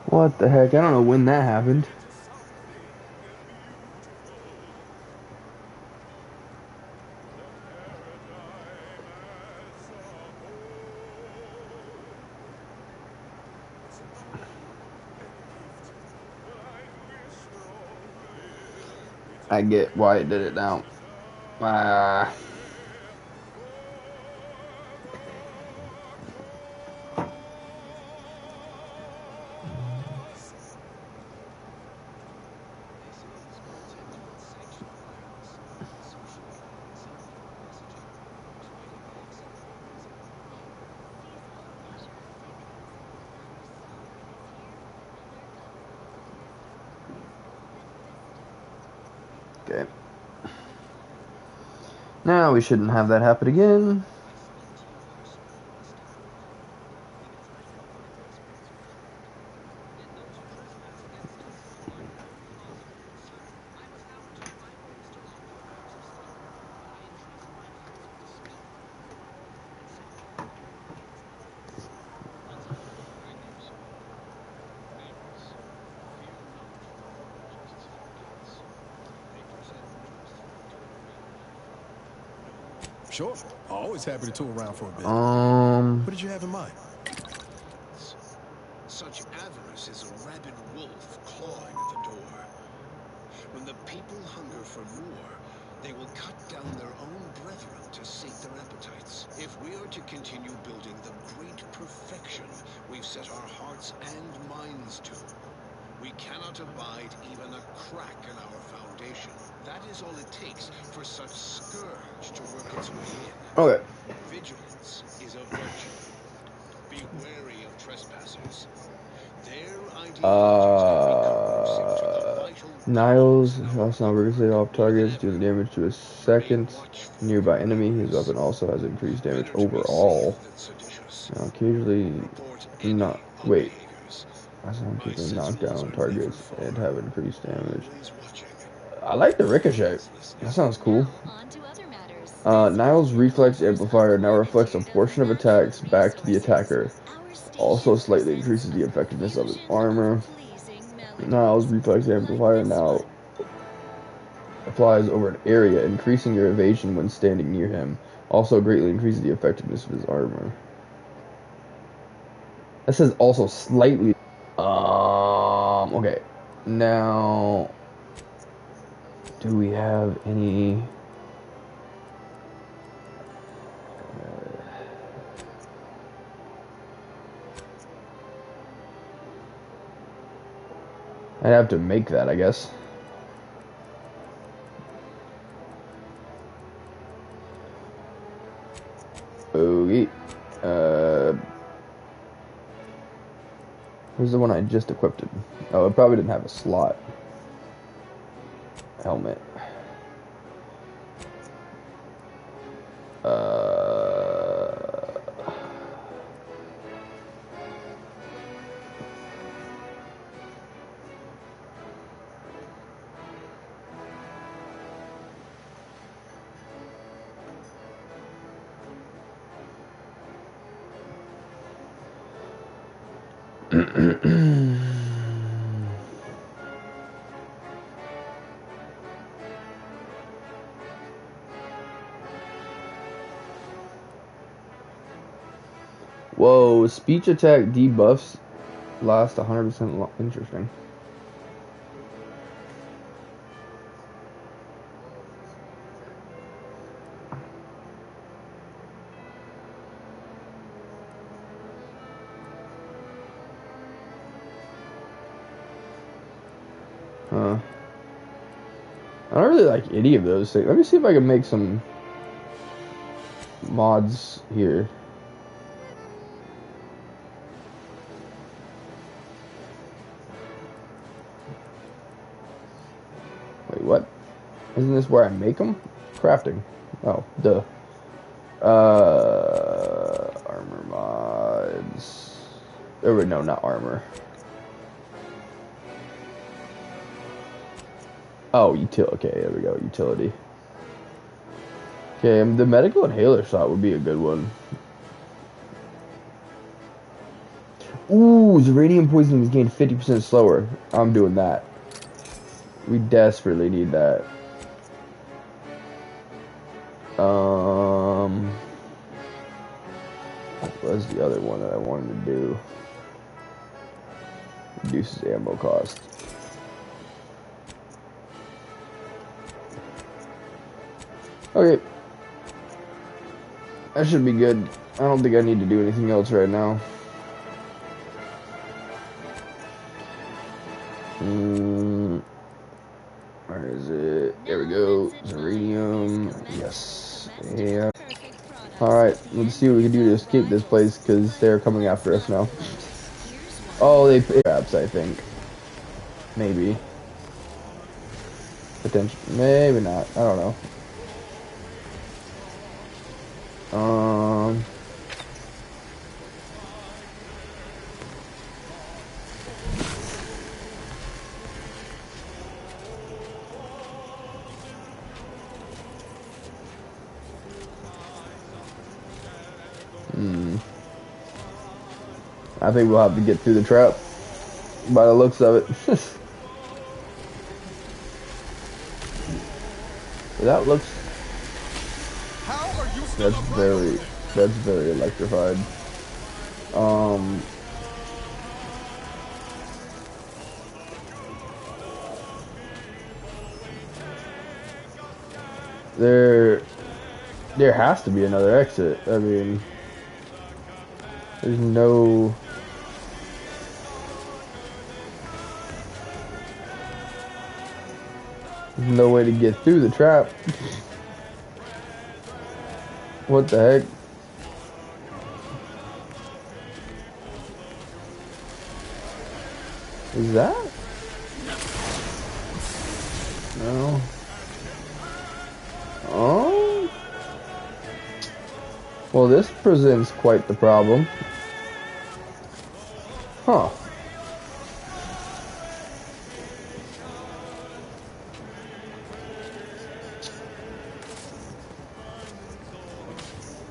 What the heck? I don't know when that happened. I get why it did it now. Ah. Okay. Now we shouldn't have that happen again. Sure. Always happy to tour around for a bit. What did you have in mind? Such avarice is a rabid wolf clawing at the door. When the people hunger for more, they will cut down their own brethren to sate their appetites. If we are to continue building the great perfection we've set our hearts and minds to, we cannot abide even a crack in our foundation. That is all it takes for such scourge to work its way in. Okay. Vigilance is a virtue. Be wary of trespassers. Their ideologies can become rooted to the vital Niles, bones in our last now rigorously off blood. targets, Whatever. doing damage to a Be second watchful, nearby enemy. His warriors. weapon also has increased damage Better to be overall. safe than seditious. Now, occasionally Report do any not odd wait. behaviors. Last time My occasionally knock sentinels down are never targets far. and have increased damage. Always watching. I like the ricochet. Always listening. That sounds cool. Now, on to other matters. This Niles' pageant reflex offers amplifier now unlimited reflects a shared of portion of attacks natural back to the resources. attacker. Our Also station slightly presents increases a the effectiveness of his profusion armor. of pleasing Niles' melodies, reflex like amplifier this now one. applies over an area, increasing your evasion when standing near him. Also greatly increases the effectiveness of his armor. That says also slightly. Okay. Now, do we have any? I'd have to make that, I guess. Okay. Where's the one I just equipped? Oh, it probably didn't have a slot. Helmet. Whoa, speech attack debuffs last 100% interesting. Huh. I don't really like any of those things. Let me see if I can make some mods here. Wait, what? Isn't this where I make them? Crafting. Oh, duh. Armor mods. Oh, wait, no, not armor. Oh, utility. Okay, there we go. Utility. Okay, the medical inhaler shot would be a good one. Ooh, uranium poisoning is gained 50% slower. I'm doing that. We desperately need that. What was the other one that I wanted to do? Reduces ammo cost. Okay. That should be good. I don't think I need to do anything else right now. Where is it? There we go. Uranium. Yes. Yeah. Alright, let's see what we can do to escape this place, because they're coming after us now. Oh, they pick traps, I think. Maybe. Potential. Maybe not. I don't know. I think we'll have to get through the trap by the looks of it. That looks. How are you still That's very electrified. There has to be another exit. I mean, there's no way to get through the trap. What the heck? Is that? No. Oh. Well, this presents quite the problem. Huh.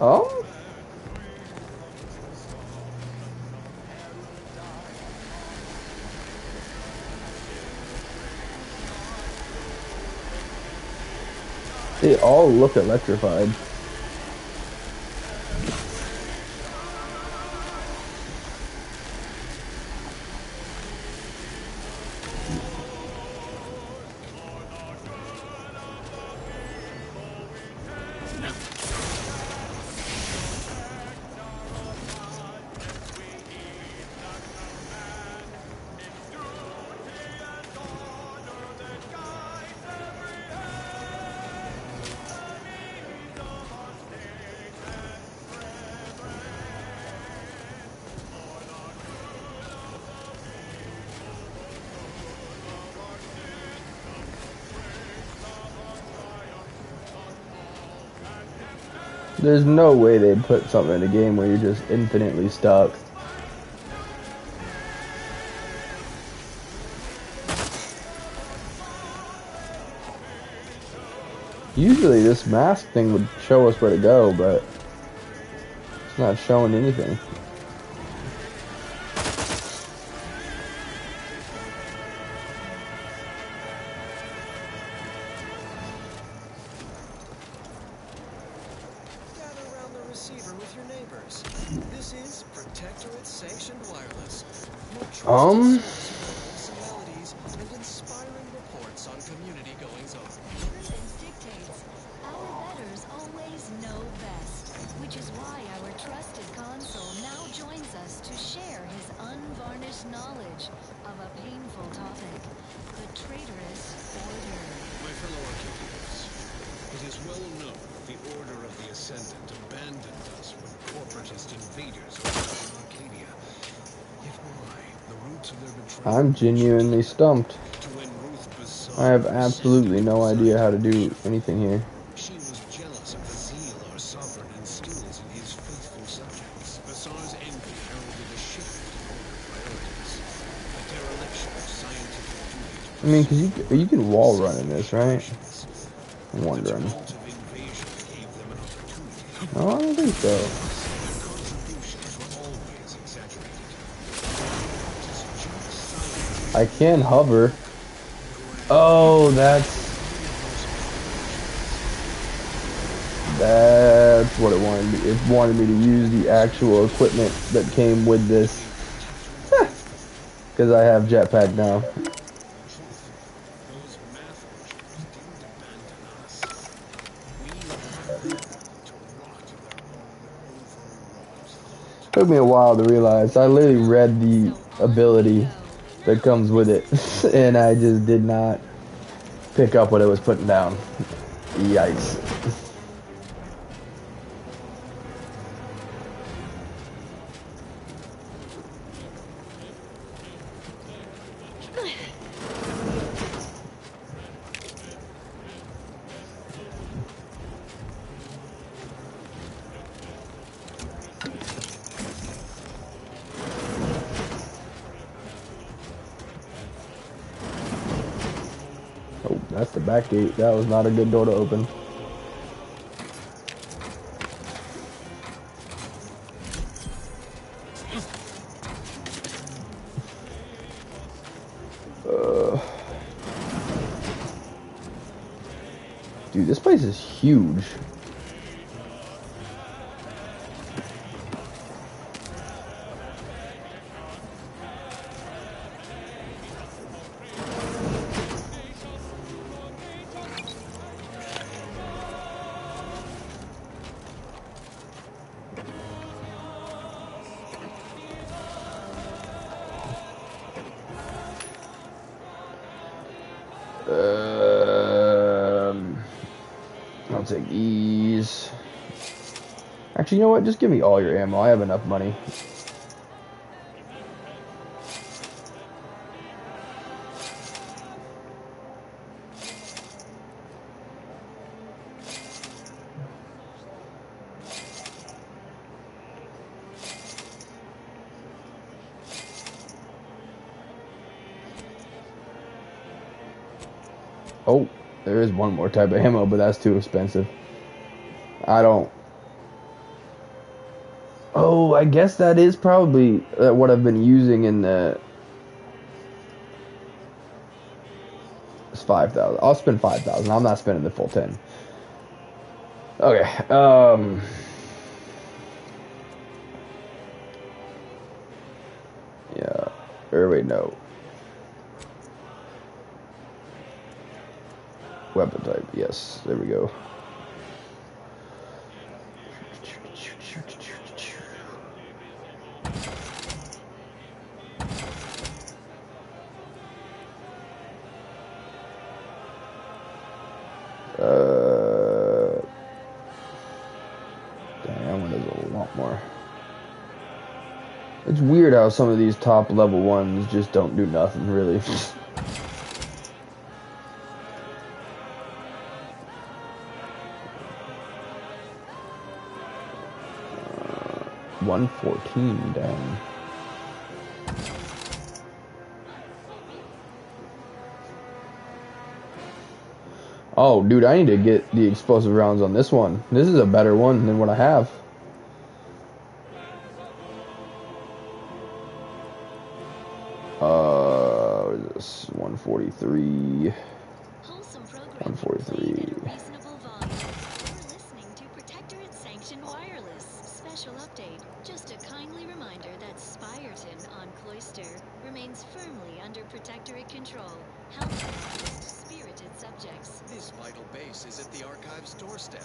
Oh? They all look electrified. There's no way they'd put something in a game where you're just infinitely stuck. Usually this mask thing would show us where to go, but it's not showing anything. I'm genuinely stumped. I have absolutely no idea how to do anything here. She was jealous of the zeal our sovereign instills in his faithful subjects. Bassar's envy heralded a shift in priorities, a dereliction of scientific duty. I mean, because you can wall run in this, right? I'm wondering. No, I don't think so. I can hover. Oh, that's what it wanted me. It wanted me to use the actual equipment that came with this. Because I have jetpack now. Those math wizards didn't abandon us. We left them to rot in their own overwrought thought. Took me a while to realize. I literally read the ability that comes with it, and I just did not pick up what it was putting down. Yikes. Oh, that's the back gate. That was not a good door to open. Dude, this place is huge. I'll take these. Actually, you know what? Just give me all your ammo. I have enough money. Oh, there is one more type of ammo, but that's too expensive. I don't... Oh, I guess that is probably what I've been using in the... It's 5,000. I'll spend 5,000. I'm not spending the full 10. Okay, yeah. Or wait, no. Weapon type, yes. There we go. Dang, that one does a lot more. It's weird how some of these top level ones just don't do nothing, really. 114, dang. Oh, dude, I need to get the explosive rounds on this one. This is a better one than what I have. What is this? 143. 143. Just a kindly reminder that Spyreton on Cloister remains firmly under Protectorate control, helping spirited subjects. This vital base is at the Archive's doorstep.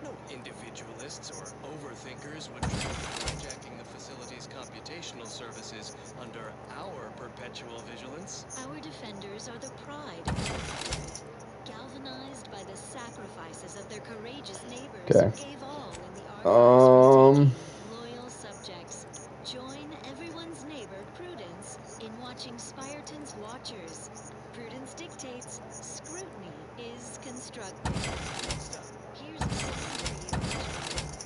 No individualists or overthinkers would dream of hijacking the facility's computational services under our perpetual vigilance. Our defenders are the pride of the Protectorate, galvanized by the sacrifices of their courageous neighbors who gave all in the Archive's loyal subjects. Join everyone's neighbor Prudence in watching Spyreton's Watchers. Prudence dictates, scrutiny is constructive. Here's a song for you,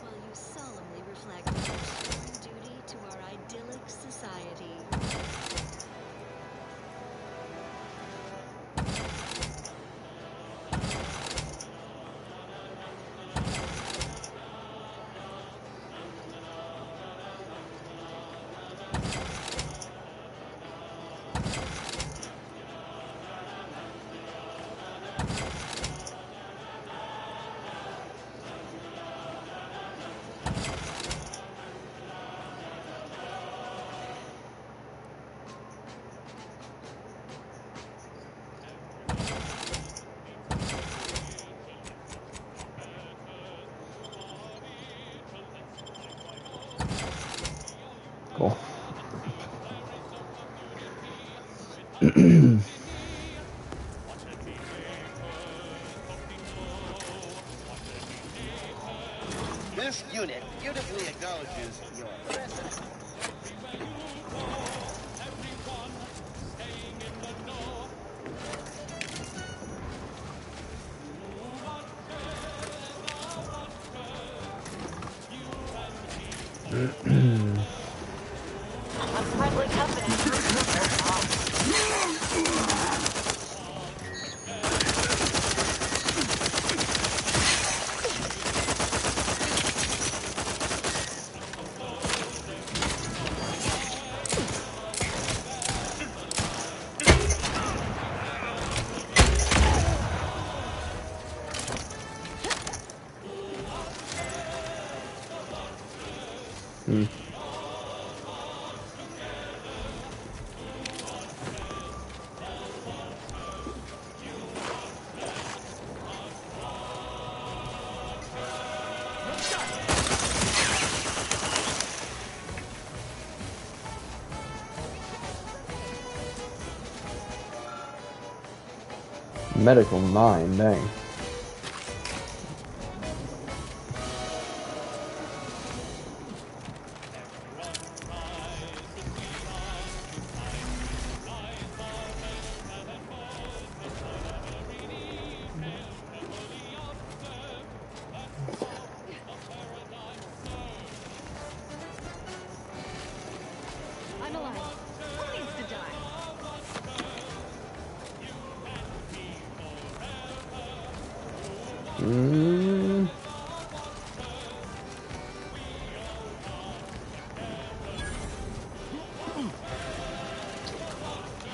while you solemnly reflect on your sworn duty to our idyllic society. Cool. This unit beautifully acknowledges your presence. Unfriendly company. Medical 9, dang. I'm alive. Who needs to die?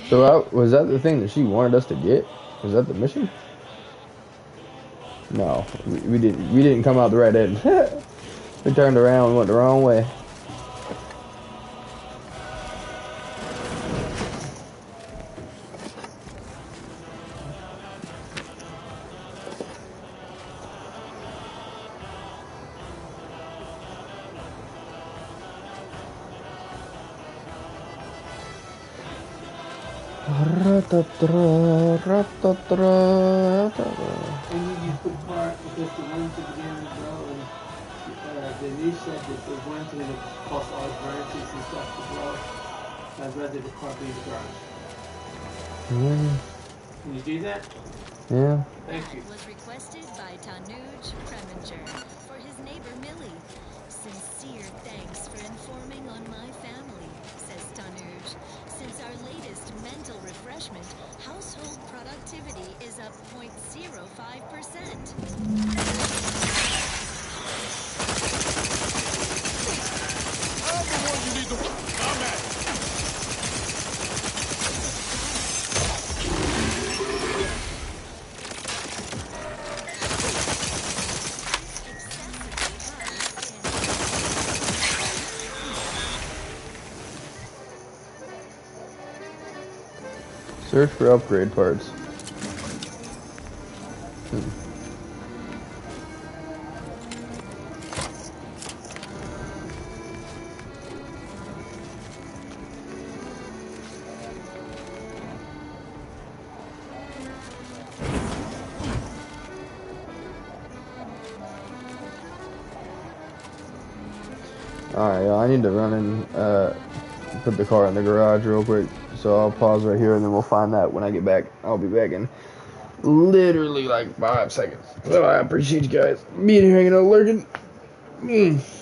So was that the thing that she wanted us to get? Was that the mission? No, we didn't. We didn't come out the right end. We turned around and went the wrong way. And you use the part because the ones at the beginning of the blow, and Denise said that the ones that have cost all branches and stuff to blow, I'd rather the car be in the garage. Can you do that? Yeah. Thank you. Was requested by Tanuj Preminger for his neighbor Millie. Sincere thanks for informing on my family, says Tanuj. Since our latest mental refreshment, household productivity is up 0.05%. I'm the one you need to... I'm at it. Search for upgrade parts. Alright, I need to run and put the car in the garage real quick. So I'll pause right here and then we'll find that when I get back. I'll be back in literally like 5 seconds. So I appreciate you guys being here, hanging out, lurking.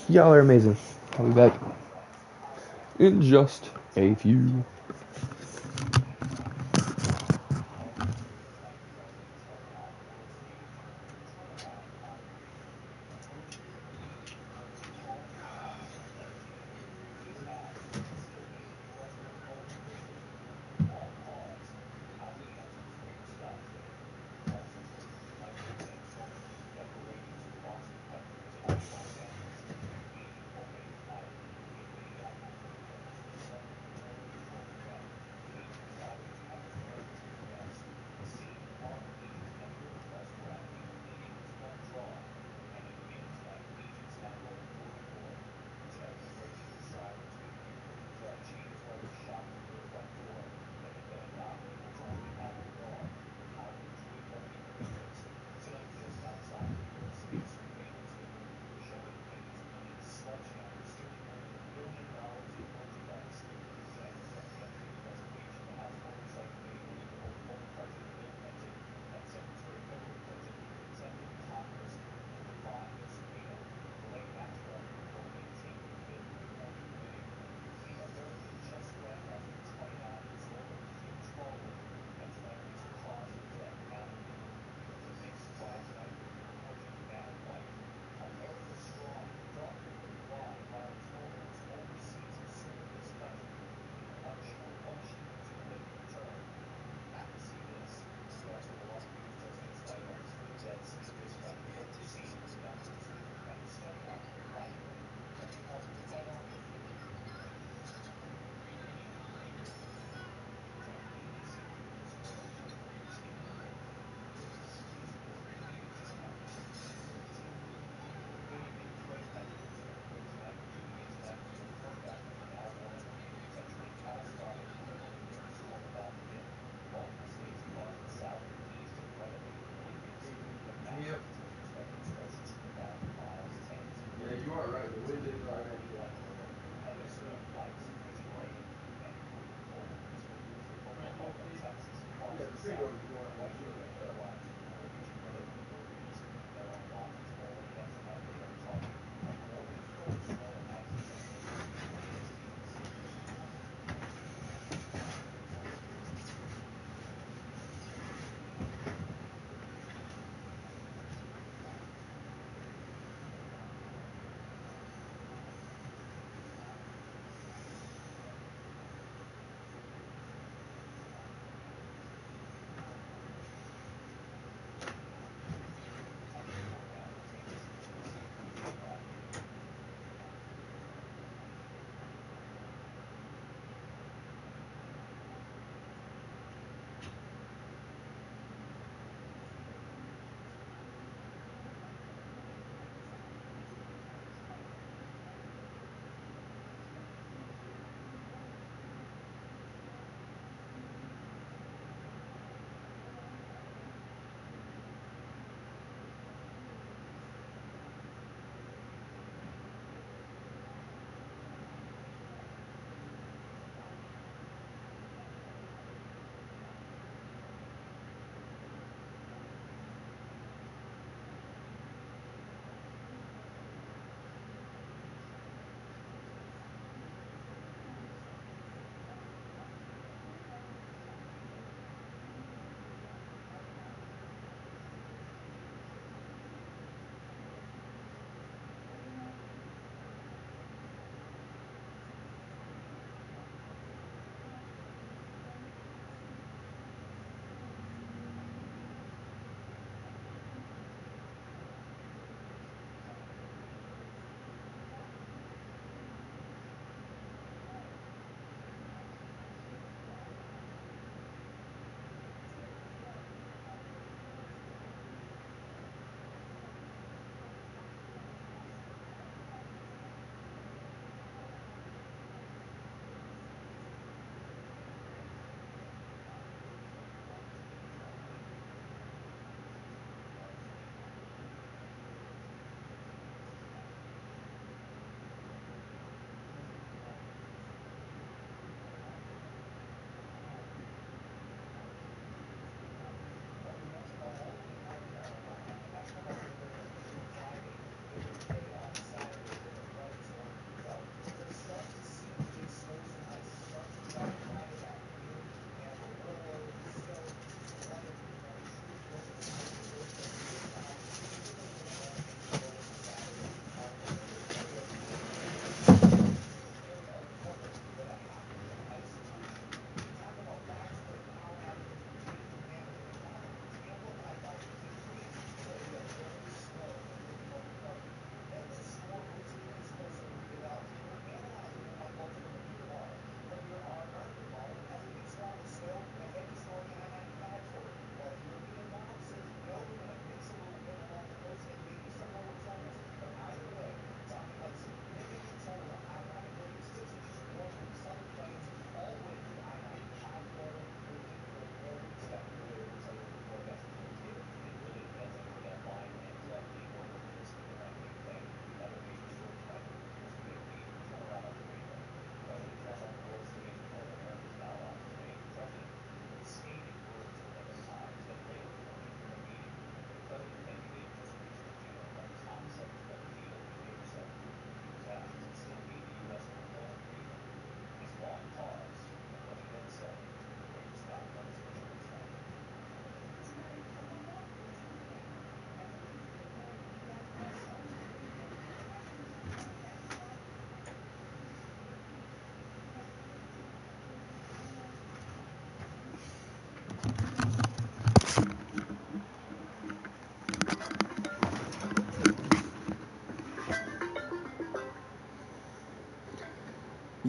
Y'all are amazing. I'll be back in just a few.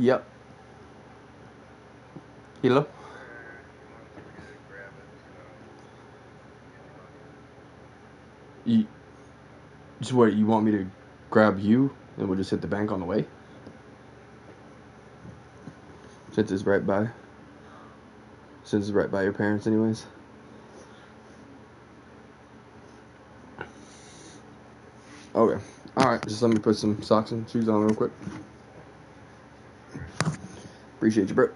Yep. Hello? You, just what, you want me to grab you and we'll just hit the bank on the way? Since it's right by your parents anyways. Okay. Alright, just let me put some socks and shoes on real quick. Appreciate you, bro.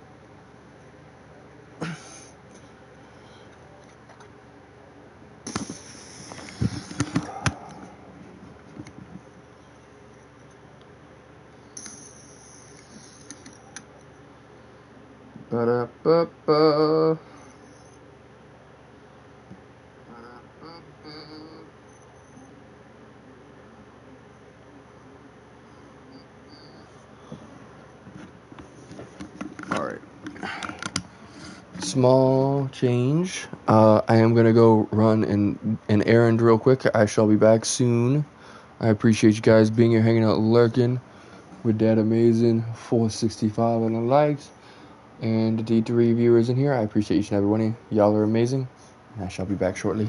Ba-da-ba-ba. Alright. Small change. I am going to go run an errand real quick. I shall be back soon. I appreciate you guys being here, hanging out, lurking with that amazing 465 on the likes. And the D3 viewers in here, I appreciate each and every one of you. Y'all are amazing. And I shall be back shortly.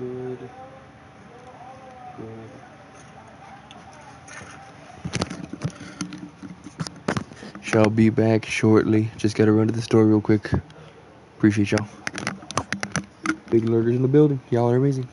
Good. Good. Shall be back shortly. Just gotta run to the store real quick. Appreciate y'all. Big lurkers in the building. Y'all are amazing.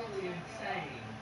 absolutely insane.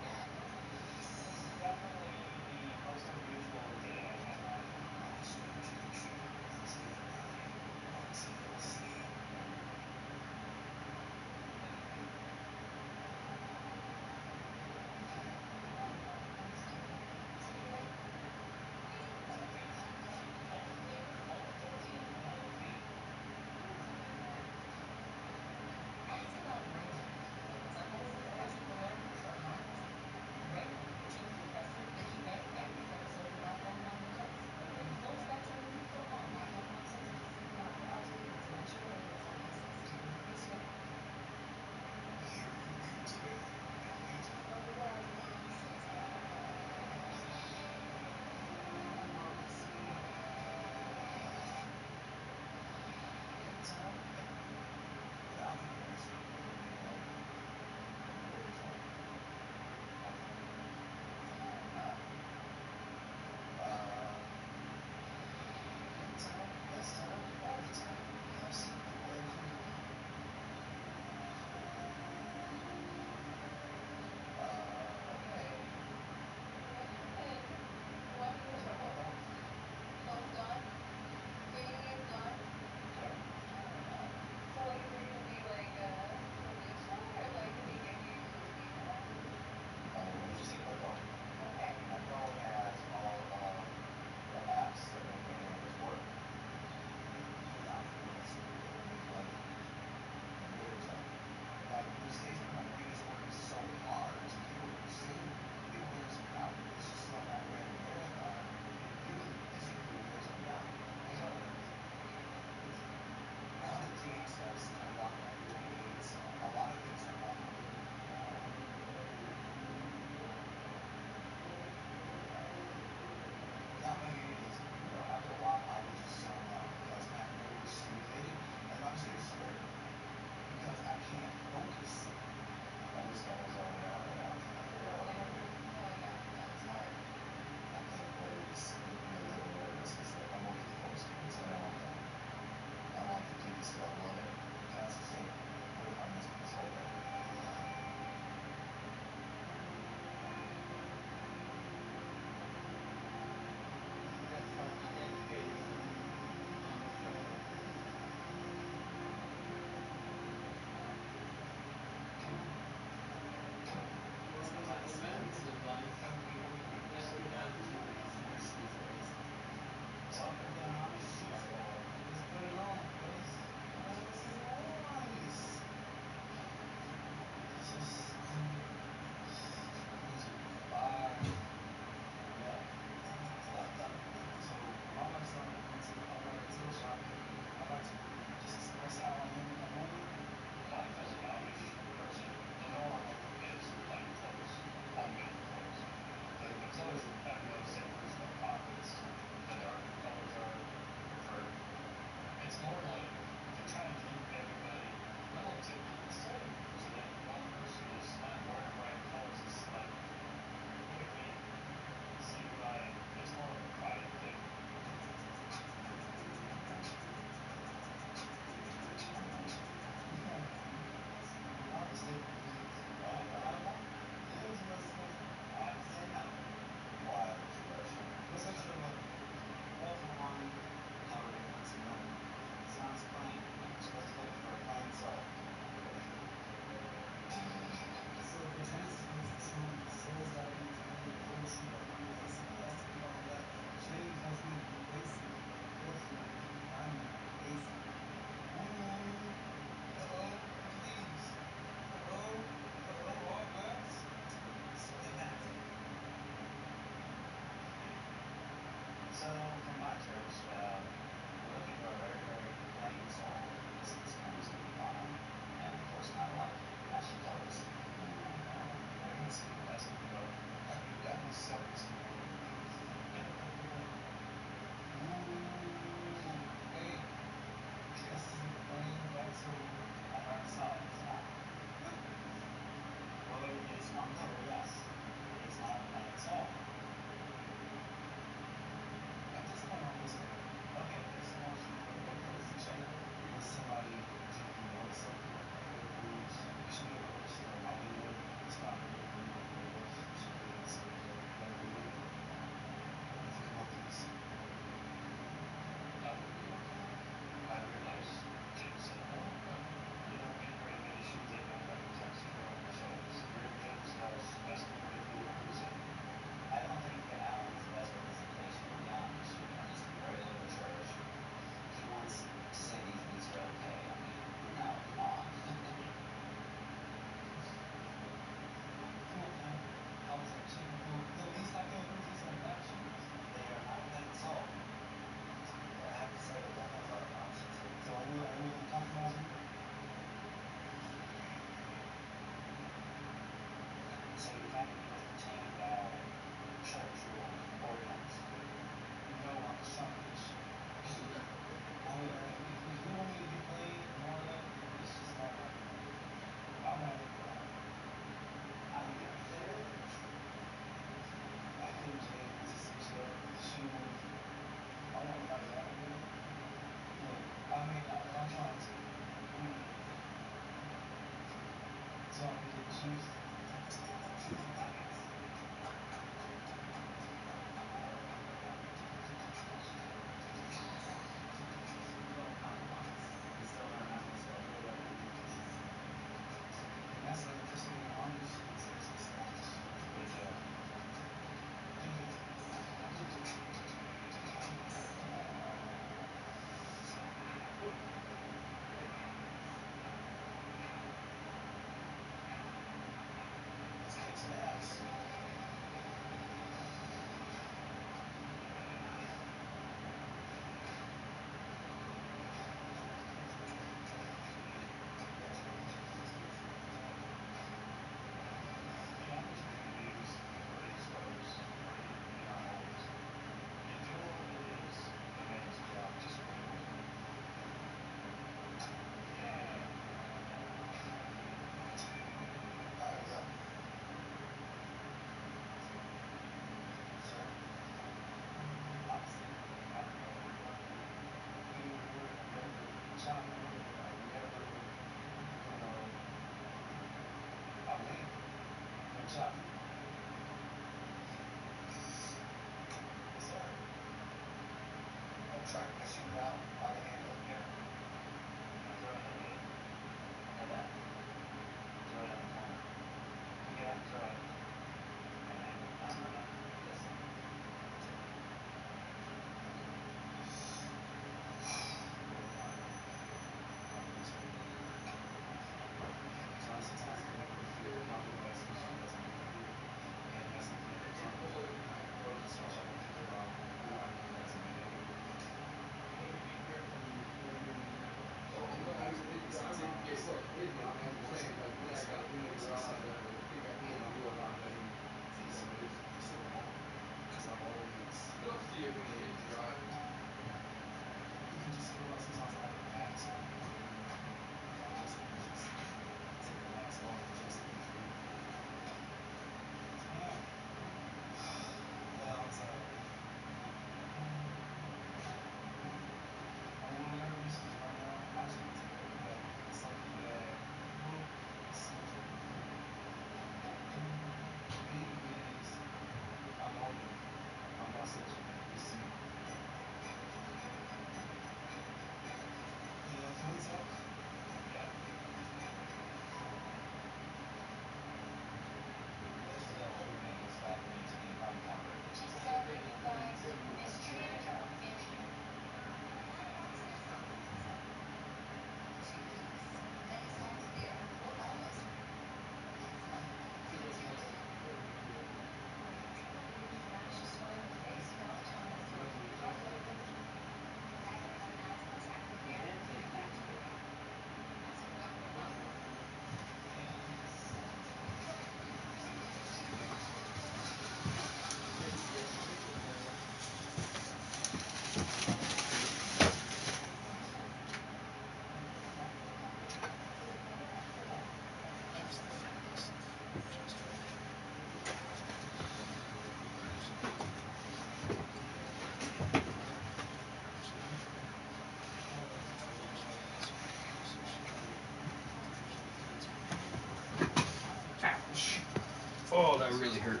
really hurt.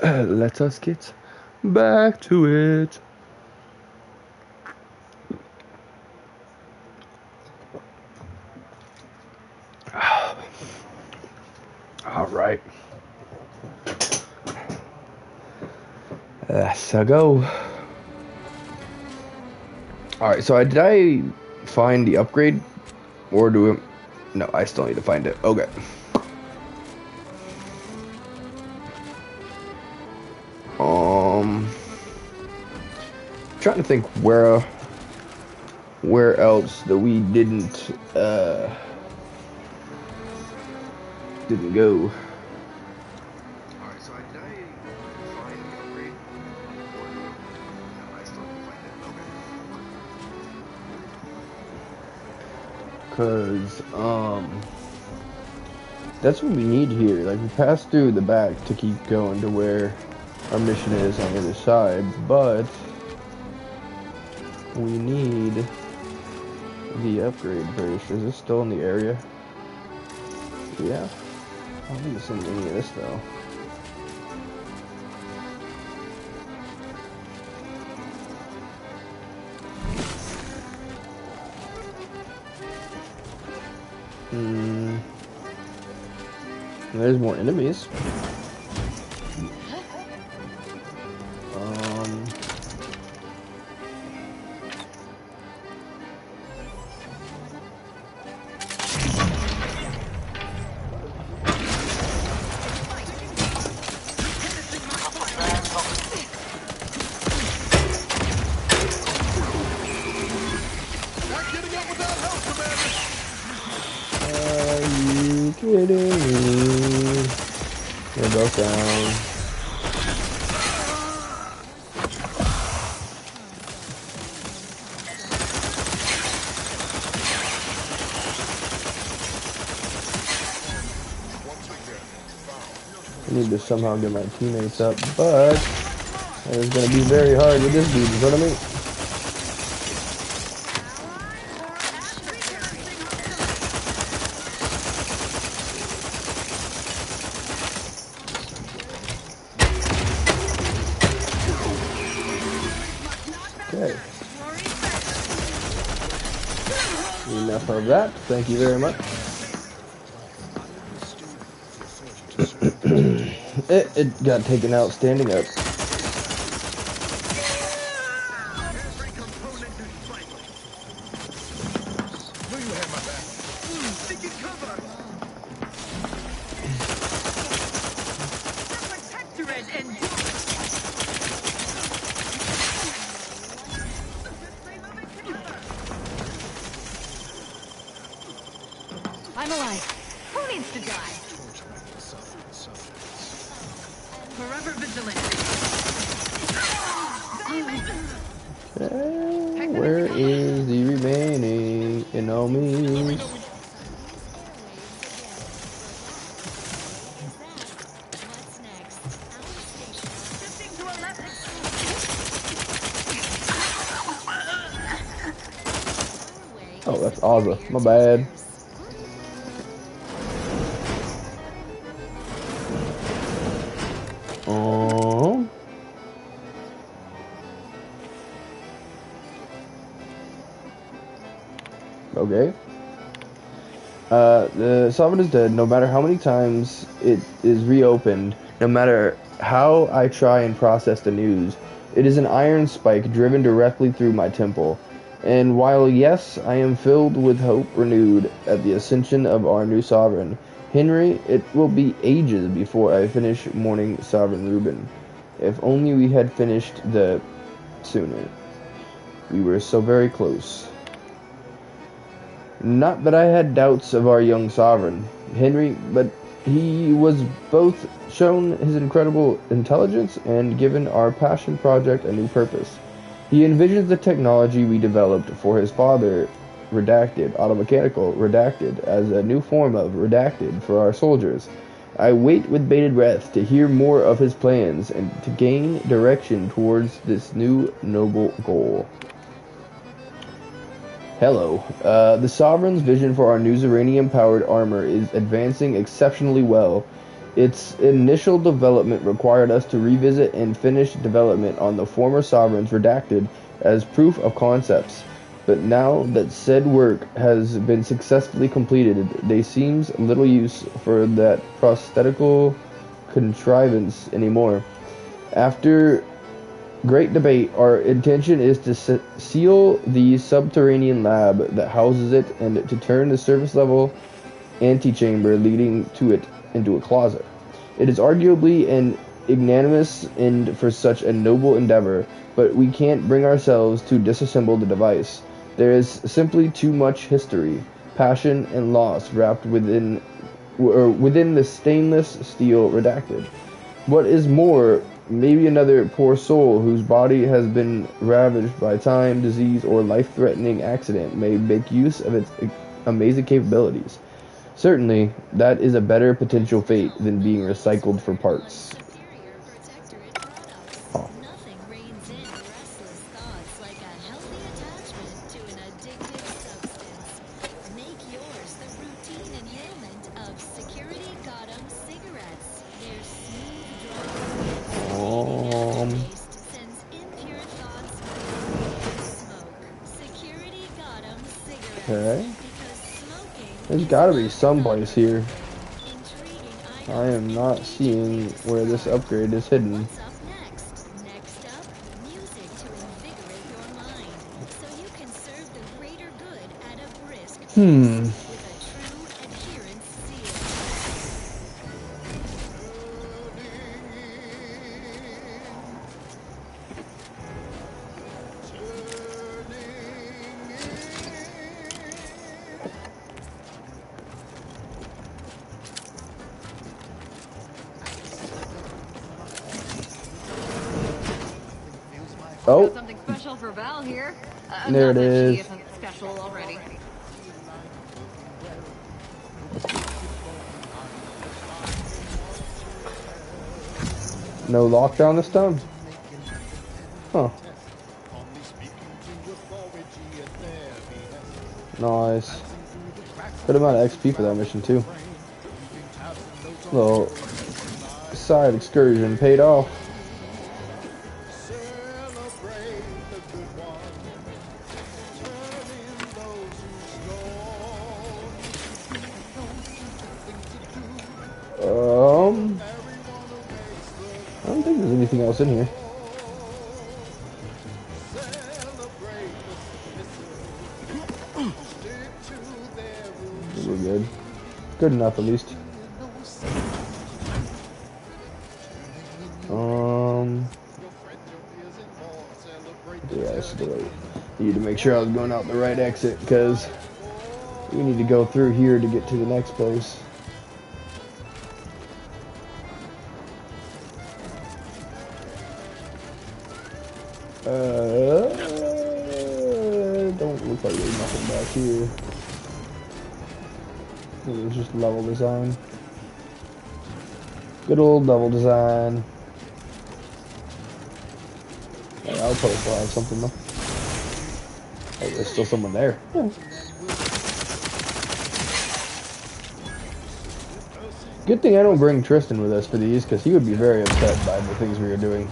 Let us get back to it. All right. Let's go. All right. So did I find the upgrade, or do we? No, I still need to find it. Okay. Trying to think where else that we didn't go. Alright, so did I find the upgrade? No, I still didn't find it. Okay. Cause that's what we need here. Like, we passed through the back to keep going to where our mission is on the other side, but we need the upgrade first. Is this still in the area? Yeah. I don't think it's in any of this though. There's more enemies. Kidding me? They're both down. I need to somehow get my teammates up, but it's gonna be very hard with this dude, you know what I mean? Enough of that. Thank you very much. It got taken out standing up. I'm alive. Who needs to die? Forever vigilant. Okay, where is the remaining enemies? Oh, that's Ozza. My bad. Okay. The Sovereign is dead. No matter how many times it is reopened, no matter how I try and process the news, it is an iron spike driven directly through my temple. And while, yes, I am filled with hope renewed at the ascension of our new Sovereign, Henry, it will be ages before I finish mourning Sovereign Ruben. If only we had finished the sooner. We were so very close. Not that I had doubts of our young sovereign, Henry, but he was both shown his incredible intelligence and given our passion project a new purpose. He envisions the technology we developed for his father, redacted, automechanical, redacted, as a new form of redacted for our soldiers. I wait with bated breath to hear more of his plans and to gain direction towards this new noble goal. Hello. The Sovereign's vision for our new Zeranium-powered armor is advancing exceptionally well. Its initial development required us to revisit and finish development on the former Sovereign's redacted as proof of concepts. But now that said work has been successfully completed, there seems little use for that prosthetical contrivance anymore. After great debate, our intention is to seal the subterranean lab that houses it and to turn the surface level antechamber leading to it into a closet. It is arguably an ignominious end for such a noble endeavor, but we can't bring ourselves to disassemble the device. There is simply too much history, passion, and loss wrapped within the stainless steel redacted. What is more, maybe another poor soul whose body has been ravaged by time, disease, or life-threatening accident may make use of its amazing capabilities. Certainly, that is a better potential fate than being recycled for parts. Oh. Nothing reins in restless thoughts like a healthy attachment to an addictive substance. Make yours the routine inhalement of Security Gotham cigarettes. Their smooth taste sends impure thoughts to smoke. Security Gotham cigarettes. Okay. There's gotta be some place here. I am not seeing where this upgrade is hidden. What's up next? Next up, music to invigorate your mind, so you can serve the greater good at a brisk pace with a true adherence seal. Oh, Got something special for Val here. There Not it that is. She isn't special already. no lockdown this time? Huh. Nice. Good amount of XP for that mission too. Little side excursion paid off. I don't think there's anything else in here. We're good. Good enough, at least. Yeah, that's the right. Need to make sure I was going out the right exit because we need to go through here to get to the next place. Don't look like there's nothing back here. It was just level design. Good old level design. That outpost will have something though. Oh, there's still someone there. Yeah. Good thing I don't bring Tristan with us for these, because he would be very upset by the things we are doing.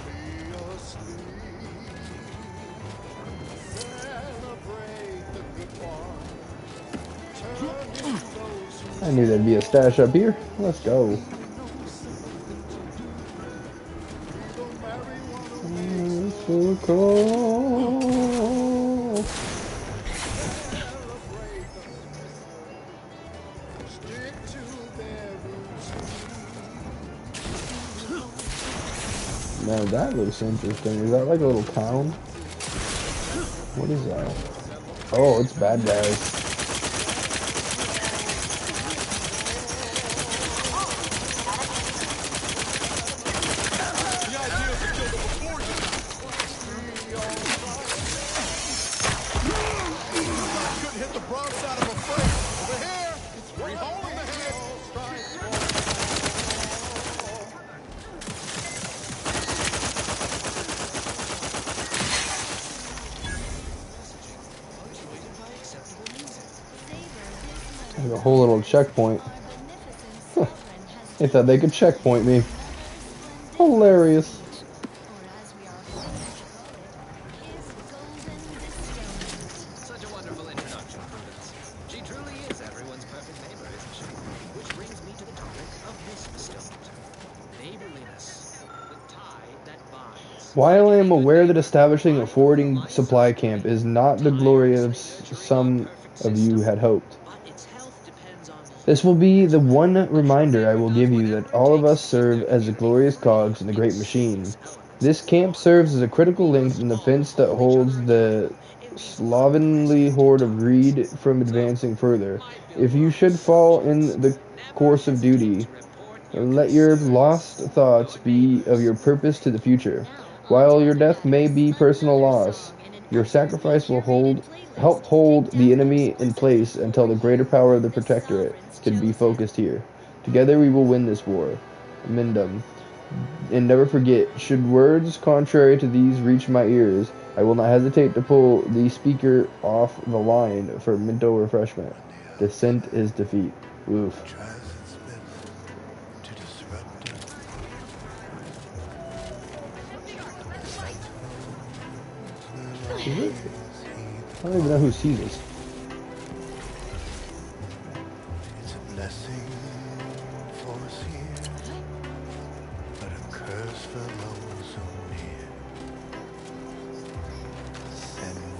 I knew there'd be a stash up here. Let's go. So cold. Now that looks interesting. Is that like a little town? What is that? Oh, it's bad guys. There's a whole little checkpoint. They thought they could checkpoint me. Hilarious. Such a wonderful introduction, Prudence. She truly is everyone's perfect neighbor, isn't she? Which brings me to the topic of this bestowment. Neighborliness. The tie that binds. While I am aware that establishing a forwarding supply camp is not the glory as some of you had hoped, this will be the one reminder I will give you that all of us serve as the glorious cogs in the great machine. This camp serves as a critical link in the fence that holds the slovenly horde of greed from advancing further. If you should fall in the course of duty, let your lost thoughts be of your purpose to the future. While your death may be personal loss, your sacrifice will help hold the enemy in place until the greater power of the Protectorate can be focused here. Together we will win this war. Mindum. And never forget, should words contrary to these reach my ears, I will not hesitate to pull the speaker off the line for mental refreshment. Dissent is defeat. Oof. I don't even know who sees this. It's a blessing for us here, but a curse for those who near. Sending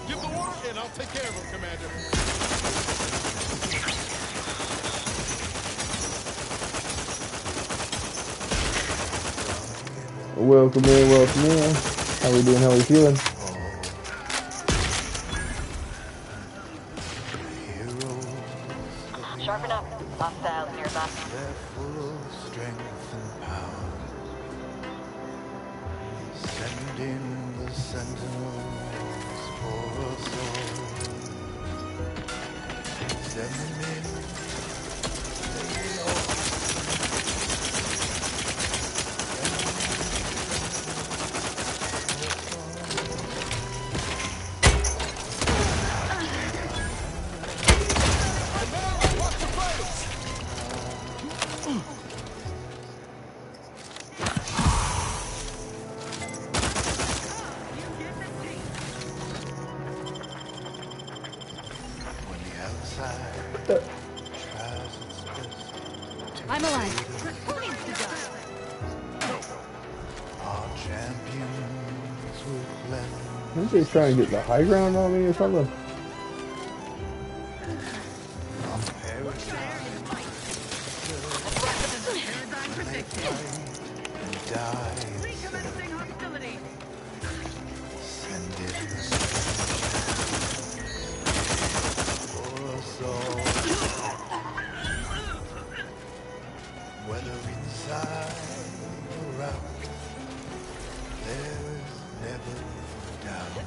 Give the order and I'll take care of him, Commander. Welcome in, welcome in. How we doing? How we feeling? Sharpen up. Hostiles nearby. their full strength and power. Send in the sentinels for us all. Send them in. I'm alive. Our champions will blend. I think they're trying to get the high ground on me or something. Whether inside or out, there is never doubt.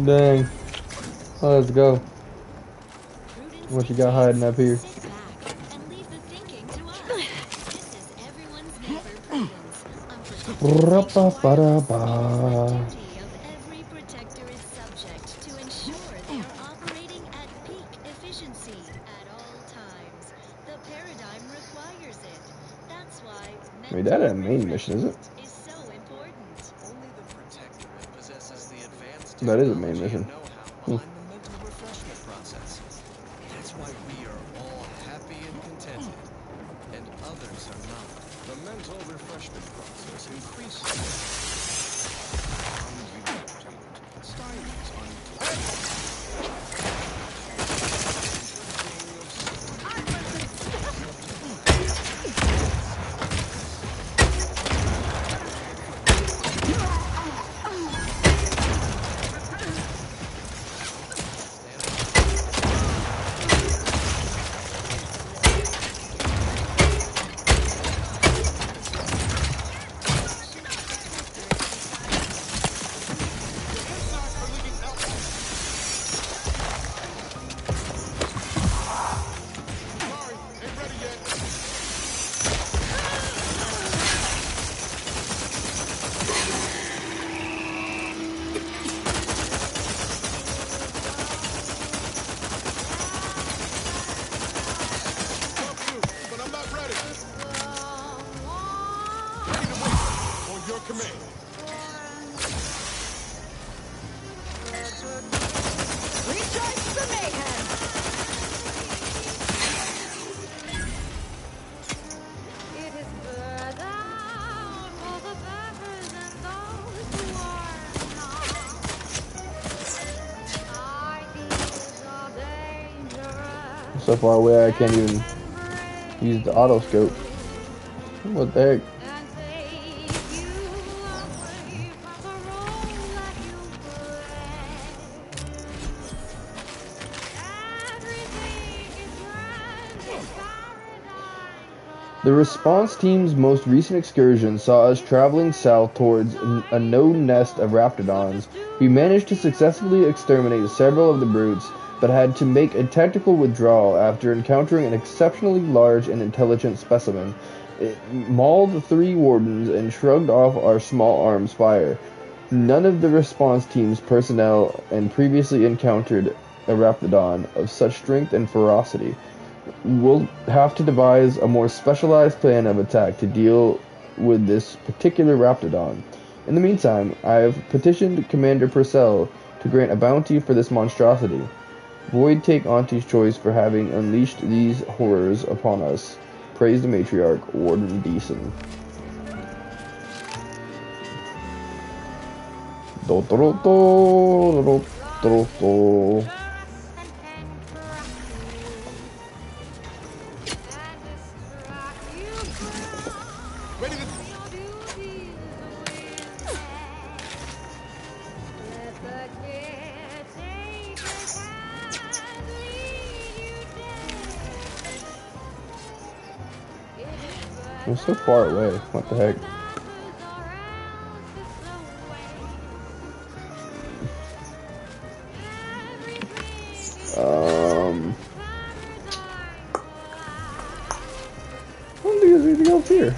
Dang. Oh, let's go. What you got hiding up here? Every protector is subject to mean, that ain't a main mission, is it? is so important. Only the Protectorate possesses the advanced That is a main technology mission. and know-how behind the mental refreshment process. That's why we are all happy and contented, and others are not. The mental refreshment process increases styles on So far away, I can't even use the auto scope. What the heck? The response team's most recent excursion saw us traveling south towards a known nest of raptidons. We managed to successfully exterminate several of the brutes, but had to make a tactical withdrawal after encountering an exceptionally large and intelligent specimen. It mauled 3 wardens and shrugged off our small arms fire. None of the response team's personnel and previously encountered a raptidon of such strength and ferocity. We'll have to devise a more specialized plan of attack to deal with this particular raptidon. In the meantime, I have petitioned Commander Purcell to grant a bounty for this monstrosity. Void take Auntie's choice for having unleashed these horrors upon us. Praise the matriarch, Warden Deason. Do, do, do, do, do, do. I'm so far away. What the heck? I don't think there's anything else here.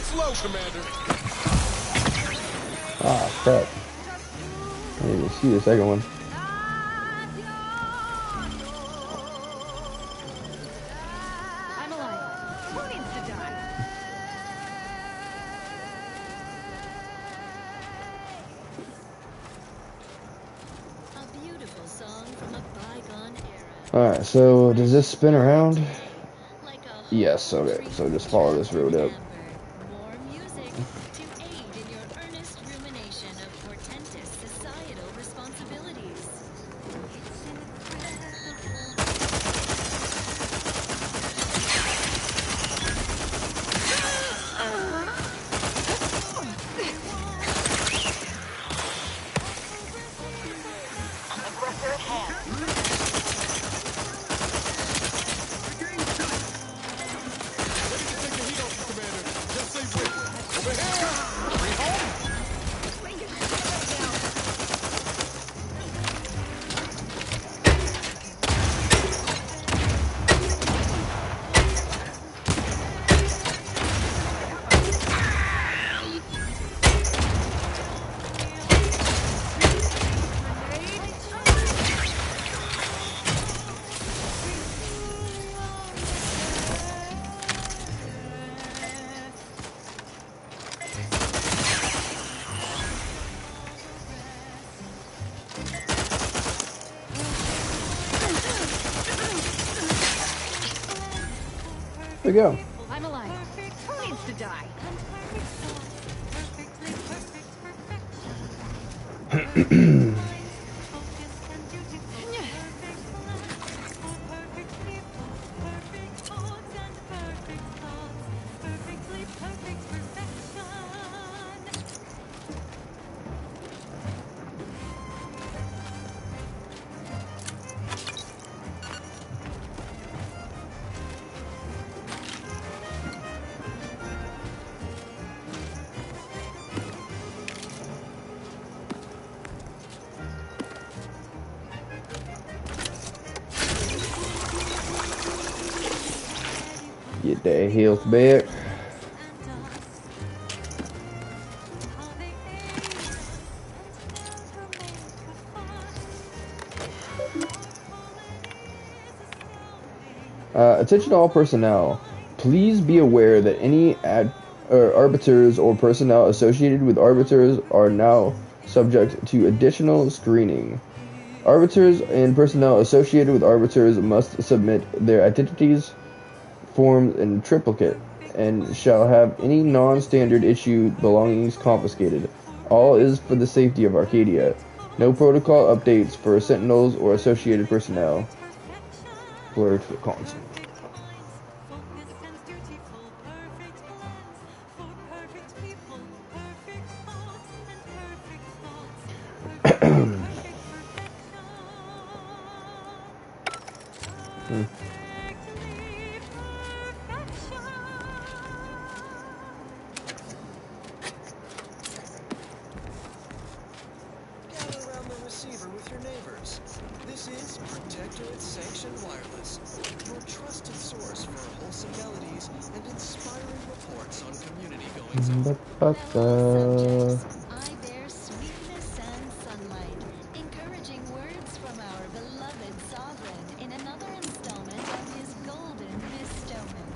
Slow, Commander. Ah, crap. I didn't even see the second one. I'm alive. Who needs to die? A beautiful song from a bygone era. Alright, so does this spin around? Like a Yes, okay. So just follow this road up. more music to aid in your earnest rumination of portentous societal responsibilities. There you go. I'm alive. Who needs to die? Get that health back. Attention all personnel. Please be aware that any arbiters or personnel associated with arbiters are now subject to additional screening. Arbiters and personnel associated with arbiters must submit their identities forms in triplicate and shall have any non-standard issue belongings confiscated. All is for the safety of Arcadia. No protocol updates for sentinels or associated personnel. Blurred for console. I bear sweetness and sunlight, encouraging words from our beloved sovereign in another installment of his golden bestowment.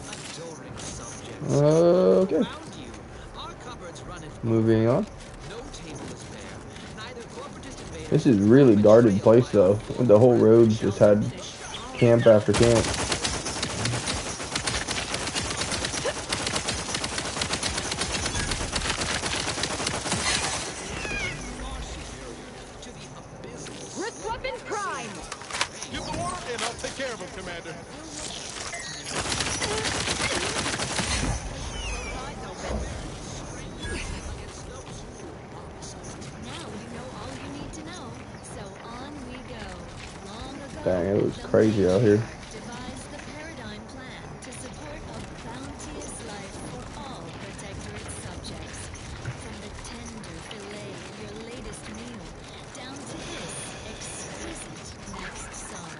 Adoring subjects. Okay. Around you, our cupboards run it. Moving on. No table is bare. Neither corporatist invaders. This is really guarded place though. The whole road just had camp after camp. Dang, it was crazy out here. Devised the paradigm plan to support a bounteous life for all protectorate subjects. From the tender fillet of your latest meal, down to this exquisite next song.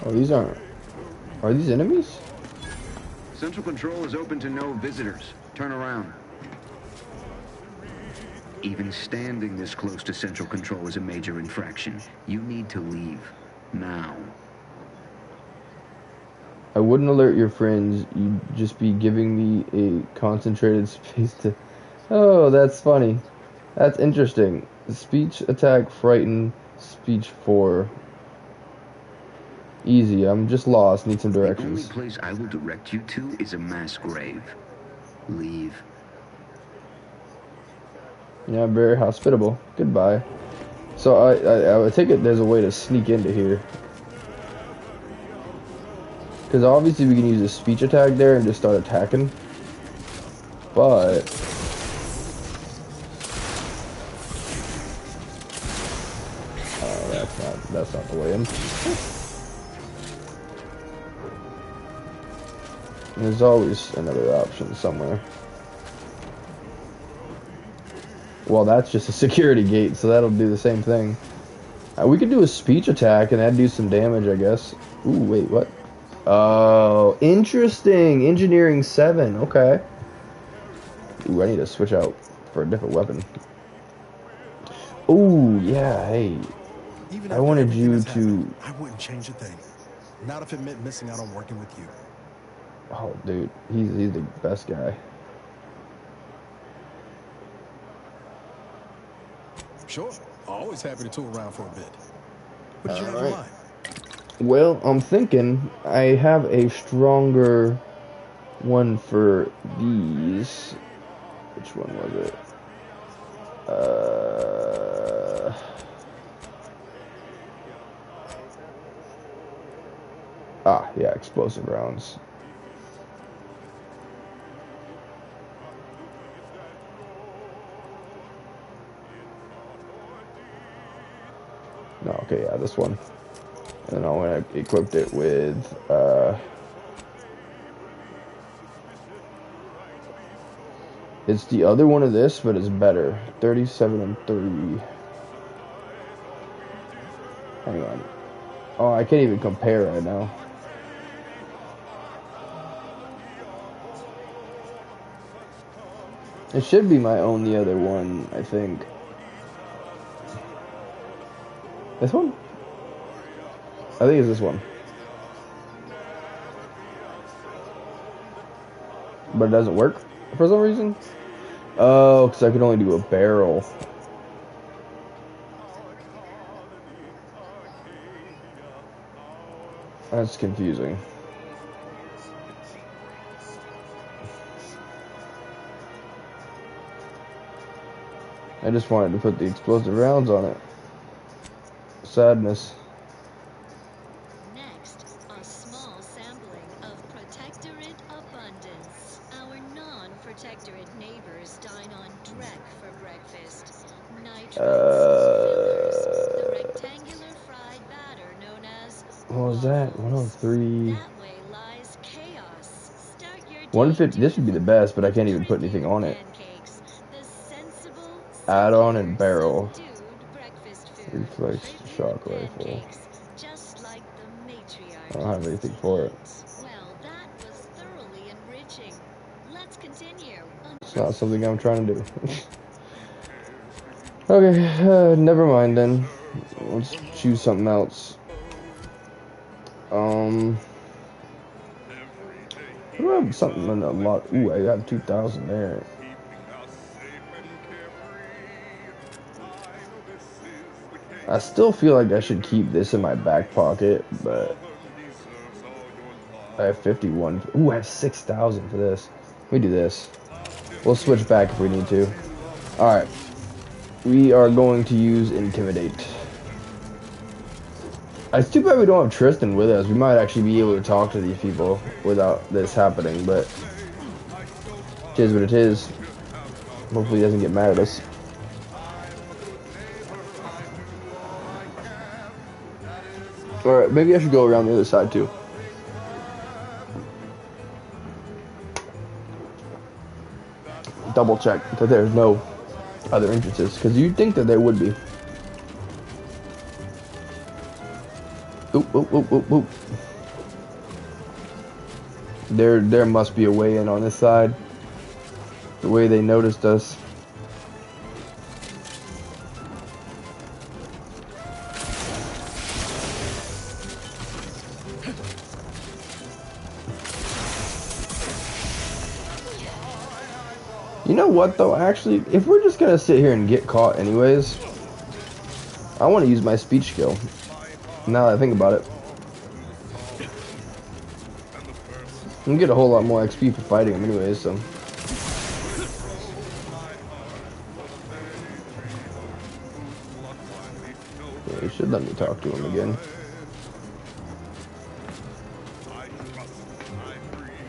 Oh, these aren't. Are these enemies? Central Control is open to no visitors. Turn around. Even standing this close to Central Control is a major infraction. You need to leave. Now. I wouldn't alert your friends. You'd just be giving me a concentrated space to... Oh, that's funny. That's interesting. Speech attack, frighten, speech 4. Easy, I'm just lost. Need some directions. The only place I will direct you to is a mass grave. Leave. Yeah, very hospitable. Goodbye. So I would take it there's a way to sneak into here. Because obviously we can use a speech attack there and just start attacking. But... oh, that's not the way in. There's always another option somewhere. Well, that's just a security gate, so that'll do the same thing. We could do a speech attack, and that'd do some damage, I guess. Ooh, wait, what? Oh, interesting. Engineering 7, okay. Ooh, I need to switch out for a different weapon. Ooh, yeah, hey. Even I wanted you happened, to... I wouldn't change a thing. Not if it meant missing out on working with you. Oh, dude, he's the best guy. Sure. Always happy to tool around for a bit. What did you have in mind? Well, I'm thinking I have a stronger one for these. Which one was it? Yeah, explosive rounds. No, okay, yeah, this one. And then I equipped it with, it's the other one of this, but it's better. 37 and 3. Hang on. Oh, I can't even compare right now. It should be my own the other one, I think. This one? I think it's this one. But it doesn't work for some reason? Oh, because I can only do a barrel. That's confusing. I just wanted to put the explosive rounds on it. Sadness. Next, a small sampling of Protectorate Abundance. Our non-Protectorate neighbors dine on Drek for breakfast. Nitrates, fillers, the rectangular fried batter known as what was that? 103. That way lies chaos. Start your 150. This would be the best, but I can't even put anything on it. Add-on and barrel. Reflex shock rifle. I don't have anything for it. Well, that was thoroughly enriching. Let's continue. It's not something I'm trying to do. Okay, never mind then. Let's choose something else. I have something in a lot. Ooh, I got 2,000 there. I still feel like I should keep this in my back pocket, but I have 51. Ooh, I have 6,000 for this. We do this. We'll switch back if we need to. Alright. We are going to use Intimidate. It's too bad we don't have Tristan with us. We might actually be able to talk to these people without this happening, but it is what it is. Hopefully he doesn't get mad at us. Alright, maybe I should go around the other side too. Double check that there's no other entrances, because you'd think that there would be. Oop, oop, oop, oop, oop. There must be a way in on this side. The way they noticed us. You know what though, actually, if we're just gonna sit here and get caught anyways, I want to use my speech skill. Now that I think about it. I'm gonna get a whole lot more XP for fighting him anyways, so. Yeah, he should let me talk to him again.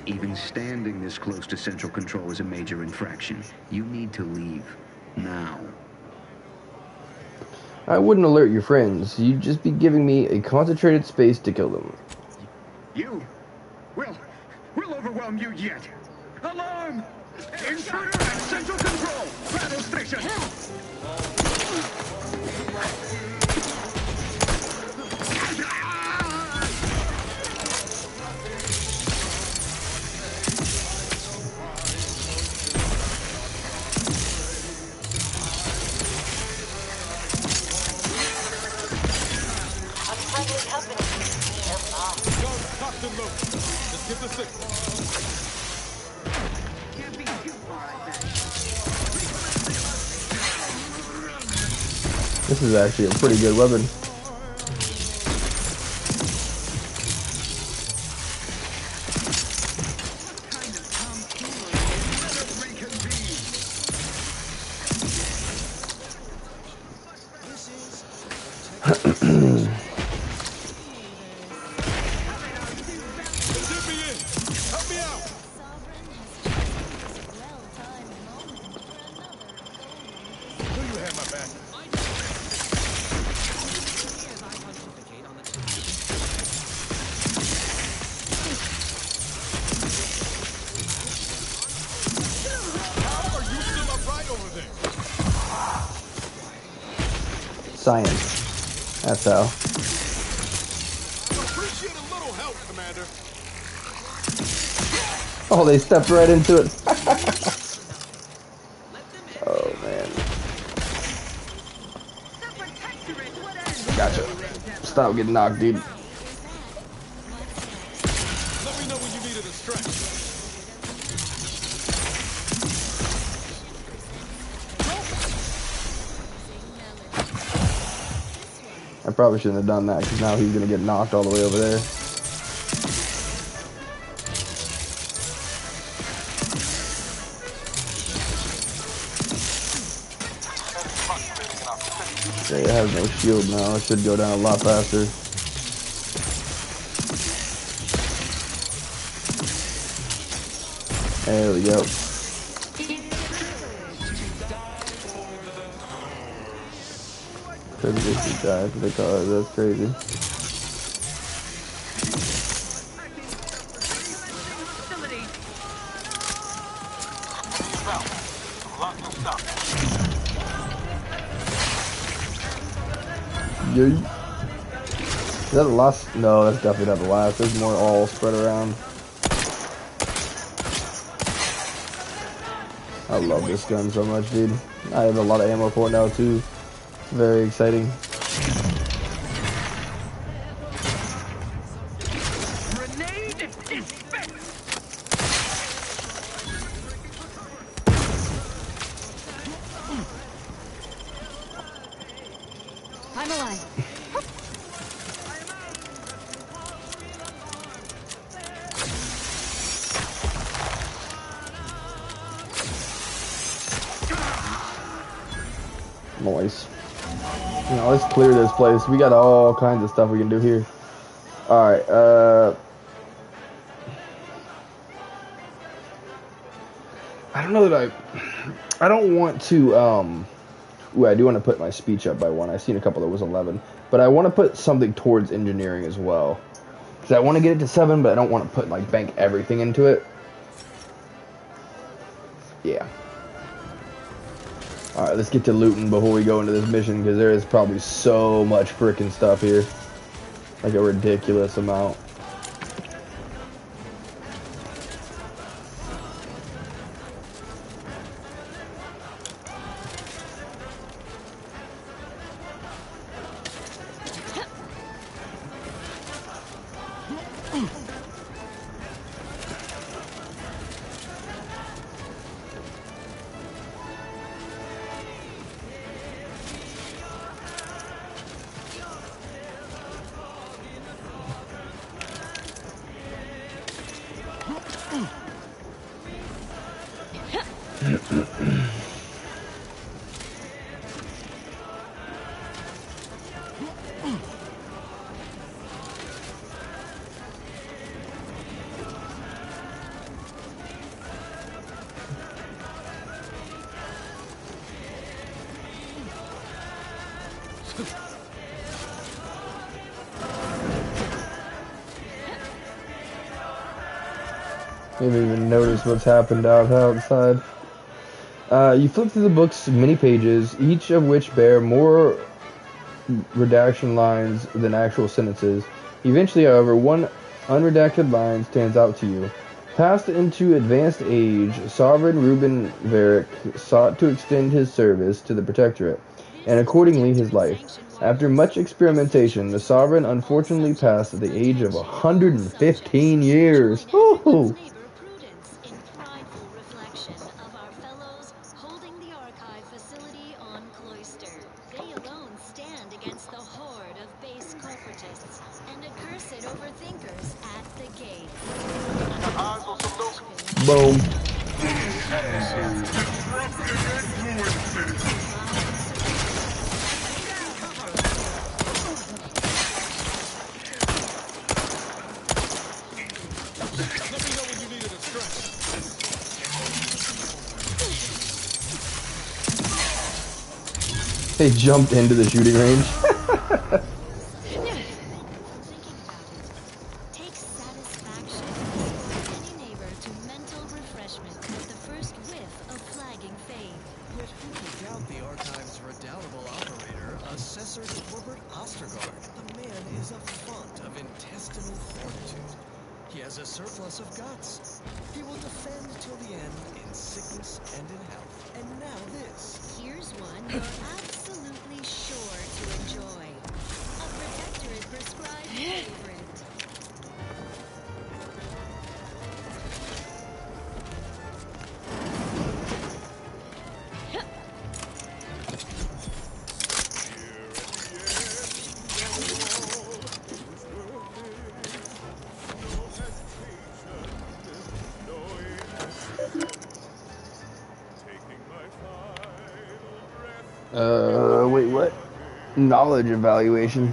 Even standing this close to central control is a major infraction. You need to leave. Now. I wouldn't alert your friends. You'd just be giving me a concentrated space to kill them. We'll overwhelm you yet. Alarm! Intruder at central control! Battle station! A friendly company nearby. Go, Captain Luke. Let's get the signal. This is actually a pretty good weapon. Science. That's how. Appreciate a little help, Commander. Oh, they stepped right into it. Oh, man. Gotcha. Stop getting knocked, dude. Let me know when you needed a stretch. I probably shouldn't have done that because now he's gonna get knocked all the way over there. Okay, it has no shield now. It should go down a lot faster. There we go. Crazy guy, they call it. That's crazy. Yay. Is that the last? No, that's definitely not the last. There's more all spread around. I love this gun so much, dude. I have a lot of ammo for it now, too. Very exciting. I'm alive. Nice. Now let's clear this place. We got all kinds of stuff we can do here. Alright, I don't know that I don't want to, ooh, I do want to put my speech up by 1. I've seen a couple that was 11. But I want to put something towards engineering as well. Because I want to get it to 7, but I don't want to put, like, bank everything into it. Yeah. Alright, let's get to looting before we go into this mission, because there is probably so much freaking stuff here. Like a ridiculous amount. I didn't even notice what's happened outside. You flip through the book's many pages, each of which bear more redaction lines than actual sentences. Eventually, however, one unredacted line stands out to you. Passed into advanced age, Sovereign Reuben Varric sought to extend his service to the Protectorate, and accordingly his life. After much experimentation, the Sovereign unfortunately passed at the age of 115 years. Ooh. In prideful reflection of our fellows holding the archive facility on Cloister. They alone stand against the horde of base corporatists and accursed overthinkers at the gates. Boom. They jumped into the shooting range. Take satisfaction in any neighbor to mental refreshment with the first whiff of flagging fade. Yet who could doubt the archive's redoubtable operator, Assessor Corbett Ostergaard? The man is a font of intestinal fortitude. He has a surplus of guts. He will defend till the end in sickness and in health. And now this. Here's one you're absolutely sure to enjoy. A Protectorate prescribed favorite. Wait, what? Knowledge evaluation.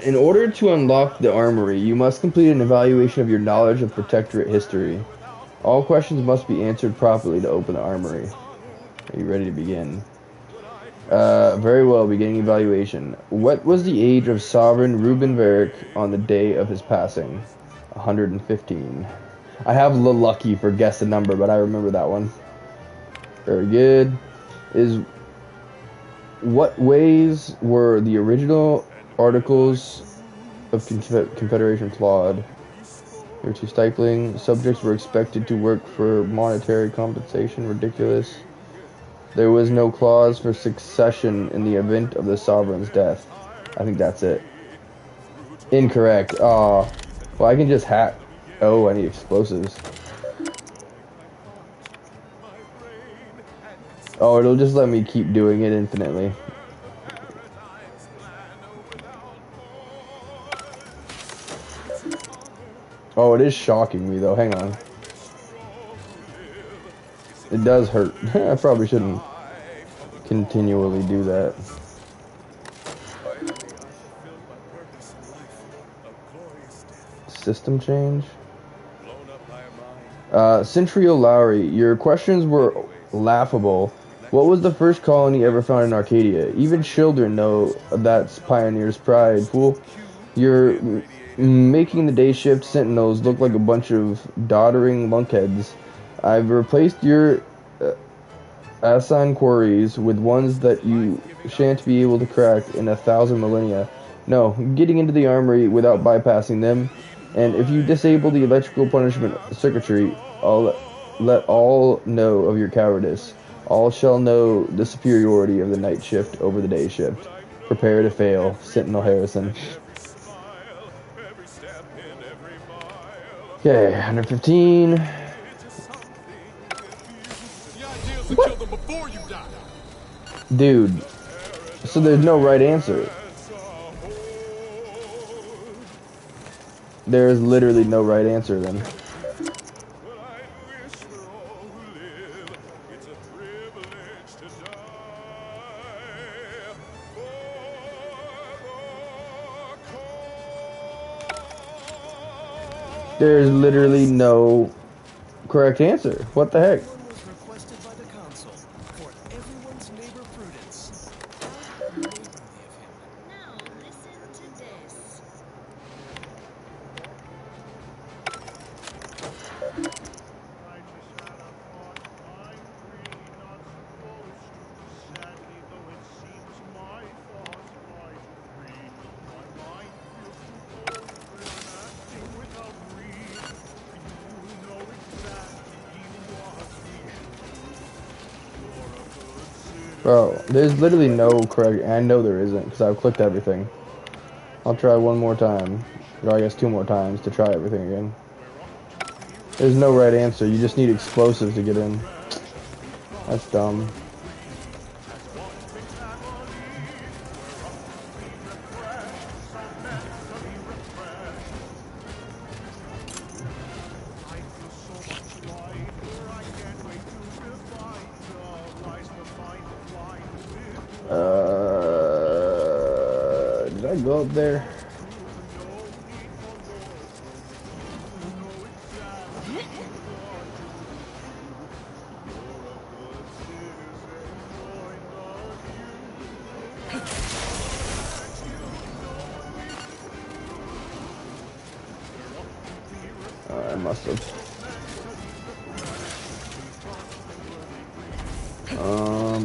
In order to unlock the armory, you must complete an evaluation of your knowledge of Protectorate history. All questions must be answered properly to open the armory. Are you ready to begin? Very well, beginning evaluation. What was the age of Sovereign Ruben Varric on the day of his passing? 115. I have the lucky for guess the number, but I remember that one. Very good. What ways were the original Articles of Confederation flawed? They were too stifling. Subjects were expected to work for monetary compensation. Ridiculous. There was no clause for succession in the event of the Sovereign's death. I think that's it. Incorrect. Well, I can just hack. Oh, I need explosives. Oh, it'll just let me keep doing it infinitely. Oh, it is shocking me though. Hang on. It does hurt. I probably shouldn't continually do that. System change. Centrio Lowry, your questions were laughable. What was the first colony ever found in Arcadia? Even children know that's Pioneer's pride. Fool, you're making the day shift sentinels look like a bunch of doddering lunkheads. I've replaced your Asan quarries with ones that you shan't be able to crack in 1,000 millennia. No, getting into the armory without bypassing them. And if you disable the electrical punishment circuitry, I'll let all know of your cowardice. All shall know the superiority of the night shift over the day shift. Prepare to fail, Sentinel Harrison. Okay, 115. What? Dude, so there's no right answer. There's literally no right answer then. There's literally no correct answer. What the heck? Bro, there's literally no correct... I know there isn't, because I've clicked everything. I'll try one more time. Or I guess 2 more times to try everything again. There's no right answer. You just need explosives to get in. That's dumb. Did I go up there? I must have.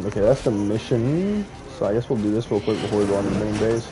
Okay, that's the mission. So I guess we'll do this real quick before we go on to the main base.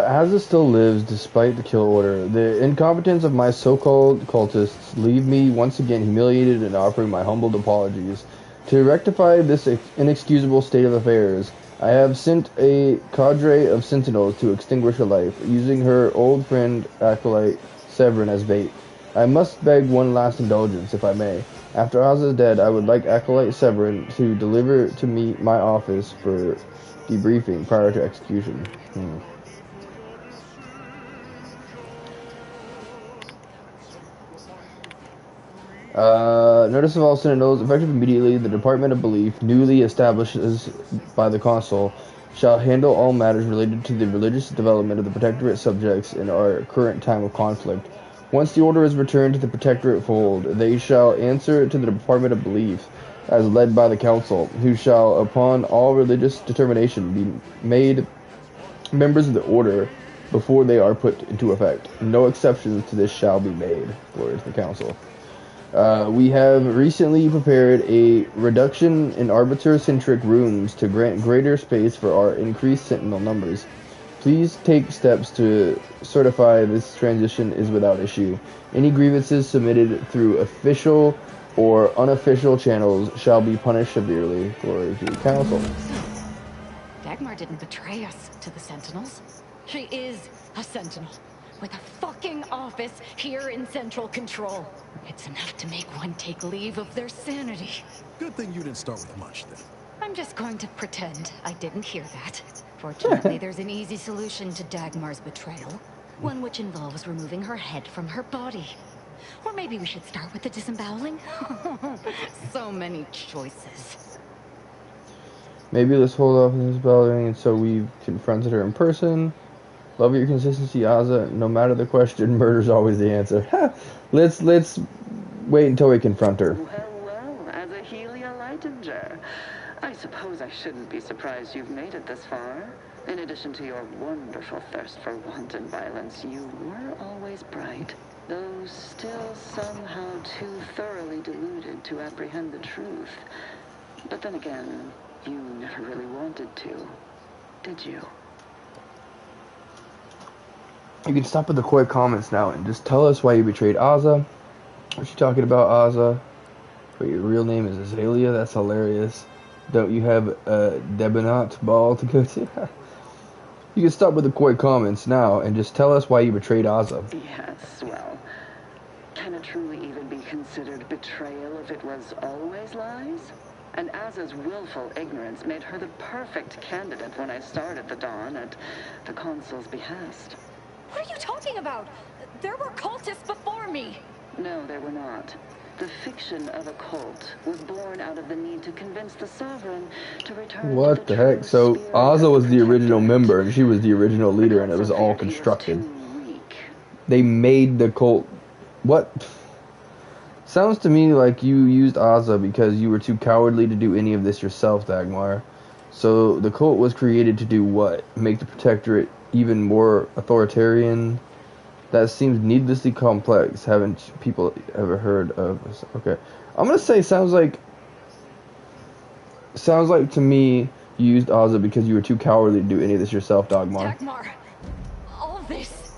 Asa still lives despite the kill order. The incompetence of my so-called cultists leave me once again humiliated and offering my humbled apologies. To rectify this inexcusable state of affairs, I have sent a cadre of sentinels to extinguish her life, using her old friend Acolyte Severin as bait. I must beg one last indulgence, if I may. After Asa is dead, I would like Acolyte Severin to deliver to me my office for debriefing prior to execution. Notice of all sentinels, effective immediately, the Department of Belief, newly established by the Consul, shall handle all matters related to the religious development of the Protectorate subjects in our current time of conflict. Once the order is returned to the Protectorate fold, they shall answer to the Department of Belief, as led by the Council, who shall, upon all religious determination, be made members of the order before they are put into effect. No exceptions to this shall be made. Glory to the Council. We have recently prepared a reduction in arbiter-centric rooms to grant greater space for our increased sentinel numbers. Please take steps to certify this transition is without issue. Any grievances submitted through official or unofficial channels shall be punished severely. Glory to the Council. Dagmar didn't betray us to the Sentinels. She is a Sentinel, with a fucking office here in Central Control. It's enough to make one take leave of their sanity. Good thing you didn't start with much, then. I'm just going to pretend I didn't hear that. Fortunately, there's an easy solution to Dagmar's betrayal. One which involves removing her head from her body. Or maybe we should start with the disemboweling? So many choices. Maybe let's hold off on disemboweling until we've confronted her in person. Love your consistency, Asa. No matter the question, murder's always the answer. Let's wait until we confront her. Well, as a Helia Leitinger, I suppose I shouldn't be surprised you've made it this far. In addition to your wonderful thirst for wanton violence, you were always bright, though still somehow too thoroughly deluded to apprehend the truth. But then again, you never really wanted to, did you? You can stop with the coy comments now and just tell us why you betrayed Asa. What you talking about, Asa? But your real name is Azalea? That's hilarious. Don't you have a debonair ball to go to? You can stop with the coy comments now and just tell us why you betrayed Asa. Yes, well, can it truly even be considered betrayal if it was always lies? And Asa's willful ignorance made her the perfect candidate when I started the Dawn at the Consul's behest. What are you talking about? There were cultists before me. No, there were not. The fiction of a cult was born out of the need to convince the Sovereign to return. What the heck? So Asa was the original member and she was the original leader and it was all constructed. They made the cult. What? Sounds to me like you used Asa because you were too cowardly to do any of this yourself, Dagmar. So the cult was created to do what? Make the Protectorate even more authoritarian? That seems needlessly complex. Haven't people ever heard of this? Okay. I'm gonna say sounds like Sounds like to me you used Ozza because you were too cowardly to do any of this yourself, Dagmar. Dagmar, all this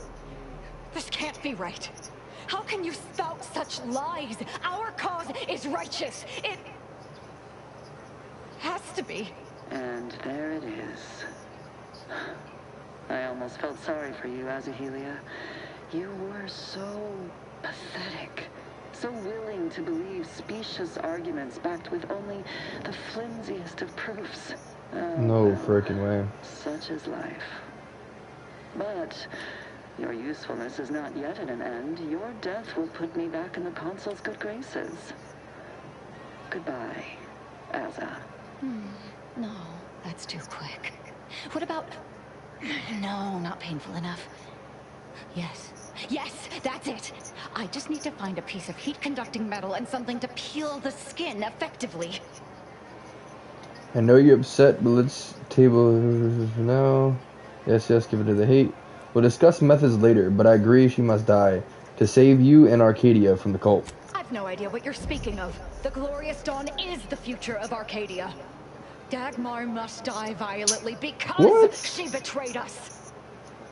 can't be right. How can you spout such lies? Our cause is righteous. It has to be. And there it is. I almost felt sorry for you, Azahelia. You were so pathetic. So willing to believe specious arguments backed with only the flimsiest of proofs. No freaking way. Such is life. But your usefulness is not yet at an end. Your death will put me back in the Consul's good graces. Goodbye, Aza. No, that's too quick. What about... No, not painful enough. Yes, that's it. I just need to find a piece of heat-conducting metal and something to peel the skin effectively. I know you're upset, but let's table now. Yes, give it to the hate. We'll discuss methods later, but I agree she must die to save you and Arcadia from the cult. I've no idea what you're speaking of. The Glorious Dawn is the future of Arcadia. Dagmar must die violently because she betrayed us.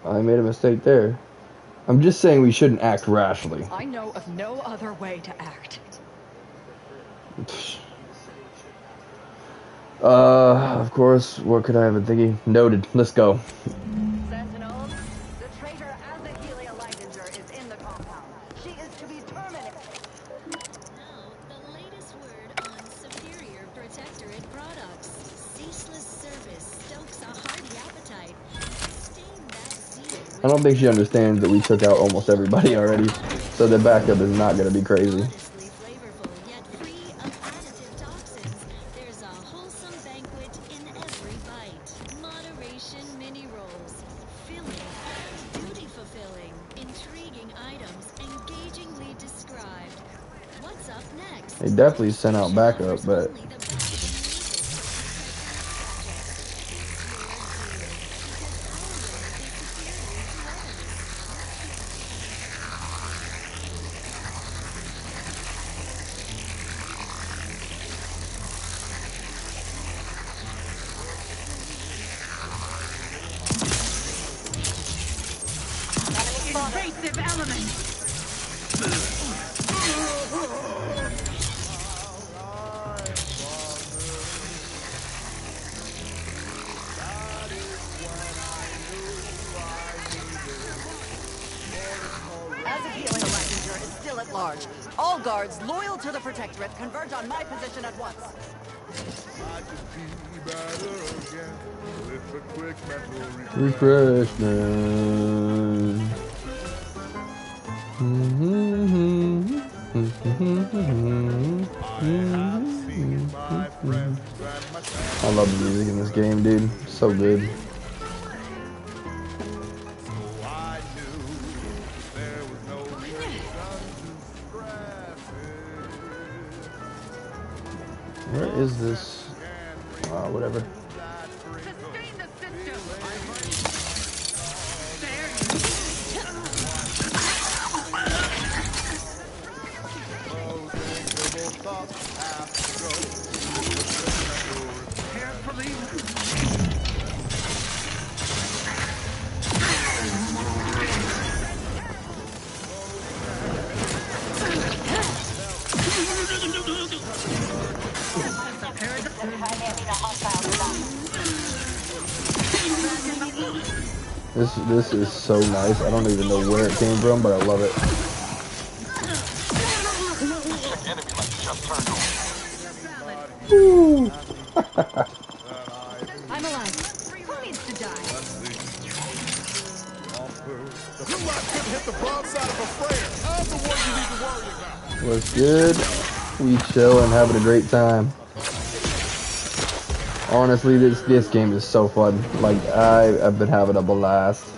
I made a mistake there. I'm just saying we shouldn't act rashly. I know of no other way to act. Of course, what could I have been thinking? Noted. Let's go. Sentinels, the traitor Azahelia Leidinger is in the compound. She is to be terminated. Now, the latest word on superior protectorate products. Ceaseless service stokes a hearty appetite. Sustain that zeal. I don't think she understands that we took out almost everybody already, so the backup is not going to be crazy. Modestly flavorful, yet free of additive toxins. There's a wholesome banquet in every bite. Moderation mini rolls. Filling, duty fulfilling, intriguing items, engagingly described. What's up next? They definitely sent out backup, but Only the best in music. Invasive element. Azahelia Leidinger is still at large. All guards loyal to the Protectorate converge on my position at once. refreshment. I love the music in this game, dude. So good. Where is this? Whatever. Sustain the system. This is so nice. I don't even know where it came from, but I love it. Woo. I'm alive. Who needs to die? Your life couldn't hit the broadside of a freighter. I'm the one you need to worry about. What's good? We chill and having a great time. Honestly, this game is so fun. Like, I've been having a blast.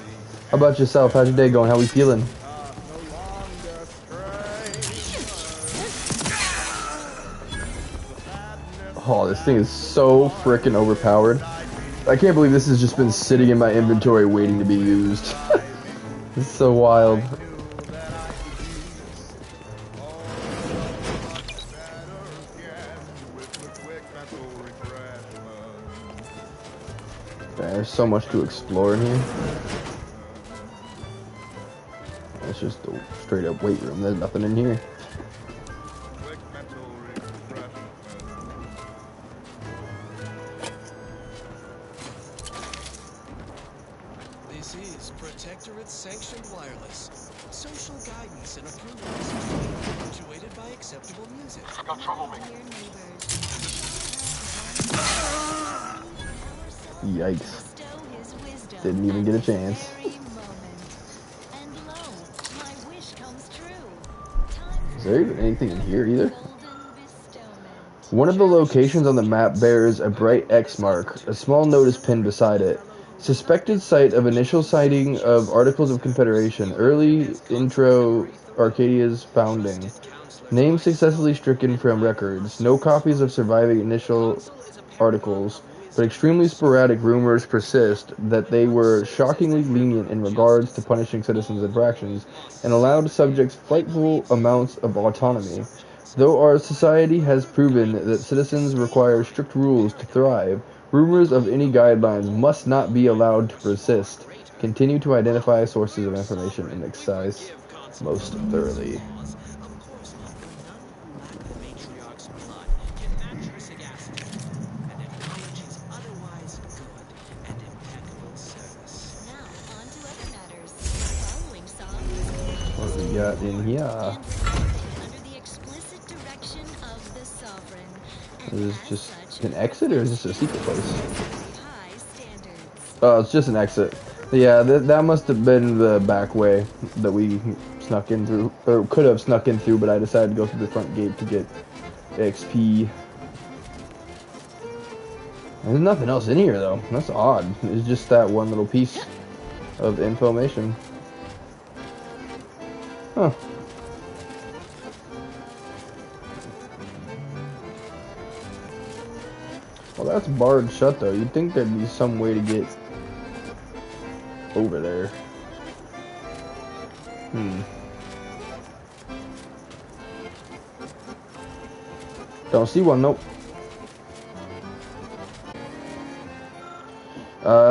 How about yourself? How's your day going? How we feeling? Oh, this thing is so freaking overpowered. I can't believe this has just been sitting in my inventory waiting to be used. It's so wild. There's so much to explore in here. It's just a straight up weight room. There's nothing in here. This is Protectorate Sanctioned Wireless. Social guidance and approval, punctuated by acceptable music. Got troublemaker. Yikes. Didn't even get a chance. Is there even anything in here either? One of the locations on the map bears a bright X mark. A small note is pinned beside it. Suspected site of initial sighting of Articles of Confederation. Early intro Arcadia's founding. Name successfully stricken from records. No copies of surviving initial articles, but extremely sporadic rumors persist that they were shockingly lenient in regards to punishing citizens' infractions and allowed subjects frightful amounts of autonomy. Though our society has proven that citizens require strict rules to thrive, rumors of any guidelines must not be allowed to persist. Continue to identify sources of information and excise most thoroughly. What we got in here? Is this just an exit or is this a secret place? Oh, it's just an exit. Yeah, that must have been the back way that we snuck in through, or could have snuck in through, but I decided to go through the front gate to get XP. There's nothing else in here though. That's odd. It's just that one little piece of information. Huh. Well, that's barred shut though. You'd think there'd be some way to get over there. Don't see one, nope.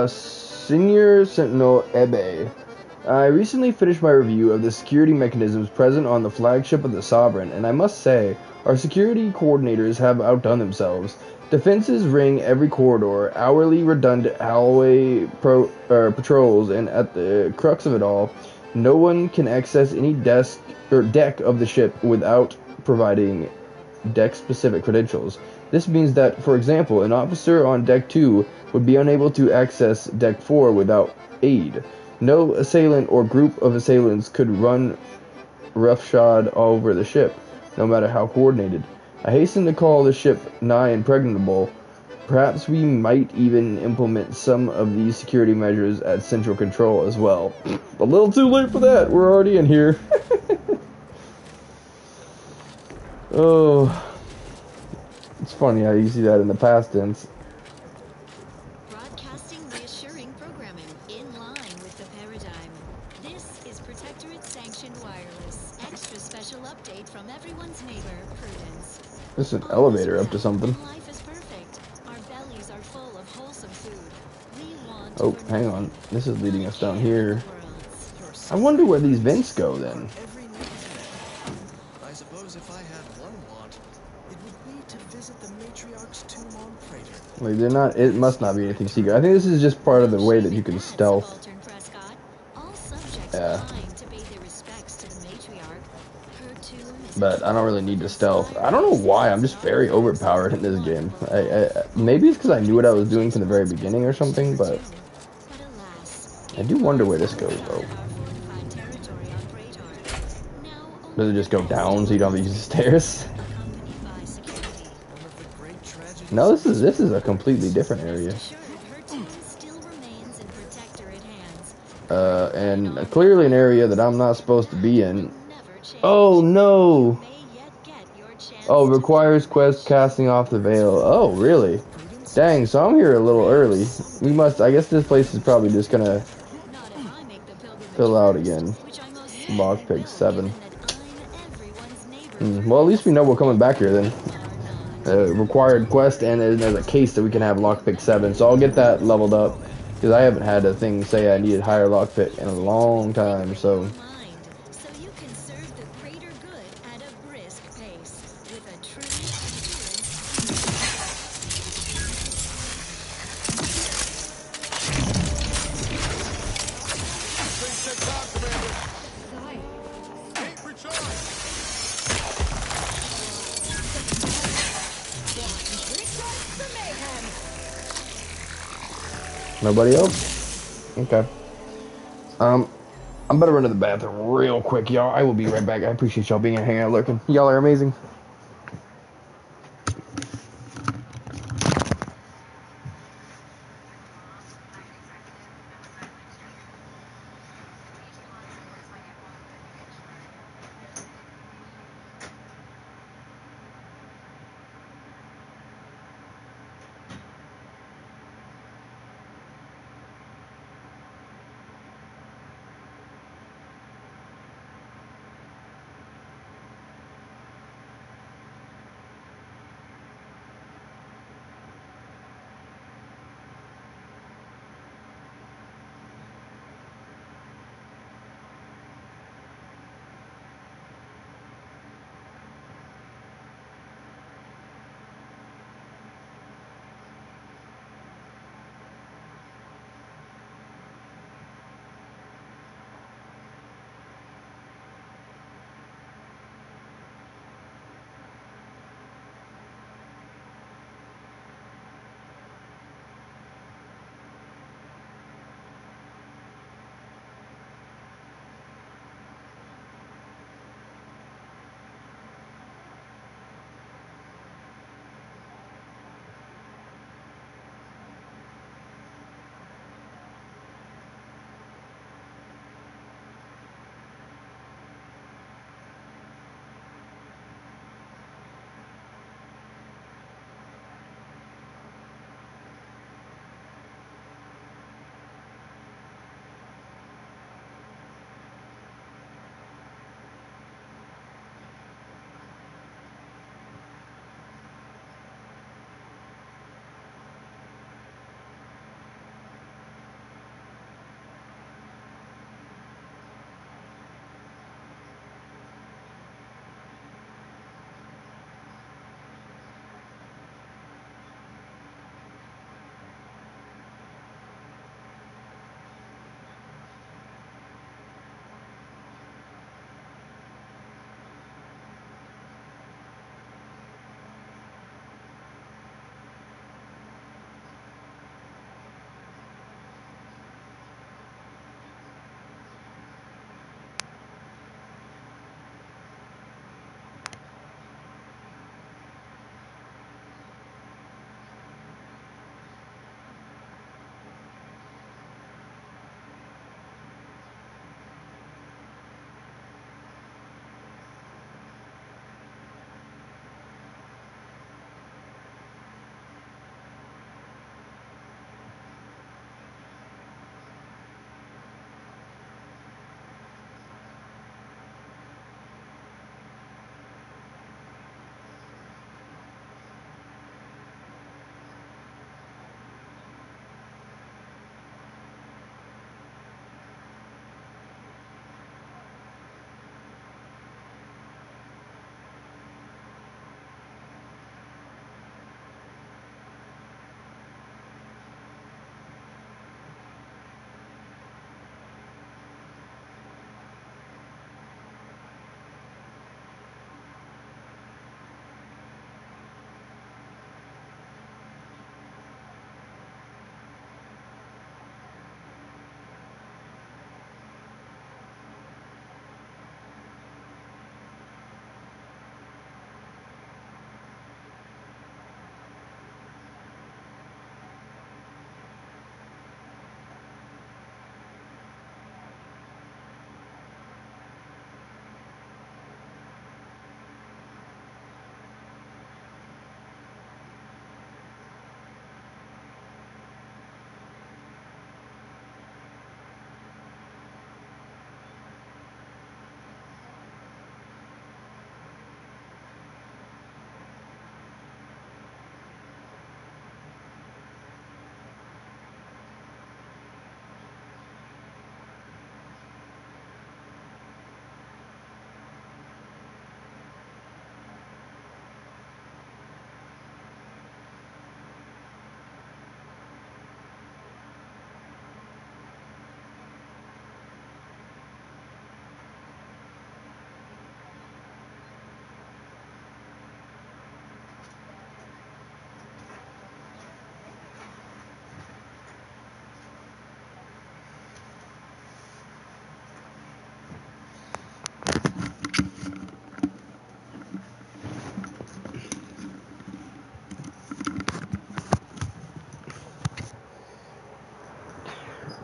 Senior Sentinel Ebe. I recently finished my review of the security mechanisms present on the flagship of the Sovereign, and I must say, our security coordinators have outdone themselves. Defenses ring every corridor, hourly redundant hallway patrols, and at the crux of it all, no one can access any desk or deck of the ship without providing deck-specific credentials. This means that, for example, an officer on Deck 2 would be unable to access Deck 4 without aid. No assailant or group of assailants could run roughshod all over the ship, no matter how coordinated. I hasten to call the ship nigh impregnable. Perhaps we might even implement some of these security measures at Central Control as well. A little too late for that. We're already in here. Oh, it's funny how you see that in the past tense. Broadcasting reassuring programming in line with the paradigm. This is Protectorate Sanctioned Wireless. Extra special update from everyone's neighbor, Prudence. This is an elevator up to something. Life is perfect. Our bellies are full of wholesome food. We want Oh, hang on. This is leading us down here. I wonder where these vents go then. I suppose if I had one want, it would be to visit the Matriarch's tomb on Praetor. Like, they're not, it must not be anything secret. I think this is just part of the way that you can stealth. Yeah. But I don't really need to stealth. I don't know why, I'm just very overpowered in this game. Maybe it's because I knew what I was doing from the very beginning or something, but I do wonder where this goes though. Does it just go down so you don't have to use the stairs? No, this is a completely different area. And clearly an area that I'm not supposed to be in. Oh no! Oh, requires quest casting off the veil. Oh, really? Dang, so I'm here a little early. We must, I guess this place is probably just gonna fill out again. Lockpick 7. Well, at least we know we're coming back here then. Required quest, and there's a case that we can have lockpick 7, so I'll get that leveled up Because I haven't had a thing say I needed higher lockpick in a long time, so. So you can serve the greater good at a brisk pace with a true Nobody else? Okay. I'm about to run to the bathroom real quick, y'all. I will be right back. I appreciate y'all being here, hanging out, lurking. Y'all are amazing.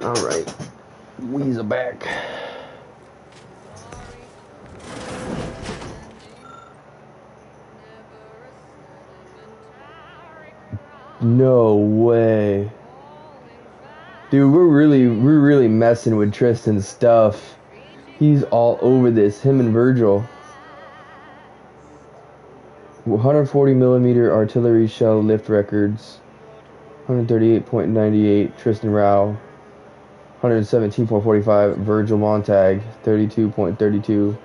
Alright. Weasel back. No way. Dude, we're really messing with Tristan's stuff. He's all over this, him and Virgil. 140mm artillery shell lift records. 138.98 Tristan Rao. 117.45 Virgil Montag. 32.32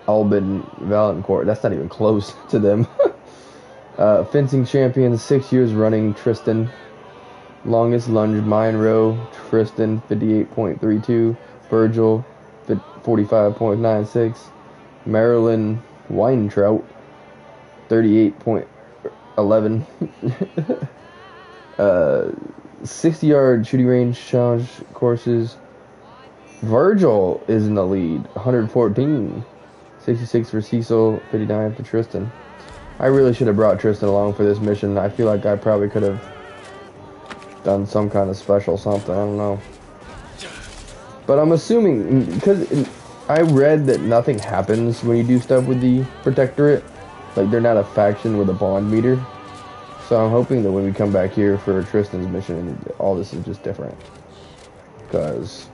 Albin Valancourt. That's not even close to them. Fencing champion, 6 years running, Tristan. Longest lunge mine row, Tristan, 58.32. Virgil, 45.96. Marilyn Weintraut, 38.11. 60-yard shooting range challenge courses. Virgil is in the lead, 114. 66 for Cecil, 59 for Tristan. I really should have brought Tristan along for this mission. I feel like I probably could have done some kind of special something. I don't know. But I'm assuming, because I read that nothing happens when you do stuff with the Protectorate. Like, they're not a faction with a bond meter. So I'm hoping that when we come back here for Tristan's mission, all this is just different. Because,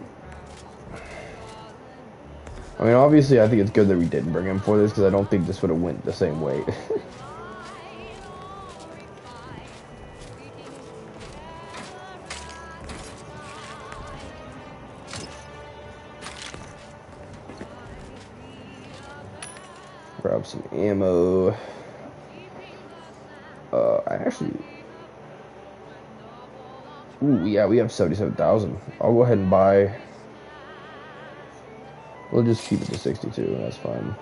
I mean, obviously I think it's good that we didn't bring him for this, because I don't think this would have went the same way. Grab some ammo. I actually... Ooh, yeah, we have 77,000. I'll go ahead and buy... We'll just keep it to 62, that's fine.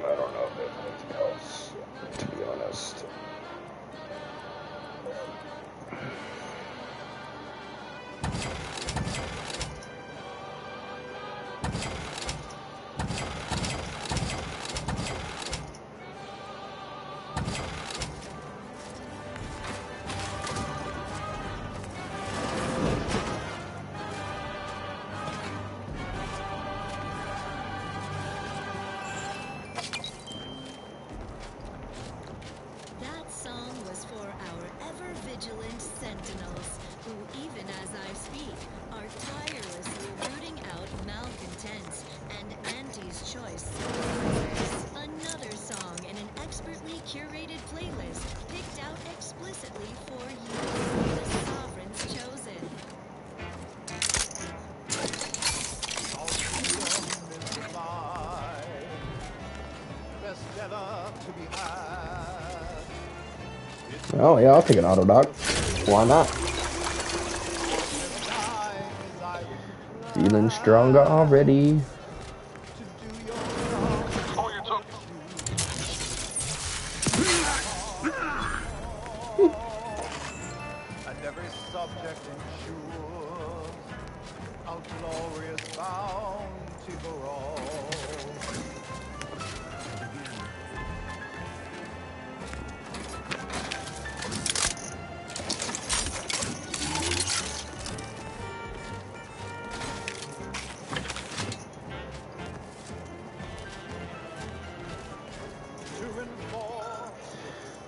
I don't know if there's anything else, to be honest. Oh yeah, I'll take an auto dock. Why not? Feeling stronger already. And every subject ensures a glorious bounty for all.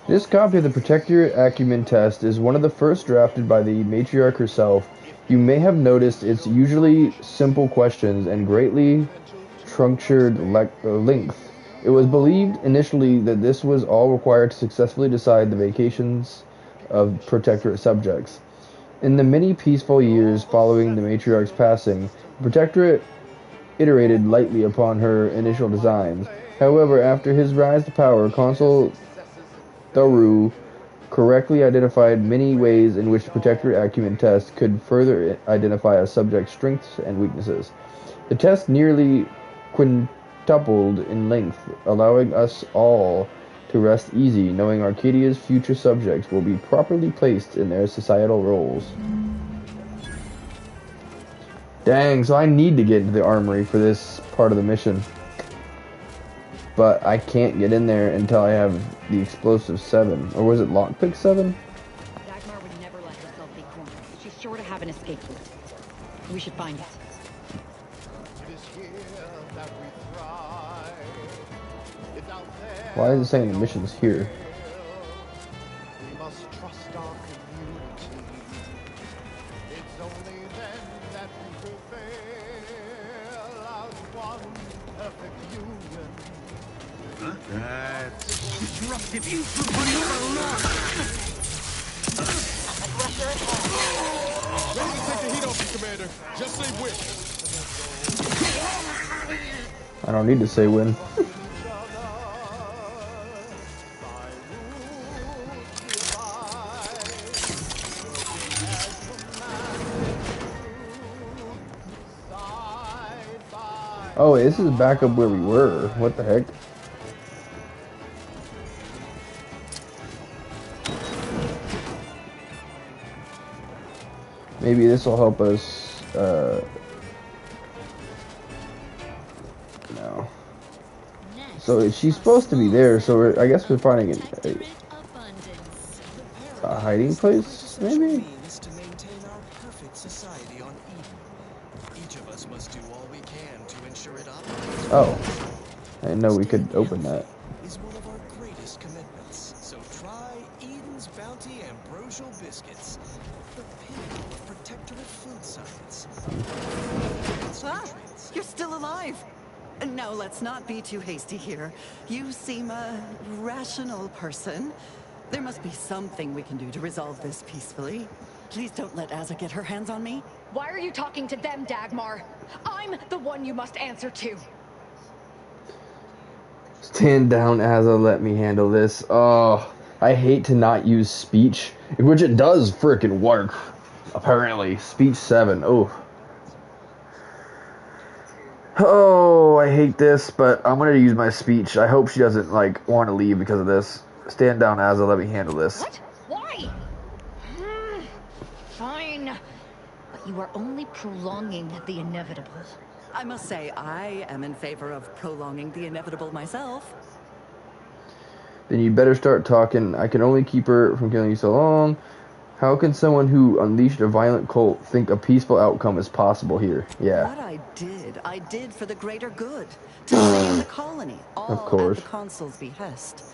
This copy of the Protectorate Acumen Test is one of the first drafted by the matriarch herself. You may have noticed its usually simple questions and greatly truncated length. It was believed initially that this was all required to successfully decide the vacations of Protectorate subjects. In the many peaceful years following the matriarch's passing, the Protectorate iterated lightly upon her initial designs. However, after his rise to power, Consul Daru correctly identified many ways in which the Protectorate Acumen test could further identify a subject's strengths and weaknesses. The test nearly quintupled in length, allowing us all to rest easy, knowing Arcadia's future subjects will be properly placed in their societal roles. Dang, so I need to get into the armory for this part of the mission. But I can't get in there until I have the explosive 7. Or was it lockpick 7? Dagmar would never let herself be cornered. She's sure to have an escape route. We should find it. Why is it saying the mission's here? We must trust our community. It's only then that we prevail as one perfect union. That's Disruptive infantry. Ready to take the heat off you, Commander. Just say when. I don't need to say when. Oh, this is back up where we were. What the heck? Maybe this will help us, no. So she's supposed to be there, so I guess we're finding a hiding place, maybe? To maintain our perfect society on Eden. Each of us must do all we can to ensure it operates. Oh. I didn't know we could open that. Is one of our greatest commitments. So try Eden's Bounty Ambrosial Biscuits. The pinnacle of Protectorate food science. Ah, you're still alive. No, let's not be too hasty here. You seem a rational person. There must be something we can do to resolve this peacefully. Please don't let Azza get her hands on me. Why are you talking to them, Dagmar? I'm the one you must answer to. Stand down, Azza. Let me handle this. Oh, I hate to not use speech, which it does frickin' work. Apparently, speech 7. Oh. Oh, I hate this, but I'm gonna use my speech. I hope she doesn't, like, want to leave because of this. Stand down, Azza. Let me handle this. What? Why? Fine. But you are only prolonging the inevitable. I must say, I am in favor of prolonging the inevitable myself. Then you better start talking. I can only keep her from killing you so long. How can someone who unleashed a violent cult think a peaceful outcome is possible here? Yeah. What I did for the greater good. To save the colony, all Of course. at the Consul's behest.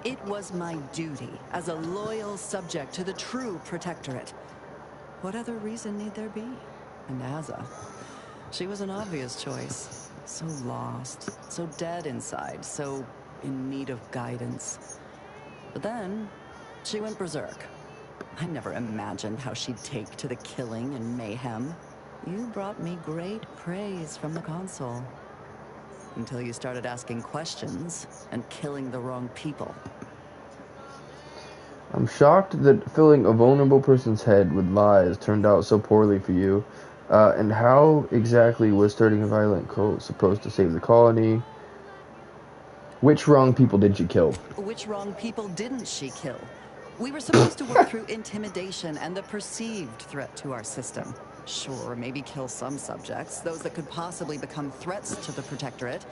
It was my duty as a loyal subject to the true Protectorate. What other reason need there be? And Azza, she was an obvious choice. So lost, so dead inside, so in need of guidance. But then, she went berserk. I never imagined how she'd take to the killing and mayhem. You brought me great praise from the Consul. Until you started asking questions and killing the wrong people. I'm shocked that filling a vulnerable person's head with lies turned out so poorly for you. And how exactly was starting a violent cult supposed to save the colony? Which wrong people did you kill? Which wrong people didn't she kill? We were supposed to work through intimidation and the perceived threat to our system. Sure, maybe kill some subjects, those that could possibly become threats to the Protectorate,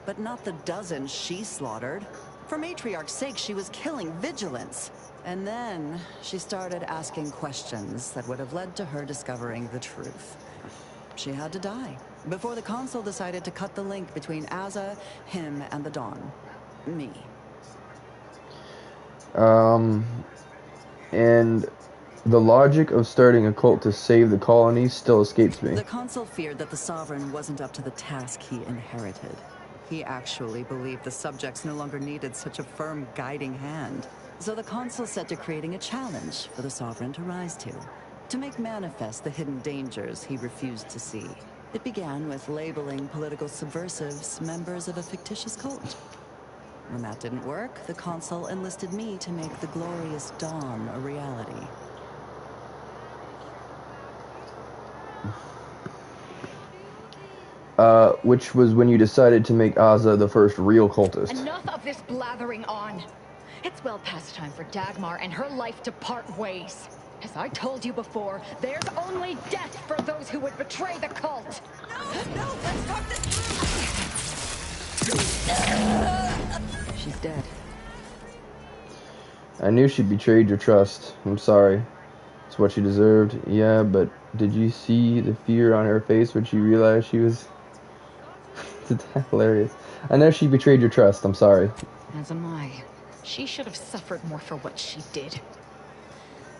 but not the dozens she slaughtered. For Matriarch's sake, she was killing vigilance. And then she started asking questions that would have led to her discovering the truth. She had to die before the Consul decided to cut the link between Azza, him, and the Dawn. Me. And the logic of starting a cult to save the colony still escapes me. The Consul feared that the Sovereign wasn't up to the task he inherited. He actually believed the subjects no longer needed such a firm guiding hand. So the Consul set to creating a challenge for the Sovereign to rise to make manifest the hidden dangers he refused to see. It began with labeling political subversives members of a fictitious cult. When that didn't work, the Consul enlisted me to make the glorious dawn a reality. Which was when you decided to make Aza the first real cultist. Enough of this blathering on. It's well past time for Dagmar and her life to part ways. As I told you before, there's only death for those who would betray the cult. No, let's talk this through. She's dead. I knew she betrayed your trust. I'm sorry. It's what she deserved. Yeah, but did you see the fear on her face when she realized she was... It's hilarious. I know she betrayed your trust. I'm sorry. As am I. She should have suffered more for what she did.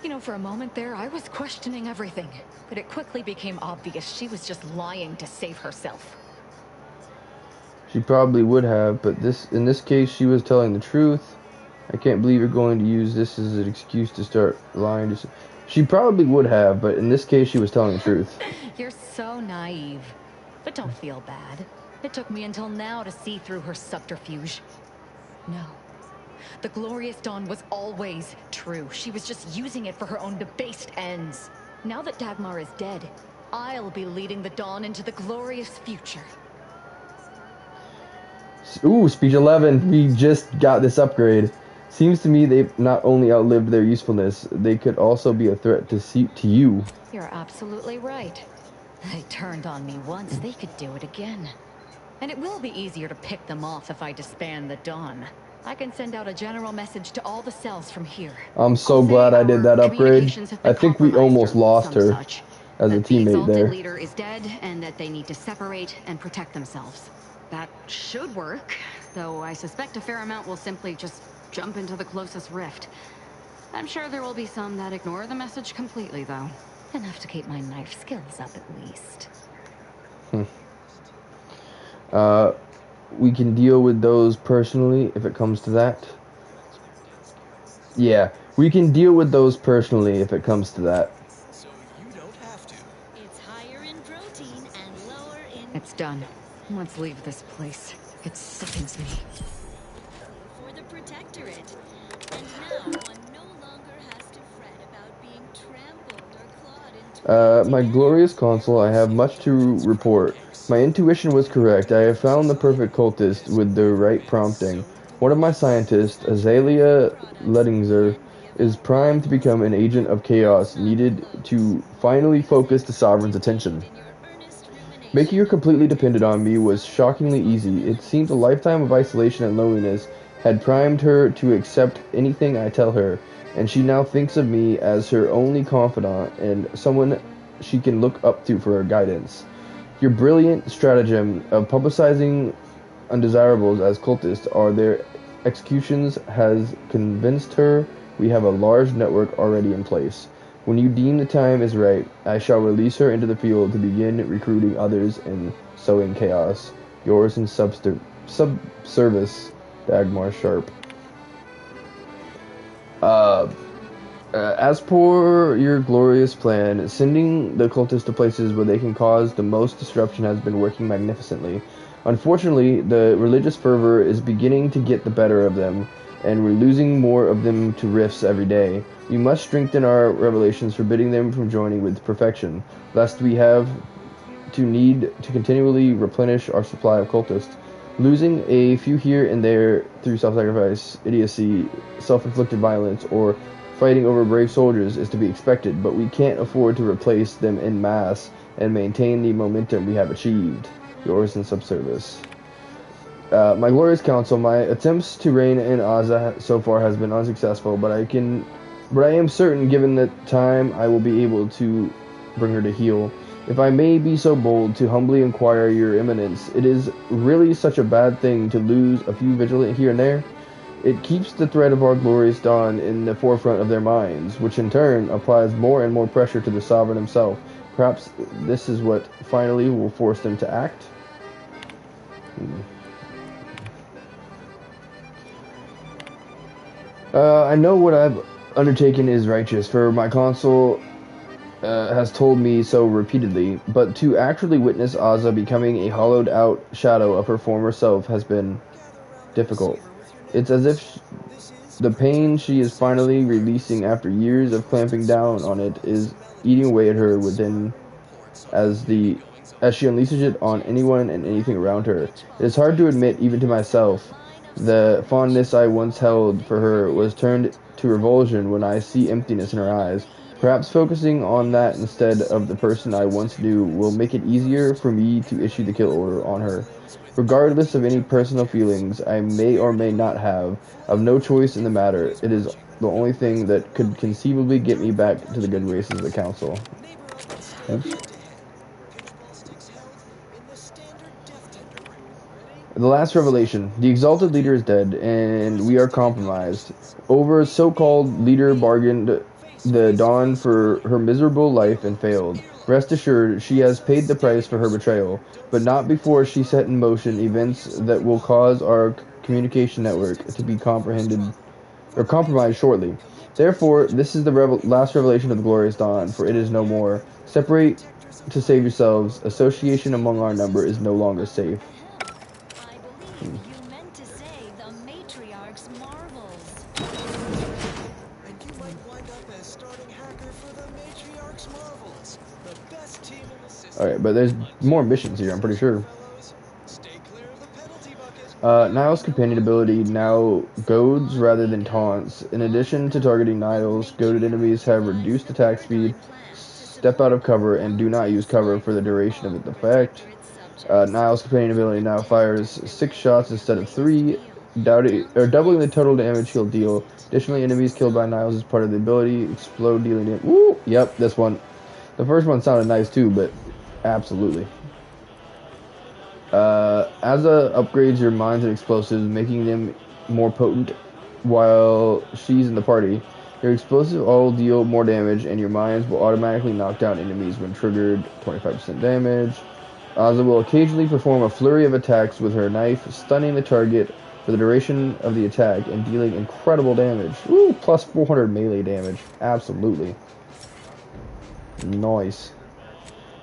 You know, for a moment there, I was questioning everything. But it quickly became obvious she was just lying to save herself. She probably would have, but in this case, she was telling the truth. I can't believe you're going to use this as an excuse to start lying. She probably would have, but in this case, she was telling the truth. You're so naive. But don't feel bad. It took me until now to see through her subterfuge. No. The Glorious Dawn was always true. She was just using it for her own debased ends. Now that Dagmar is dead, I'll be leading the Dawn into the glorious future. Ooh, Speech 11. We just got this upgrade. Seems to me they've not only outlived their usefulness, they could also be a threat to you. You're absolutely right. They turned on me once, they could do it again. And it will be easier to pick them off if I disband the Dawn. I can send out a general message to all the cells from here. I'm so glad I did that upgrade. I think we almost lost her as a teammate there. The leader is dead and that they need to separate and protect themselves. That should work, though I suspect a fair amount will simply just jump into the closest rift. I'm sure there will be some that ignore the message completely, though. Enough to keep my knife skills up at least. We can deal with those personally if it comes to that. Yeah, we can deal with those personally if it comes to that. So you don't have to. It's higher in protein and lower in... It's done. Let's leave this place. It sickens me. For the Protectorate. And now one no longer has to fret about being trampled or clawed into... My glorious Consul, I have much to report. My intuition was correct. I have found the perfect cultist with the right prompting. One of my scientists, Azalea Lettinger, is primed to become an agent of chaos needed to finally focus the Sovereign's attention. Making her completely dependent on me was shockingly easy. It seemed a lifetime of isolation and loneliness had primed her to accept anything I tell her, and she now thinks of me as her only confidant and someone she can look up to for her guidance. Your brilliant stratagem of publicizing undesirables as cultists or their executions has convinced her we have a large network already in place. When you deem the time is right, I shall release her into the field to begin recruiting others and sowing chaos. Yours in subservice, Dagmar Sharp. As per your glorious plan, sending the cultists to places where they can cause the most disruption has been working magnificently. Unfortunately, the religious fervor is beginning to get the better of them, and we're losing more of them to rifts every day. We must strengthen our revelations, forbidding them from joining with perfection, lest we have to need to continually replenish our supply of cultists. Losing a few here and there through self-sacrifice, idiocy, self-inflicted violence, or fighting over brave soldiers is to be expected, but we can't afford to replace them en masse and maintain the momentum we have achieved. Yours in subservice. My glorious counsel, my attempts to reign in Aza so far has been unsuccessful, but I am certain, given the time, I will be able to bring her to heel. If I may be so bold to humbly inquire your eminence, it is really such a bad thing to lose a few vigilant here and there? It keeps the threat of our glorious dawn in the forefront of their minds, which in turn applies more and more pressure to the Sovereign himself. Perhaps this is what finally will force them to act? I know what I've undertaken is righteous, for my consul has told me so repeatedly, but to actually witness Aza becoming a hollowed-out shadow of her former self has been difficult. It's as if the pain she is finally releasing after years of clamping down on it is eating away at her within as she unleashes it on anyone and anything around her. It is hard to admit, even to myself, the fondness I once held for her was turned to revulsion when I see emptiness in her eyes. Perhaps focusing on that instead of the person I once knew will make it easier for me to issue the kill order on her. Regardless of any personal feelings I may or may not have no choice in the matter, it is the only thing that could conceivably get me back to the good graces of the Council. Oops. The last revelation. The exalted leader is dead, and we are compromised. Over so-called leader bargained the Dawn for her miserable life and failed. Rest assured, she has paid the price for her betrayal, but not before she set in motion events that will cause our communication network to be compromised shortly. Therefore, this is the last revelation of the glorious Dawn, for it is no more. Separate to save yourselves. Association among our number is no longer safe. You meant to say the Matriarch's marvels. And you might wind up as starting hacker for the Matriarch's marvels. The best team in the system. Alright, but there's more missions here, I'm pretty sure. Stay clear of the penalty bucket. Niall's companion ability now goads rather than taunts. In addition to targeting Niall's, goaded enemies have reduced attack speed, step out of cover, and do not use cover for the duration of its effect. Niall's companion ability now fires 6 shots instead of 3, doubling the total damage he'll deal. Additionally, enemies killed by Niall's as part of the ability explode, dealing damage. Woo! Yep, this one. The first one sounded nice too, but absolutely. Azza upgrades your mines and explosives, making them more potent while she's in the party. Your explosives all deal more damage, and your mines will automatically knock down enemies when triggered, 25% damage. Azza will occasionally perform a flurry of attacks with her knife, stunning the target for the duration of the attack and dealing incredible damage. Ooh, plus 400 melee damage. Absolutely. Nice.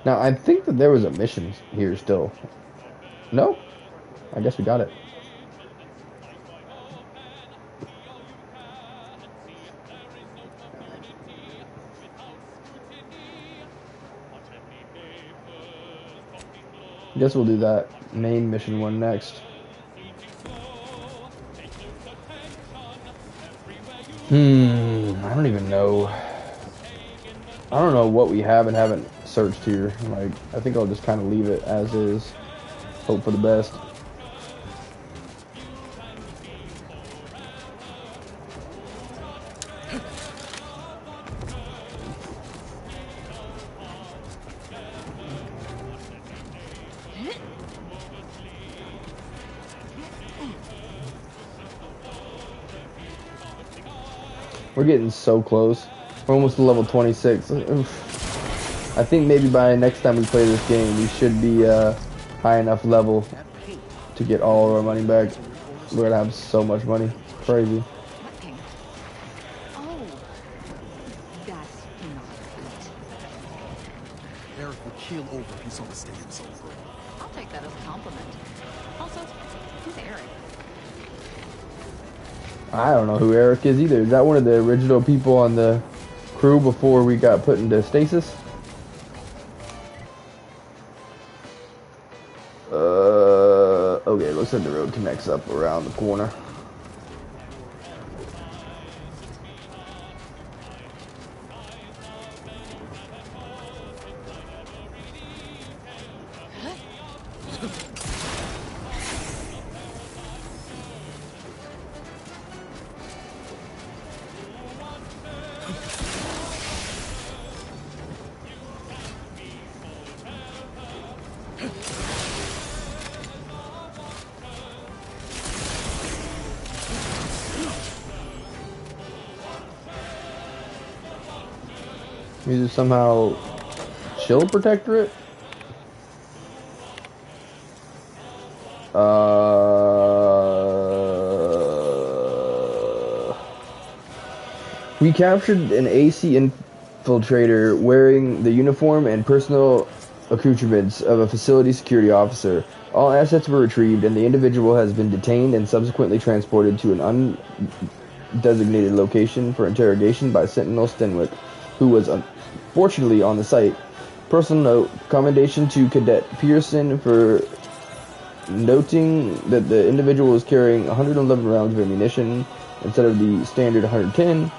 Now, I think that there was a mission here still. No? I guess we got it. I guess we'll do that main mission one next. I don't even know. I don't know what we have and haven't searched here. Like, I think I'll just kind of leave it as is. Hope for the best. We're getting so close. We're almost to level 26. I think maybe by next time we play this game, we should be high enough level to get all of our money back. We're gonna have so much money. Crazy. Oh, that's not right. Eric would keel over if he saw the stadium so full. I'll take that as a compliment. Also, who's Eric? I don't know who Eric is either. Is that one of the original people on the crew before we got put into stasis? Okay, looks like the road connects up around the corner. We just somehow shield protectorate? We captured an AC infiltrator wearing the uniform and personal accoutrements of a facility security officer. All assets were retrieved, and the individual has been detained and subsequently transported to an undesignated location for interrogation by Sentinel Stenwick, who was unfortunately on the site. Personal note, commendation to Cadet Pearson for noting that the individual was carrying 111 rounds of ammunition instead of the standard 110.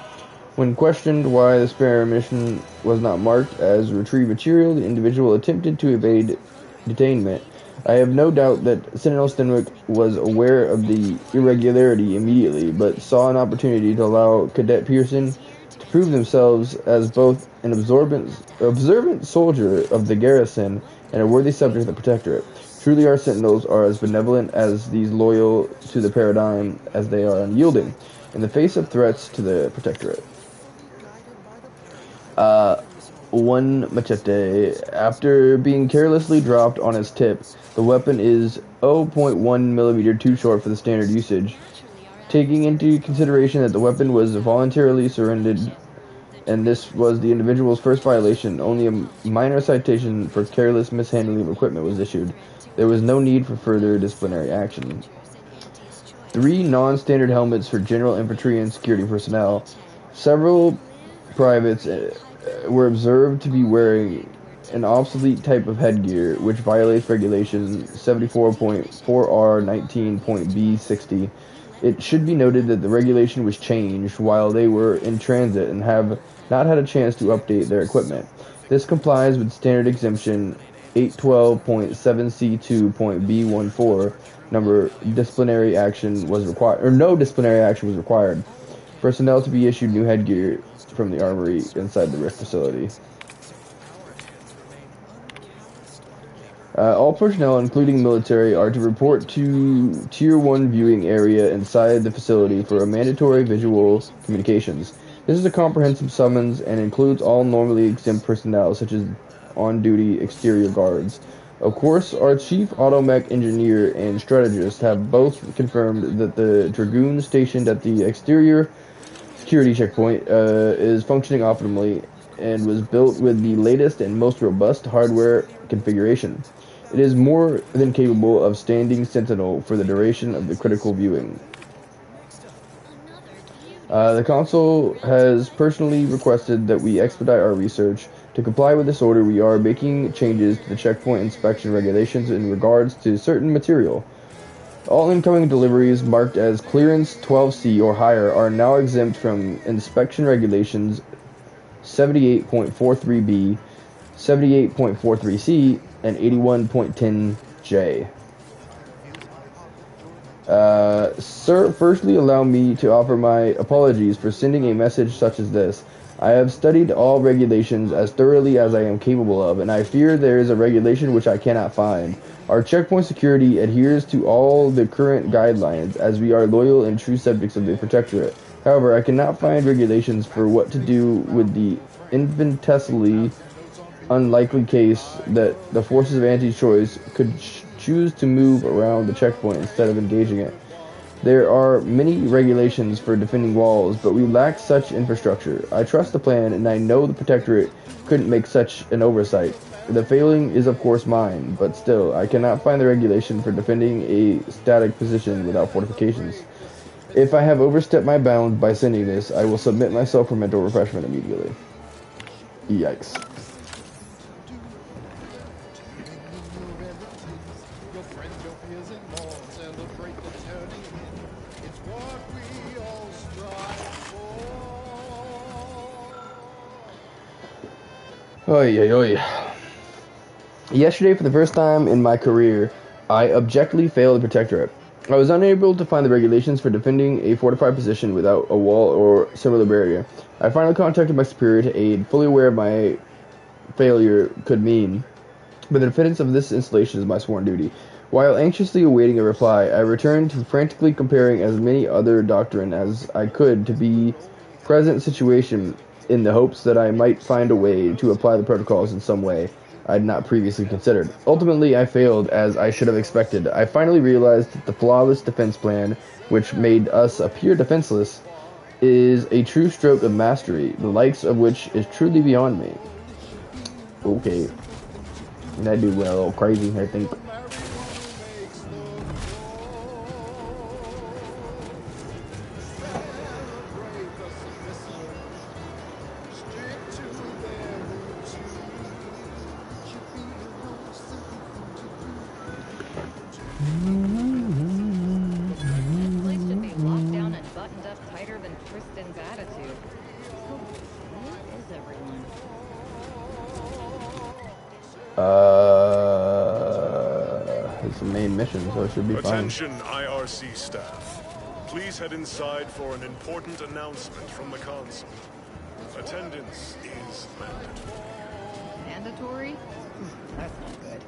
When questioned why the spare ammunition was not marked as retrieved material, the individual attempted to evade detainment. I have no doubt that Sentinel Stenwick was aware of the irregularity immediately, but saw an opportunity to allow Cadet Pearson to prove themselves as both an observant soldier of the garrison and a worthy subject of the Protectorate. Truly our Sentinels are as benevolent as these loyal to the paradigm as they are unyielding in the face of threats to the Protectorate. One machete. After being carelessly dropped on its tip, the weapon is 0.1 millimeter too short for the standard usage. Taking into consideration that the weapon was voluntarily surrendered and this was the individual's first violation, only a minor citation for careless mishandling of equipment was issued. There was no need for further disciplinary action. 3 non-standard helmets for general infantry and security personnel. Several privates were observed to be wearing an obsolete type of headgear, which violates regulation 74.4R19.B60. It should be noted that the regulation was changed while they were in transit and have not had a chance to update their equipment. This complies with standard exemption 812.7C2.B14. No disciplinary action was required. Personnel to be issued new headgear from the armory inside the Rift facility. All personnel, including military, are to report to Tier 1 viewing area inside the facility for a mandatory visual communications. This is a comprehensive summons and includes all normally exempt personnel, such as on-duty exterior guards. Of course, our chief automech engineer and strategist have both confirmed that the Dragoon stationed at the exterior security checkpoint is functioning optimally and was built with the latest and most robust hardware configuration. It is more than capable of standing sentinel for the duration of the critical viewing. The Consul has personally requested that we expedite our research. To comply with this order, we are making changes to the checkpoint inspection regulations in regards to certain material. All incoming deliveries marked as clearance 12C or higher are now exempt from inspection regulations 78.43B, 78.43C, and 81.10J. Sir, firstly allow me to offer my apologies for sending a message such as this. I have studied all regulations as thoroughly as I am capable of, and I fear there is a regulation which I cannot find. Our checkpoint security adheres to all the current guidelines, as we are loyal and true subjects of the Protectorate. However, I cannot find regulations for what to do with the infinitesimally unlikely case that the forces of anti-choice could choose to move around the checkpoint instead of engaging it. There are many regulations for defending walls, but we lack such infrastructure. I trust the plan, and I know the Protectorate couldn't make such an oversight. The failing is of course mine, but still, I cannot find the regulation for defending a static position without fortifications. If I have overstepped my bounds by sending this, I will submit myself for mental refreshment immediately. Yikes. Oy, oy, oy. Yesterday, for the first time in my career, I abjectly failed the Protectorate. I was unable to find the regulations for defending a fortified position without a wall or similar barrier. I finally contacted my superior to aid, fully aware of my failure could mean, but the defense of this installation is my sworn duty. While anxiously awaiting a reply, I returned to frantically comparing as many other doctrine as I could to the present situation, in the hopes that I might find a way to apply the protocols in some way I had not previously considered. Ultimately, I failed, as I should have expected. I finally realized that the flawless defense plan, which made us appear defenseless, is a true stroke of mastery, the likes of which is truly beyond me. Okay. That dude went a little crazy, I think. It's the main mission, so it should be fine. Attention, IRC staff. Please head inside for an important announcement from the console. Attendance is mandatory. Mandatory? That's not good.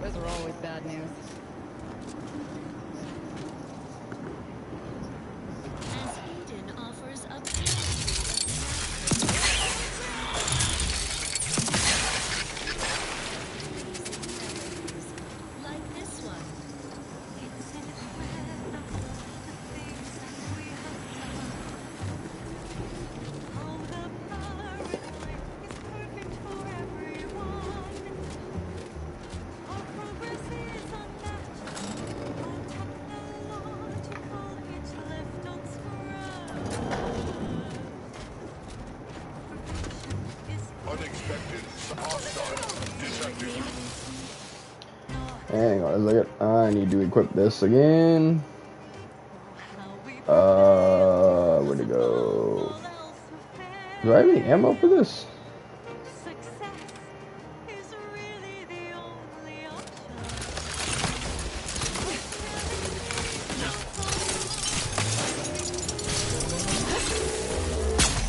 Those are always bad news. As Eden offers up like this one. Unexpected hostile detected. Hang on a second. I need to equip this again. Where'd it go? Do I have any ammo for this?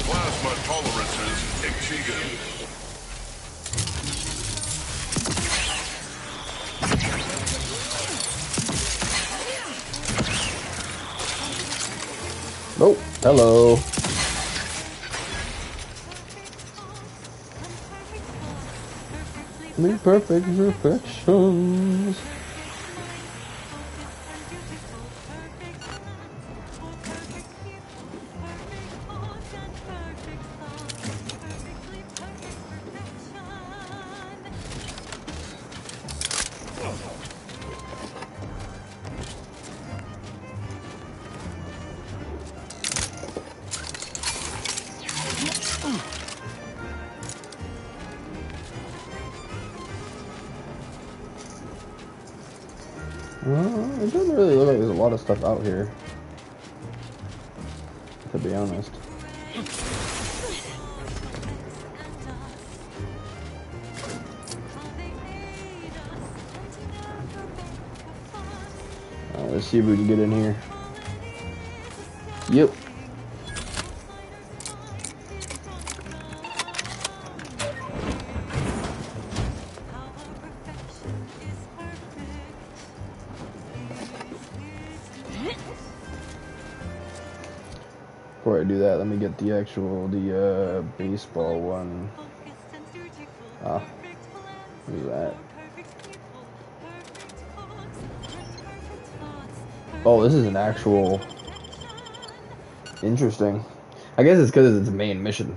Plasma tolerances exceeded. Oh, hello. Me perfect perfections. It doesn't really look like there's a lot of stuff out here, to be honest. Let's see if we can get in here. Yep. Before I do that, let me get the actual, baseball one. Ah, look at that. Oh, this is an actual... Interesting. I guess it's because it's a main mission.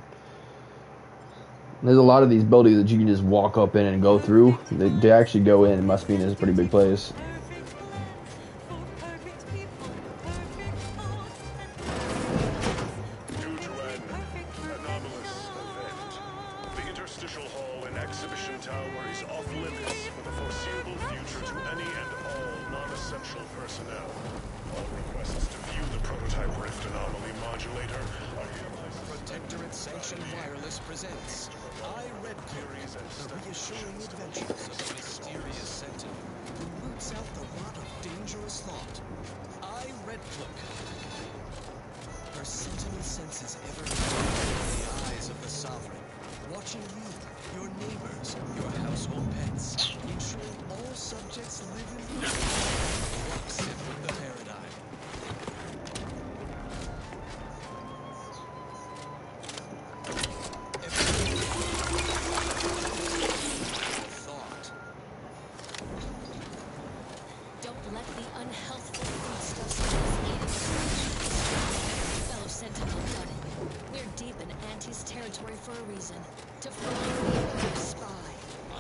There's a lot of these buildings that you can just walk up in and go through. They actually go in, it must mean it's a pretty big place.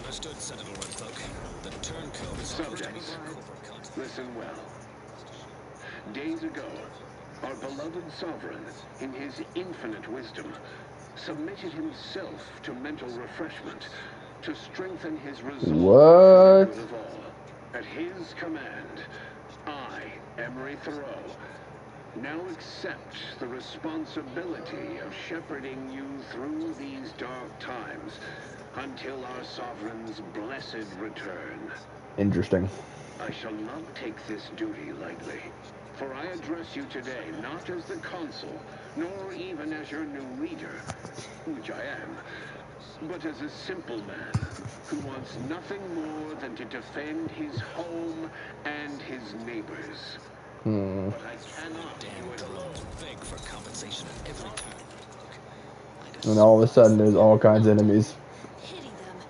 Understood, Sentinel Redcloak. The turncoat is supposed to be Subjects, corporate contact. listen well. Days ago, our beloved sovereign, in his infinite wisdom, submitted himself to mental refreshment to strengthen his resolve for the good of all. At his command, I, Emery Thoreau, now accept the responsibility of shepherding you through these dark times until our sovereign's blessed return. Interesting. I shall not take this duty lightly, for I address you today not as the consul, nor even as your new leader, which I am, but as a simple man who wants nothing more than to defend his home and his neighbors. But I cannot do it alone. Beg for compensation at every turn. And all of a sudden, there's all kinds of enemies.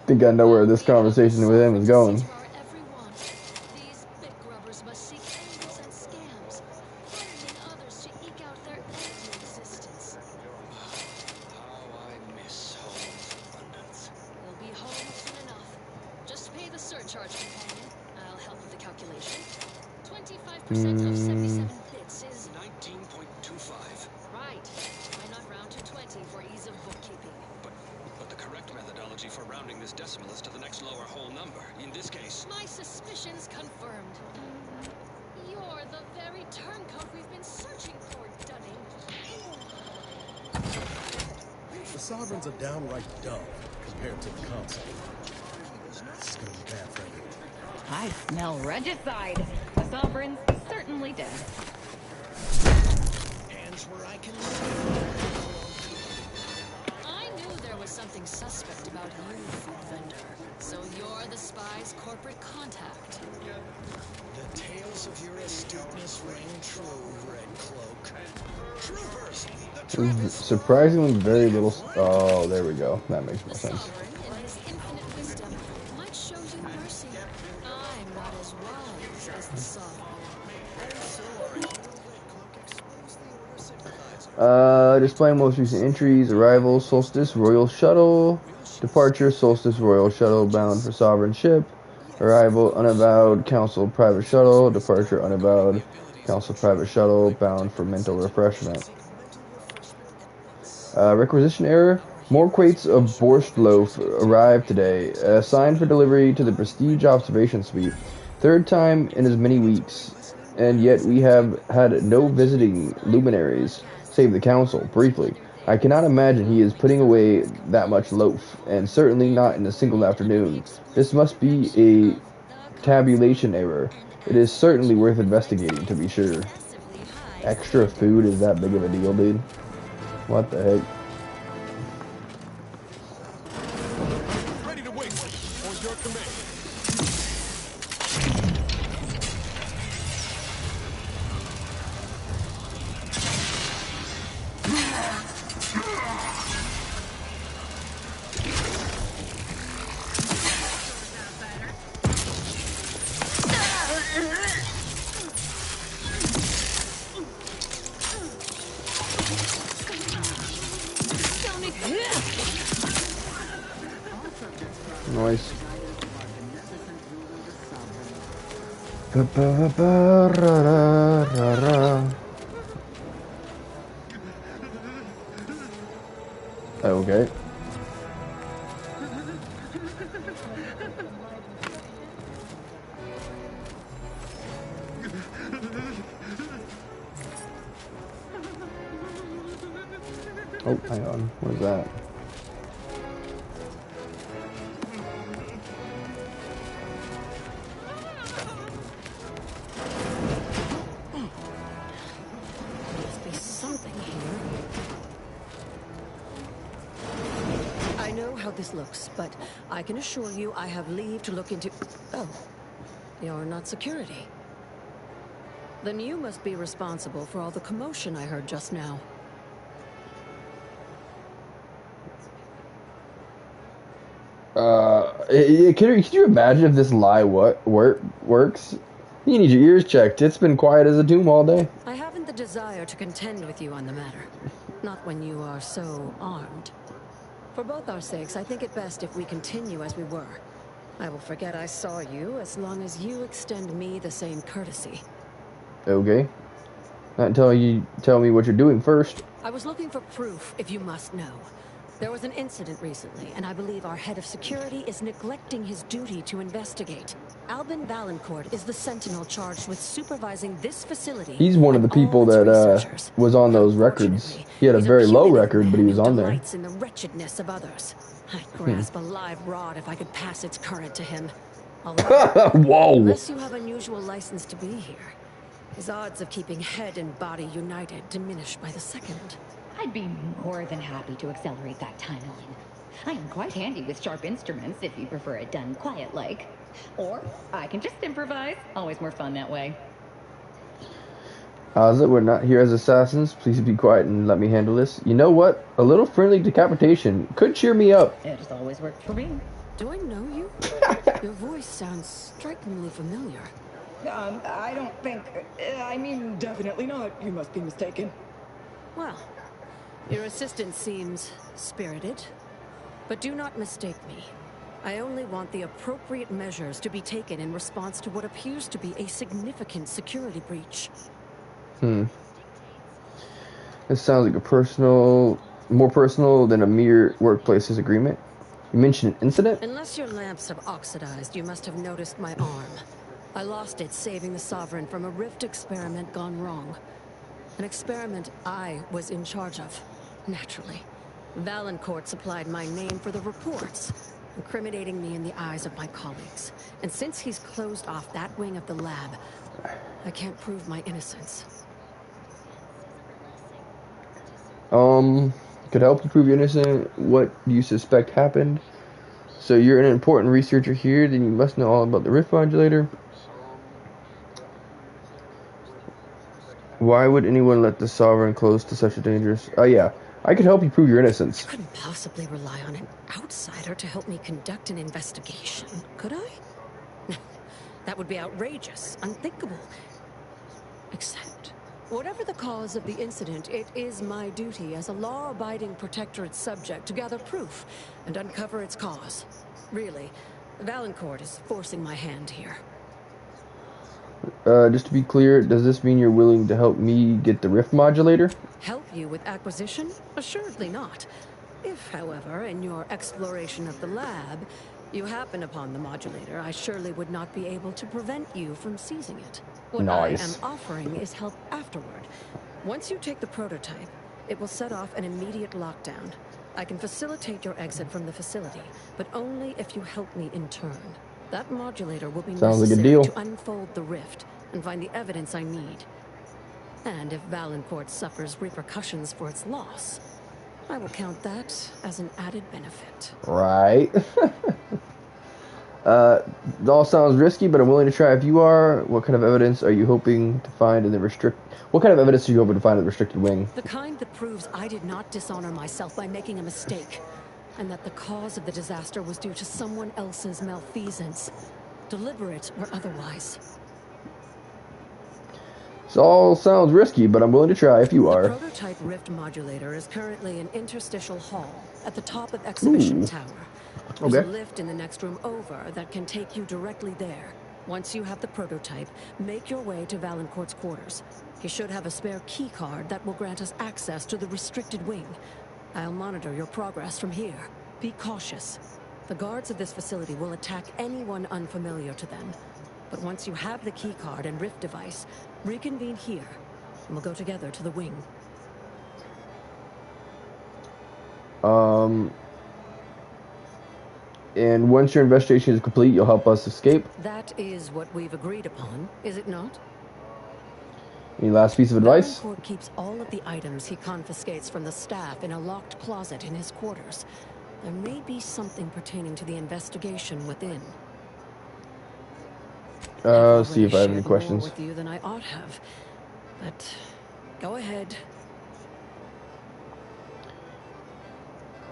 Think I know where this conversation with him is going. These big grubbers must seek angles and scams, threatening others to eke out their empty existence. How I miss home's abundance. We'll be home soon enough. Just pay the surcharge, companion. I'll help with the calculation. 25% of 77 bits is 19.25. right. Why not round to 20 for ease of bookkeeping? But the correct methodology for rounding this decimal is to the next lower whole number. In this case, My suspicions confirmed. You're the very turncoat we've been searching for, Dunning. The Sovereign's a downright dumb compared to the Consul. This is gonna be bad for you. I smell regicide. The Sovereign's certainly dead. hands where I can I knew there was something suspect about you, food vendor. So you're the spy's corporate contact. The tales of your astuteness ring true, Red Cloak. Troopers! The trap is Surprisingly, very little. Oh, there we go. That makes more sense. Sovereign, in his infinite wisdom, might show you mercy. I'm not as wise as the Sovereign. Displaying most recent entries: arrival, Solstice Royal Shuttle. Departure, Solstice Royal Shuttle bound for Sovereign ship. Arrival, Unavowed Council Private Shuttle. Departure, Unavowed Council Private Shuttle bound for mental refreshment. Requisition error. More crates of borscht loaf arrived today. Assigned for delivery to the Prestige Observation Suite. Third time in as many weeks. And yet we have had no visiting luminaries, save the council, briefly. I cannot imagine he is putting away that much loaf, and certainly not in a single afternoon. This must be a tabulation error. It is certainly worth investigating, to be sure. Extra food is that big of a deal, dude? What the heck? Ready to wait. On your command. Nice. Okay. Oh, hang on. What is that? Must be something here. I know how this looks, but I can assure you I have leave to look into... Oh, you're not security. Then you must be responsible for all the commotion I heard just now. Can you imagine if this lie works? You need your ears checked. It's been quiet as a tomb all day. I haven't the desire to contend with you on the matter. Not when you are so armed. For both our sakes, I think it best if we continue as we were. I will forget I saw you as long as you extend me the same courtesy. Okay. Not until you tell me what you're doing first. I was looking for proof, if you must know. There was an incident recently, and I believe our head of security is neglecting his duty to investigate. Albin Valancourt is the sentinel charged with supervising this facility. He's one of the people that was on those records. He had a very low record, but he was on there. In the wretchedness of others. I'd grasp a live rod if I could pass its current to him. Whoa! Unless you have unusual license to be here, his odds of keeping head and body united diminish by the second. I'd be more than happy to accelerate that timeline. I am quite handy with sharp instruments if you prefer it done quiet-like. Or I can just improvise. Always more fun that way. Asa, we're not here as assassins. Please be quiet and let me handle this. You know what? A little friendly decapitation could cheer me up. It has always worked for me. Do I know you? Your voice sounds strikingly familiar. I don't think... I mean, definitely not. You must be mistaken. Well, your assistant seems spirited. But do not mistake me. I only want the appropriate measures to be taken in response to what appears to be a significant security breach. This sounds like more personal than a mere workplace disagreement. You mentioned an incident? Unless your lamps have oxidized, you must have noticed my arm. I lost it saving the Sovereign from a rift experiment gone wrong. An experiment I was in charge of, naturally. Valancourt supplied my name for the reports, incriminating me in the eyes of my colleagues. And since he's closed off that wing of the lab, I can't prove my innocence. Could help you prove you're innocent. What do you suspect happened? So you're an important researcher here, then you must know all about the rift modulator. Why would anyone let the Sovereign close to such a dangerous... Oh yeah, I could help you prove your innocence. You couldn't possibly rely on an outsider to help me conduct an investigation, could I? That would be outrageous, unthinkable. Except, whatever the cause of the incident, it is my duty as a law-abiding Protectorate subject to gather proof and uncover its cause. Really, Valancourt is forcing my hand here. Just to be clear, does this mean you're willing to help me get the rift modulator? Help you with acquisition? Assuredly not. If, however, in your exploration of the lab, you happen upon the modulator, I surely would not be able to prevent you from seizing it. What Nice. I am offering is help afterward. Once you take the prototype, it will set off an immediate lockdown. I can facilitate your exit from the facility, but only if you help me in turn. That modulator will be Sounds like a necessary deal. to unfold the rift and find the evidence I need. And if Valancourt suffers repercussions for its loss, I will count that as an added benefit. Right. It all sounds risky, but I'm willing to try if you are. What kind of evidence are you hoping to find in the What kind of evidence are you hoping to find in the restricted wing? The kind that proves I did not dishonor myself by making a mistake, and that the cause of the disaster was due to someone else's malfeasance, deliberate or otherwise. This all sounds risky, but I'm willing to try if you are. The prototype rift modulator is currently in interstitial hall at the top of Exhibition Tower. There's Okay. a lift in the next room over that can take you directly there. Once you have the prototype, make your way to Valancourt's quarters. He should have a spare key card that will grant us access to the restricted wing. I'll monitor your progress from here. Be cautious. The guards of this facility will attack anyone unfamiliar to them. But once you have the key card and rift device, reconvene here, and we'll go together to the wing. And once your investigation is complete, you'll help us escape. That is what we've agreed upon, is it not? Any last piece of advice? Valancourt keeps all of the items he confiscates from the staff in a locked closet in his quarters. There may be something pertaining to the investigation within. See if I have any Shared questions. more with you than I ought have, but go ahead.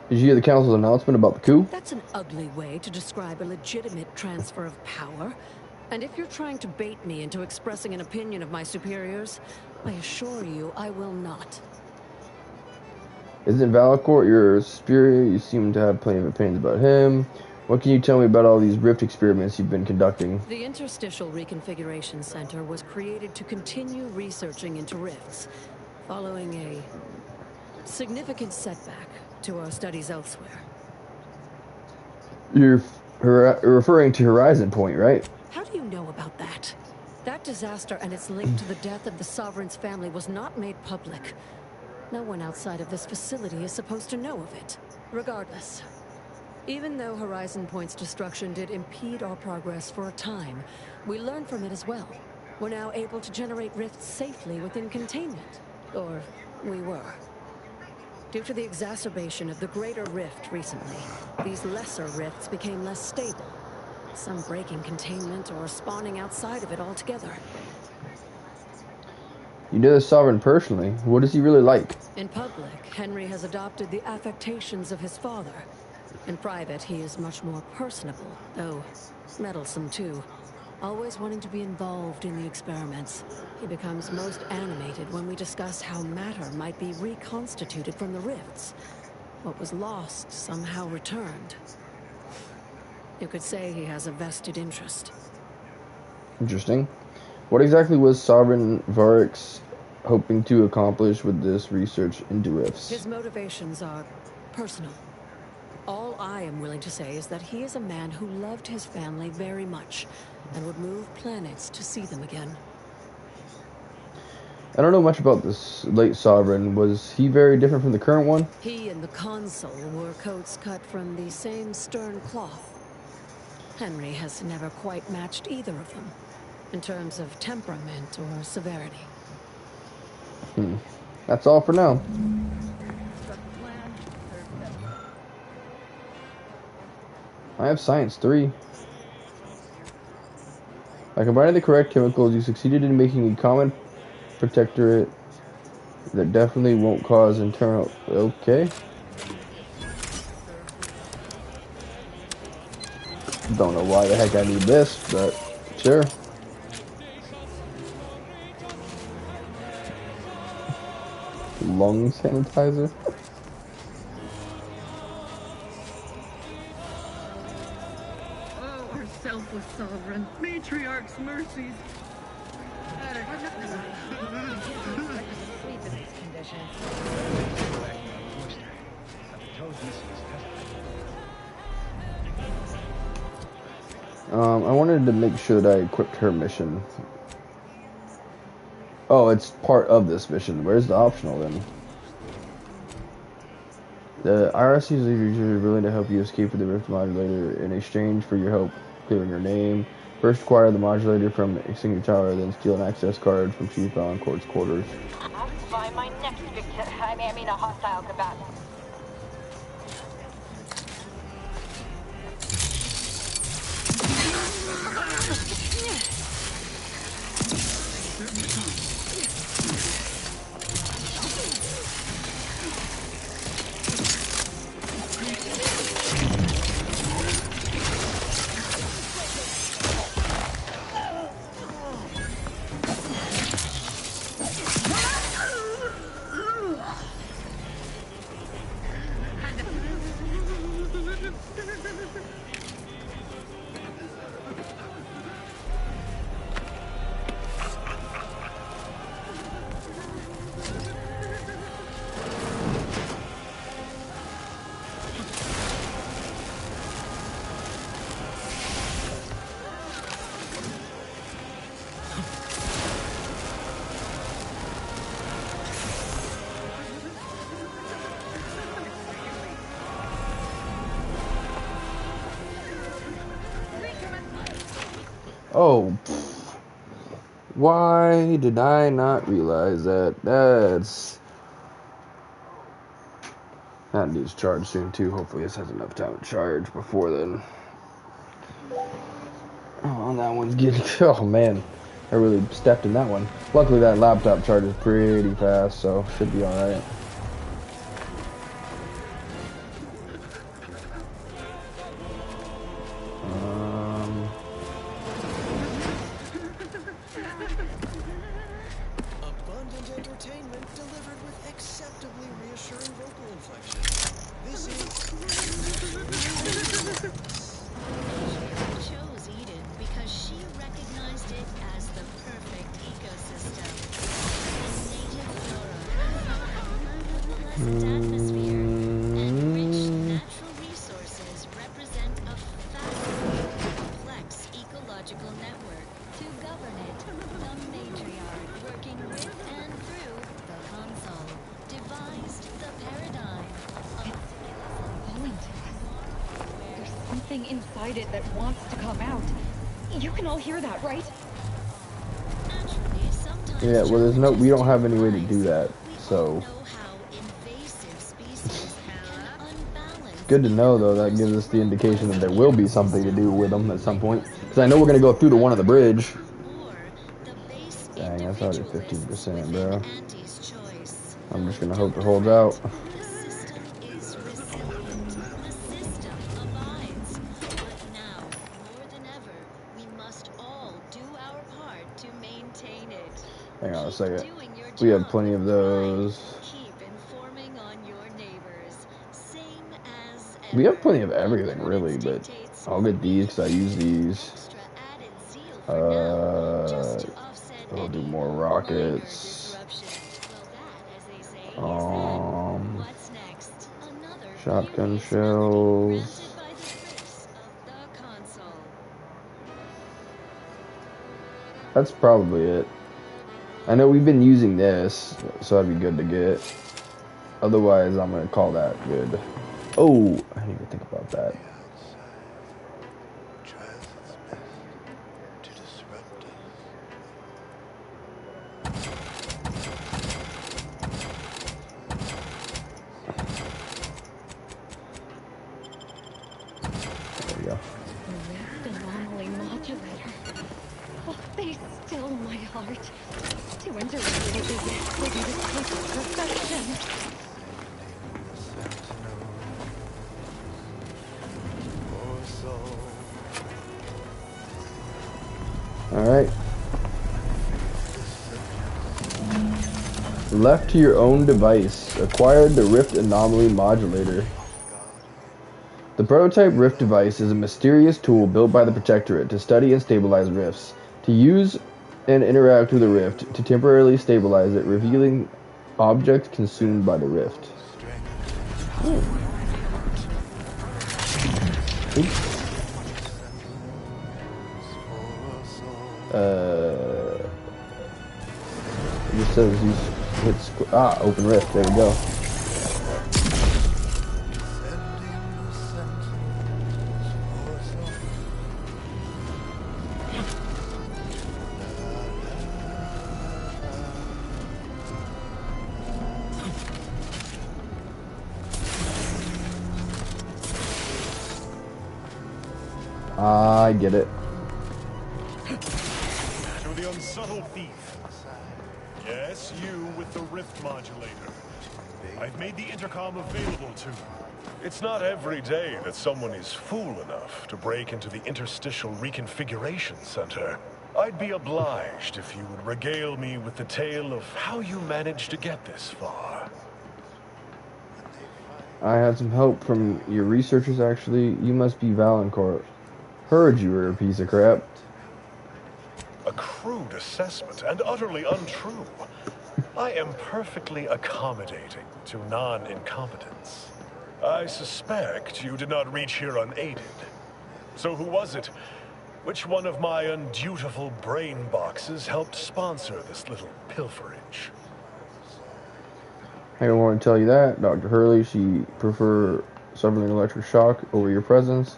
Did you hear the council's announcement about the coup? That's an ugly way to describe a legitimate transfer of power. And if you're trying to bait me into expressing an opinion of my superiors, I assure you I will not. Isn't Valancourt your superior? You seem to have plenty of opinions about him. What can you tell me about all these rift experiments you've been conducting? The Interstitial Reconfiguration Center was created to continue researching into rifts, following a significant setback to our studies elsewhere. You're referring to Horizon Point, right? How do you know about that? That disaster and its link to the death of the Sovereign's family was not made public. No one outside of this facility is supposed to know of it. Regardless, even though Horizon Point's destruction did impede our progress for a time, we learned from it as well. We're now able to generate rifts safely within containment. Or, we were. Due to the exacerbation of the Greater Rift recently, these lesser rifts became less stable. Some breaking containment or spawning outside of it altogether. You know the Sovereign personally. What is he really like? In public, Henry has adopted the affectations of his father. In private, he is much more personable, though meddlesome too. Always wanting to be involved in the experiments. He becomes most animated when we discuss how matter might be reconstituted from the rifts. What was lost somehow returned. You could say he has a vested interest. Interesting. What exactly was Sovereign Variks hoping to accomplish with this research into rifts? His motivations are personal. All I am willing to say is that he is a man who loved his family very much and would move planets to see them again. I don't know much about this late Sovereign. Was he very different from the current one? He and the Consul wore coats cut from the same stern cloth. Henry has never quite matched either of them, in terms of temperament or severity. That's all for now. I have Science 3. By combining the correct chemicals, you succeeded in making a common protectorate that definitely won't cause internal... Okay. Don't know why the heck I need this, but sure. Lung sanitizer. Oh, our selfless Sovereign. Matriarch's mercies. I wanted to make sure that I equipped her mission. Oh, it's part of this mission. Where's the optional then? The IRC is usually willing to help you escape with the Rift Modulator in exchange for your help clearing your name. First acquire the modulator from Extinguisher Tower, then steal an access card from Chief Valancourt's quarters. I'll find my next victim. I mean a hostile combatant. Oh, why did I not realize that? That needs charge soon too. Hopefully this has enough time to charge before then. Oh, that one's getting... Oh man, I really stepped in that one. Luckily that laptop charges pretty fast, so should be alright. represent a fascinating, complex ecological network. To govern it, the matriarch, working with and through the console, devised the paradigm of Calling to us. There's something inside it that wants to come out. You can all hear that, right? Yeah, well, there's no, we don't have any way to do that, so. Good to know, though. That gives us the indication that there will be something to do with them at some point. Because I know we're going to go through to one of the bridge. Dang, that's already 15%, bro. I'm just going to hope it holds out. Hang on a second. We have plenty of those. We have plenty of everything, really, but I'll get these because I use these. I'll do more rockets. Shotgun shells. That's probably it. I know we've been using this, so that'd be good to get. Otherwise, I'm gonna call that good. Oh, I didn't even think about that. There we go. Anomaly modulator. Oh, they still my heart. To interact with it would be the taste of perfection. Alright. Left to your own device. Acquired the Rift Anomaly Modulator. The prototype Rift device is a mysterious tool built by the Protectorate to study and stabilize rifts. To use and interact with the rift, to temporarily stabilize it, revealing objects consumed by the rift. It just says use open rift. There we go. I get it. To the unsubtle thief. Yes, you with the rift modulator. I've made the intercom available to you. It's not every day that someone is fool enough to break into the Interstitial Reconfiguration Center. I'd be obliged if you would regale me with the tale of how you managed to get this far. I had some help from your researchers, actually. You must be Valancourt. Heard you were a piece of crap. A crude assessment and utterly untrue. I am perfectly accommodating to non-incompetence. I suspect you did not reach here unaided. So who was it? Which one of my undutiful brain boxes helped sponsor this little pilferage? I don't want to tell you that. Dr. Hurley, she prefer suffering electric shock over your presence.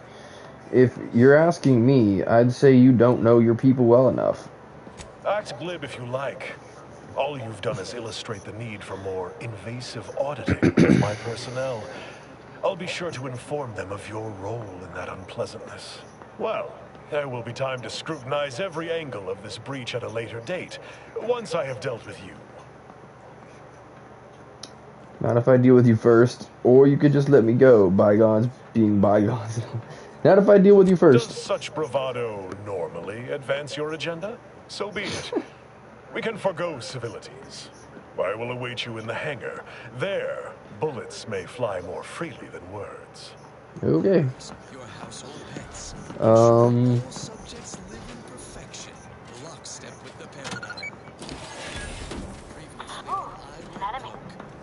If you're asking me, I'd say you don't know your people well enough. Act glib if you like. All you've done is illustrate the need for more invasive auditing of my personnel. I'll be sure to inform them of your role in that unpleasantness. Well, there will be time to scrutinize every angle of this breach at a later date, once I have dealt with you. Not if I deal with you first, or you could just let me go, bygones being bygones. Not if I deal with you first. Does such bravado normally advance your agenda? So be it. We can forgo civilities. I will await you in the hangar. There, bullets may fly more freely than words. Okay. Your household pets. Subjects live in perfection, lockstep with the paradigm. Enemy.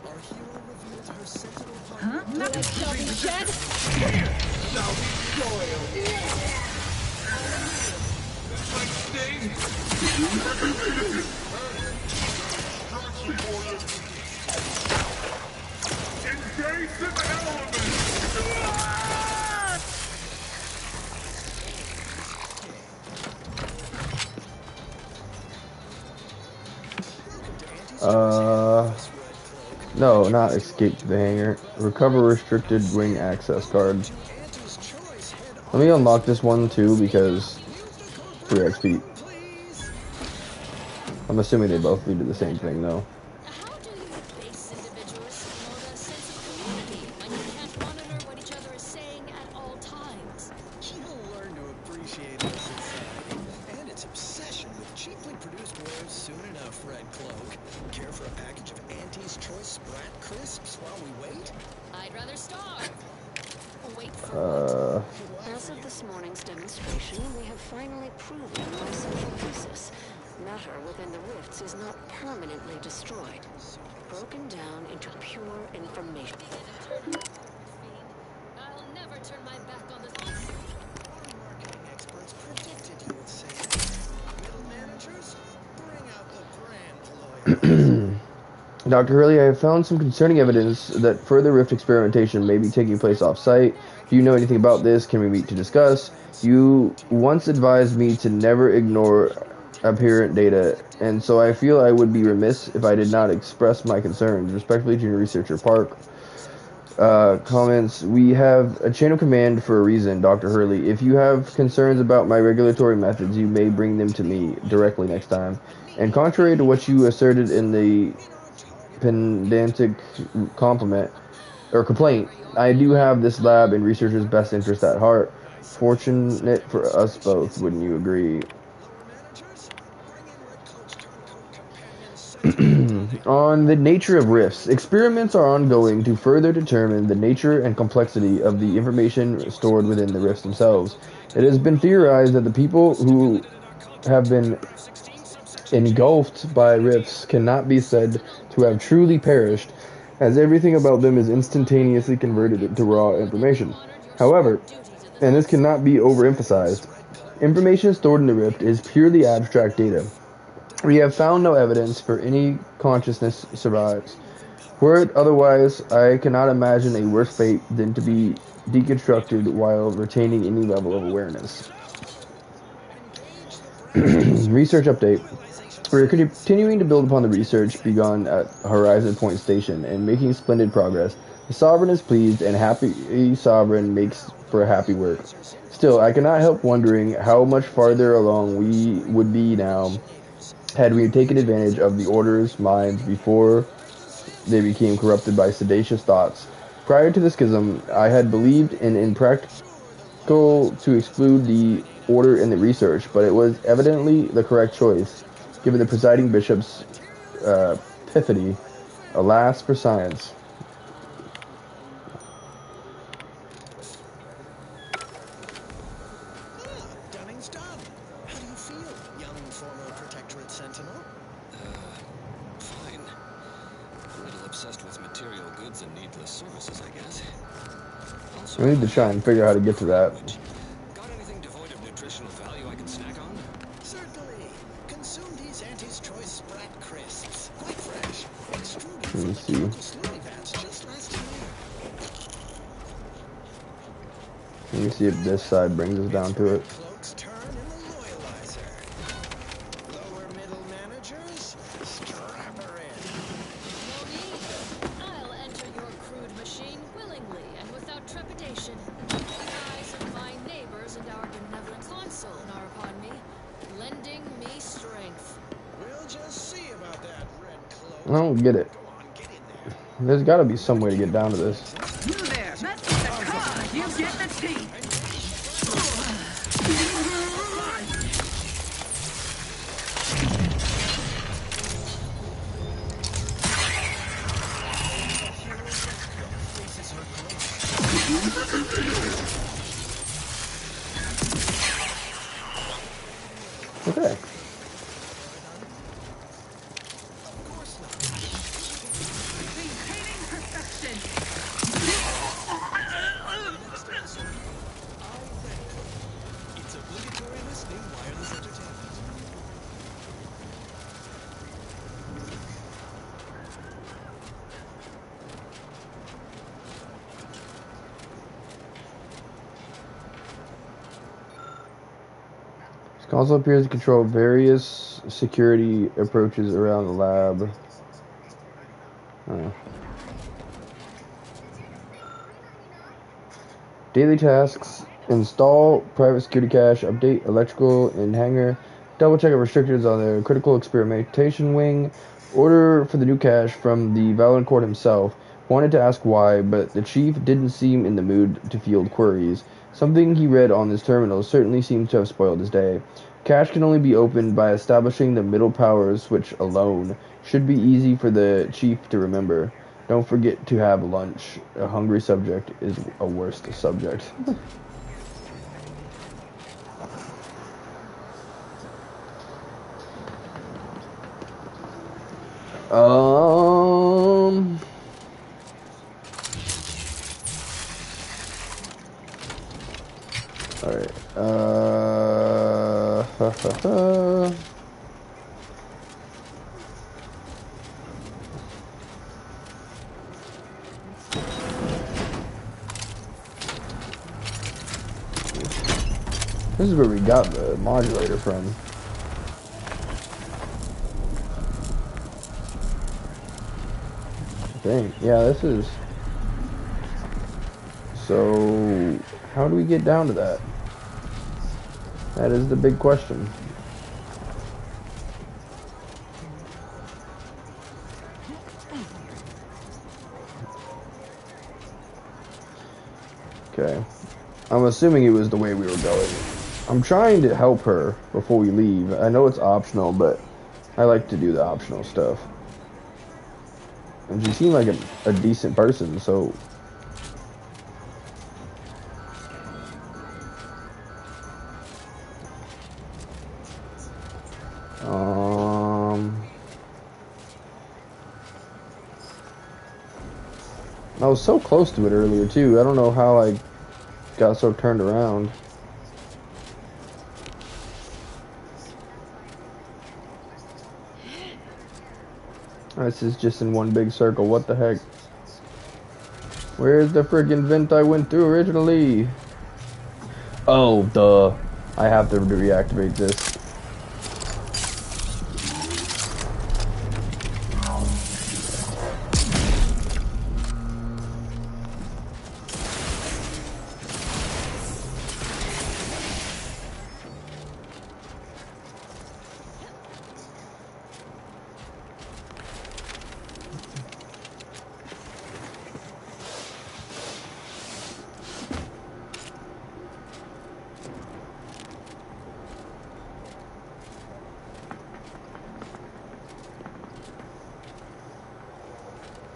Our hero revealed her sentinel Huh? Like something dead? No, not escape to the hangar. Recover restricted wing access card. Let me unlock this one too because 3 XP. I'm assuming they both lead to the same thing though. How do you base individuals promote a sense of community when you can't monitor what each other is saying at all times? You'll learn to appreciate our society and its obsession with cheaply produced wares soon enough, Red Cloak. Care for a package of Auntie's Choice Sprat Crisps while we wait? I'd rather starve. Wait for As of this morning's demonstration, we have finally proven my central thesis. Matter within the rifts is not permanently destroyed, broken down into pure information. I'll never turn my back on this. Marketing experts predicted you would say that. Middle managers, bring out the brand loyalty. Dr. Hurley, I have found some concerning evidence that further rift experimentation may be taking place off-site. Do you know anything about this? Can we meet to discuss? You once advised me to never ignore apparent data, and so I feel I would be remiss if I did not express my concerns. Respectfully, Junior Researcher Park. Comments. We have a chain of command for a reason, Dr. Hurley. If you have concerns about my regulatory methods, you may bring them to me directly next time. And contrary to what you asserted in the pedantic complaint, I do have this lab and researchers' best interest at heart. Fortunate for us both, wouldn't you agree? On the nature of rifts, experiments are ongoing to further determine the nature and complexity of the information stored within the rifts themselves. It has been theorized that the people who have been engulfed by rifts cannot be said to have truly perished, as everything about them is instantaneously converted into raw information. However, and this cannot be overemphasized, information stored in the rift is purely abstract data. We have found no evidence for any consciousness survives. Were it otherwise, I cannot imagine a worse fate than to be deconstructed while retaining any level of awareness. Research update. We are continuing to build upon the research begun at Horizon Point Station and making splendid progress. The Sovereign is pleased, and happy Sovereign makes for happy work. Still, I cannot help wondering how much farther along we would be now had we taken advantage of the Order's minds before they became corrupted by seditious thoughts. Prior to the schism, I had believed in impractical to exclude the Order in the research, but it was evidently the correct choice, given the presiding bishop's perfidy. Alas for science. Dunning's done. How do you feel, young former Protectorate Sentinel? Fine. A little obsessed with material goods and needless services, I guess. We need to try and figure out how to get to that. Got anything devoid of nutritional value I can snack on? Certainly. Consume these Auntie's Choice Sprat Crisps. Quite fresh. Extruded Let me from the see. chemical slurry vats just last year. Let me see if this side brings us down to it. Cloak's turn in the loyalizer. Lower middle managers, strap her in. No need. I'll enter your crude machine willingly and without trepidation. The eyes of my neighbors and our benevolent consul are upon me, lending me strength. We'll just see about that, Red Cloak. I don't get it. There's got to be some way to get down to this. You there, mess with the car. You get the tea. Okay. Maintaining perfection. Console appears to control various security approaches around the lab. Daily tasks: install private security cache, update electrical in hangar, double check restrictions on the critical experimentation wing, order for the new cache from the Valancourt himself. Wanted to ask why, but the chief didn't seem in the mood to field queries. Something he read on his terminal certainly seemed to have spoiled his day. Cache can only be opened by establishing the middle power switch alone. Should be easy for the chief to remember. Don't forget to have lunch. A hungry subject is a worst subject. Alright. This is where we got the modulator from. I think. Yeah, this is... So, how do we get down to that? That is the big question. Okay. I'm assuming it was the way we were going. I'm trying to help her before we leave. I know it's optional, but I like to do the optional stuff. And she seemed like a decent person, so... I was so close to it earlier, too. I don't know how I got so turned around. This is just in one big circle. What the heck? Where's the friggin' vent I went through originally? Oh, duh. I have to reactivate this.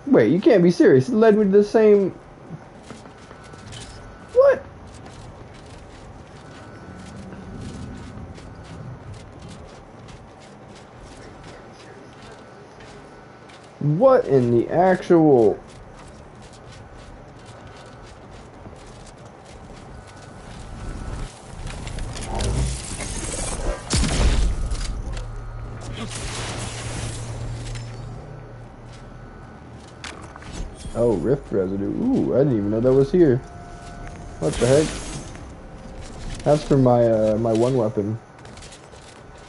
Wait, you can't be serious. It led me to the same... What? What in the actual... Oh, rift residue. Ooh, I didn't even know that was here. What the heck? That's for my my one weapon.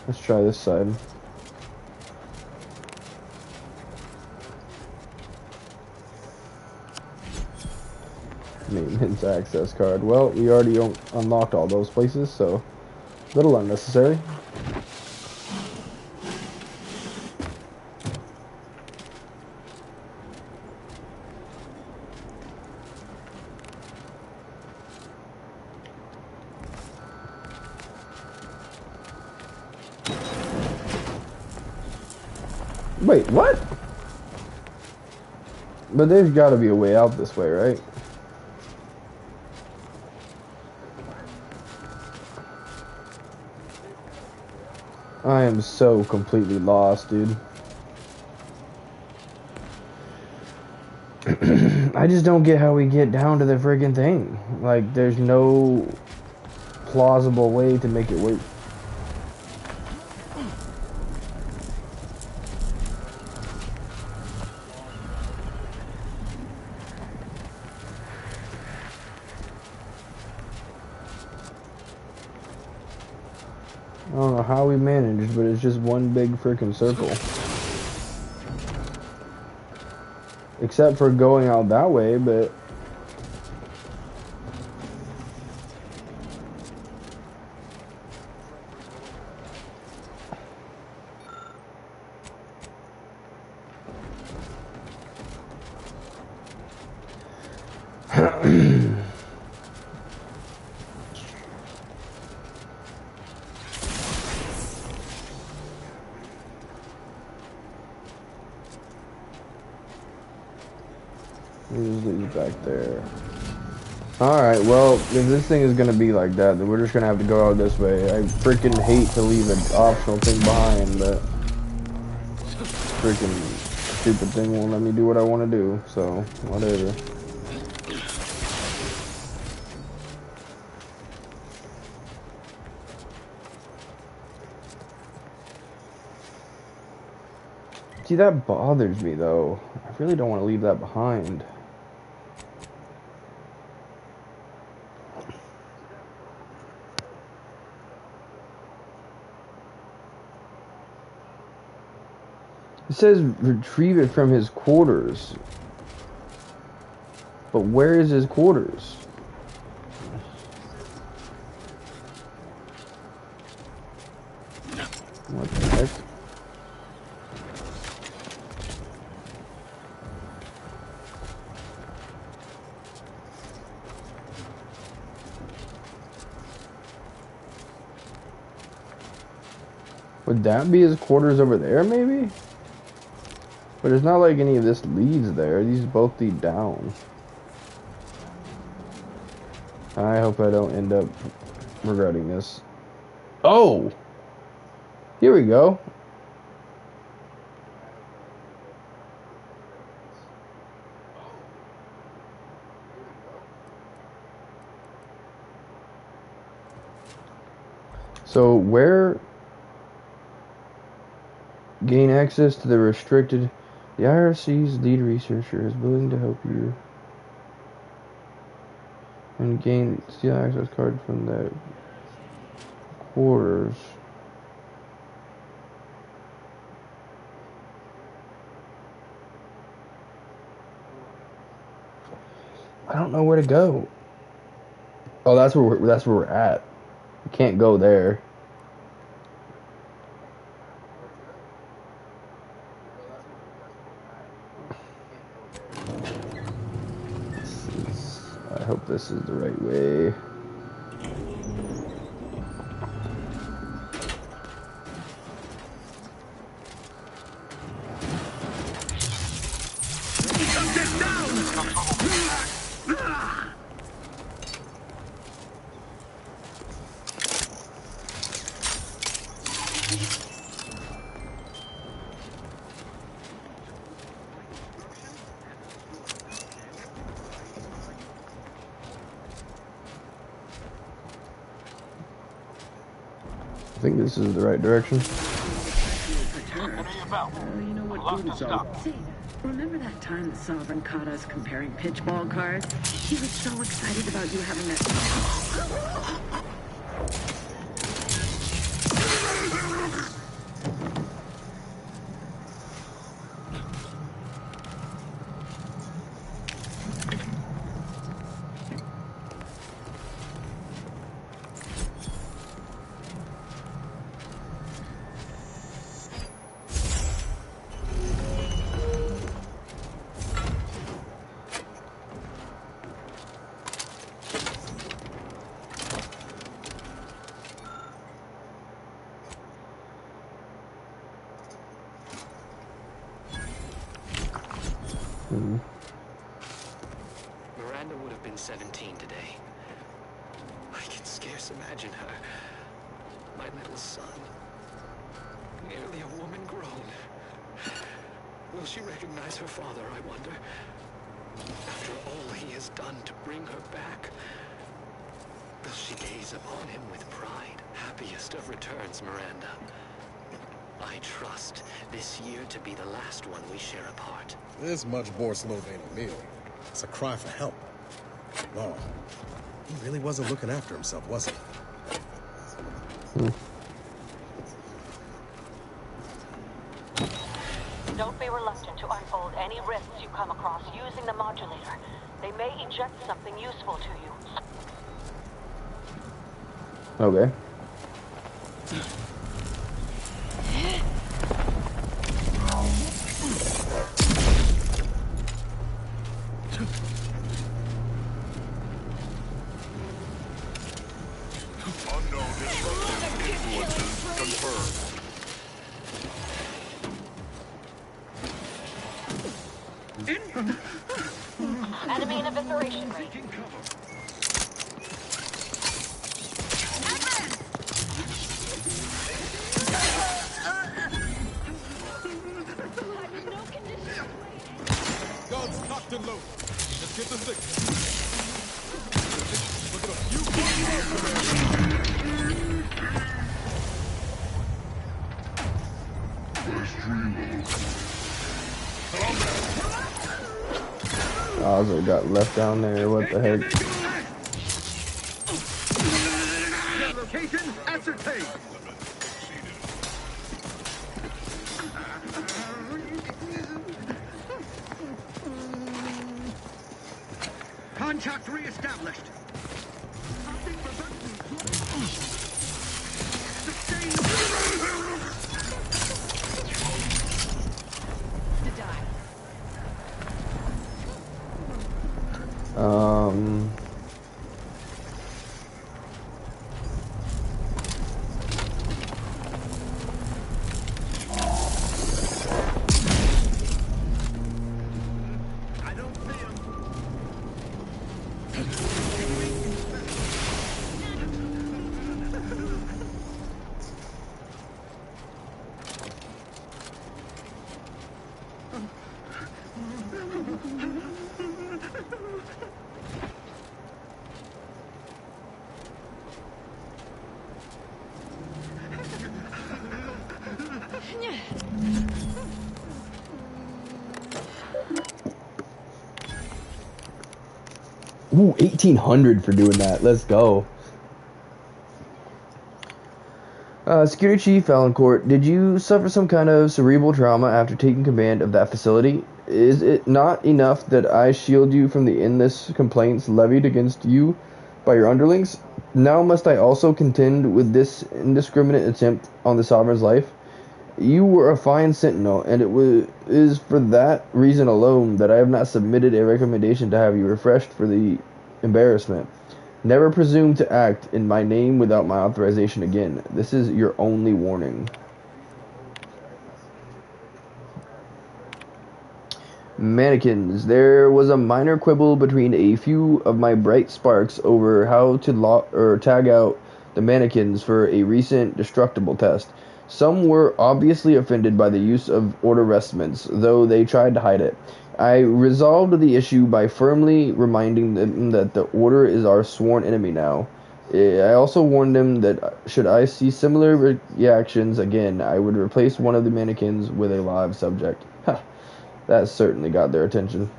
Let's try this side. Maintenance access card. Well, we already unlocked all those places, so a little unnecessary. Wait, what? But there's got to be a way out this way, right? I am so completely lost, dude. I just don't get how we get down to the friggin' thing. Like, there's no plausible way to make it work. don't know how we managed, but it's just one big freaking circle. Except for going out that way, but... back there. Alright, well, if this thing is gonna be like that, then we're just gonna have to go out this way. I freaking hate to leave an optional thing behind, but freaking stupid thing won't let me do what I want to do, so whatever. See, that bothers me, though. I really don't want to leave that behind. It says retrieve it from his quarters. But where is his quarters? What the heck? Would that be his quarters over there, maybe? But it's not like any of this leads there. These both lead down. I hope I don't end up regretting this. Oh! Here we go. So where... Gain access to the restricted... The IRC's lead researcher is willing to help you. And gain steal access card from the quarters. I don't know where to go. Oh, that's where we're at. We can't go there. I hope this is the right way. I think this is the right direction. You know what good is all. Say, remember that time the Sovereign caught us comparing pitchball cards? He was so excited about you having that. Miranda would have been 17 today. I can scarce imagine her. My little son. Nearly a woman grown. Will she recognize her father, I wonder? After all he has done to bring her back. Will she gaze upon him with pride? Happiest of returns, Miranda. I trust this year to be the last one we share apart. This much more slow than a meal. It's a cry for help. No, he really wasn't looking after himself, was he? Don't be reluctant to unfold any rifts you come across using the modulator. They may eject something useful to you. Okay. Unknown disruptive influences confirmed. Enemy in evisceration range. Guns cocked and loaded. Just get the signal. Look at us. You Oh, I got left down there. What the heck? Location ascertained. Contact reestablished. Ooh, 1800 for doing that. Let's go. Security Chief Valancourt, did you suffer some kind of cerebral trauma after taking command of that facility? Is it not enough that I shield you from the endless complaints levied against you by your underlings? Now must I also contend with this indiscriminate attempt on the Sovereign's life? You were a fine sentinel, and is for that reason alone that I have not submitted a recommendation to have you refreshed for the embarrassment. Never presume to act in my name without my authorization again. This is your only warning. Mannequins. There was a minor quibble between a few of my bright sparks over how to tag out the mannequins for a recent destructible test. Some were obviously offended by the use of order vestments, though they tried to hide it. I resolved the issue by firmly reminding them that the Order is our sworn enemy now. I also warned them that should I see similar reactions again, I would replace one of the mannequins with a live subject. Ha! That certainly got their attention.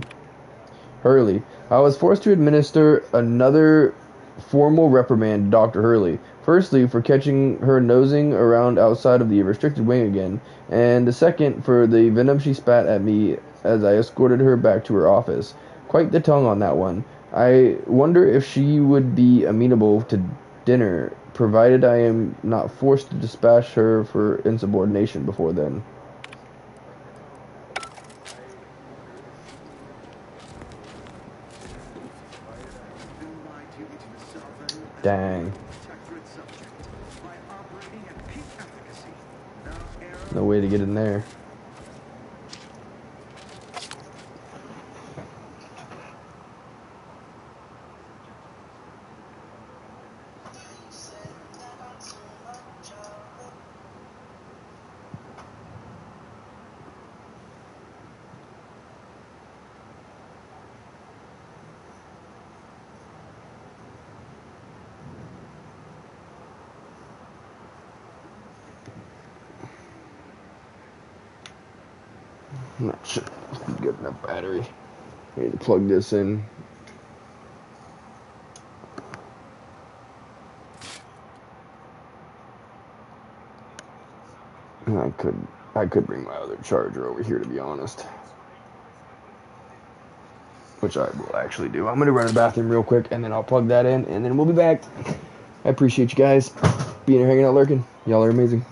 Hurley. I was forced to administer another formal reprimand to Dr. Hurley. Firstly, for catching her nosing around outside of the restricted wing again, and the second for the venom she spat at me as I escorted her back to her office. Quite the tongue on that one. I wonder if she would be amenable to dinner, provided I am not forced to dispatch her for insubordination before then. Dang. No way to get in there. I'm not sure if I've got enough battery. I need to plug this in. I could bring my other charger over here, to be honest. Which I will actually do. I'm going to run to the bathroom real quick, and then I'll plug that in, and then we'll be back. I appreciate you guys being here, hanging out, lurking. Y'all are amazing.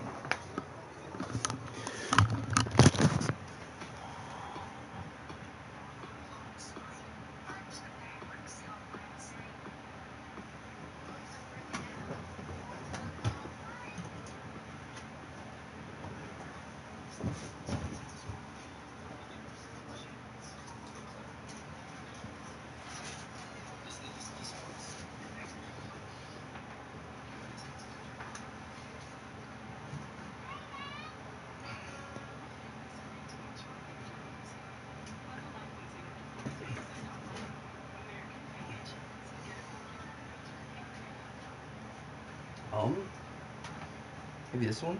Maybe this one?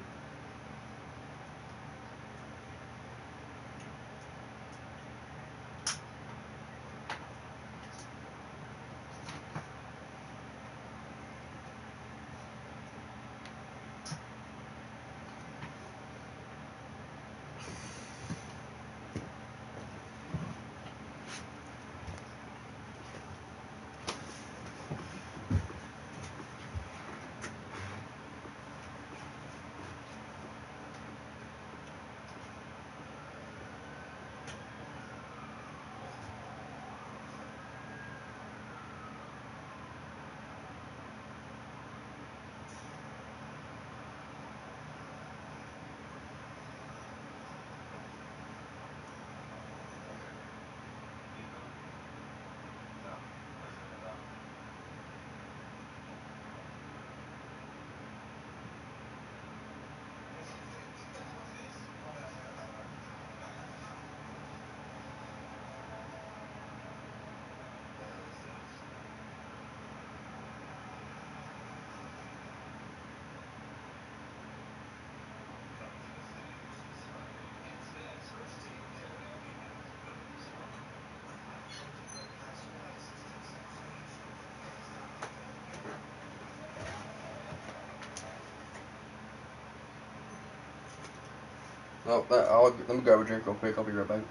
Oh, let me grab a drink real quick. I'll be right back.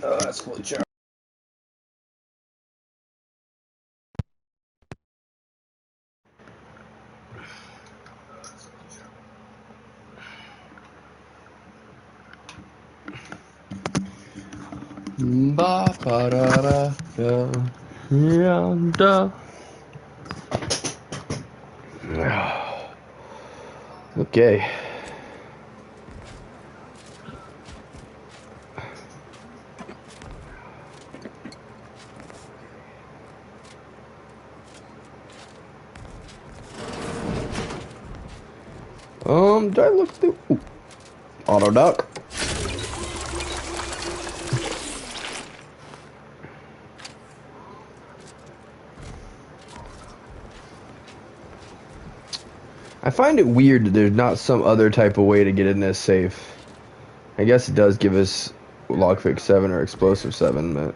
Oh, that's fully charged. Ba ba da da da da. Okay. Do I look through? Ooh. Auto duck. I find it weird that there's not some other type of way to get in this safe. I guess it does give us lockpick 7 or explosive 7, but...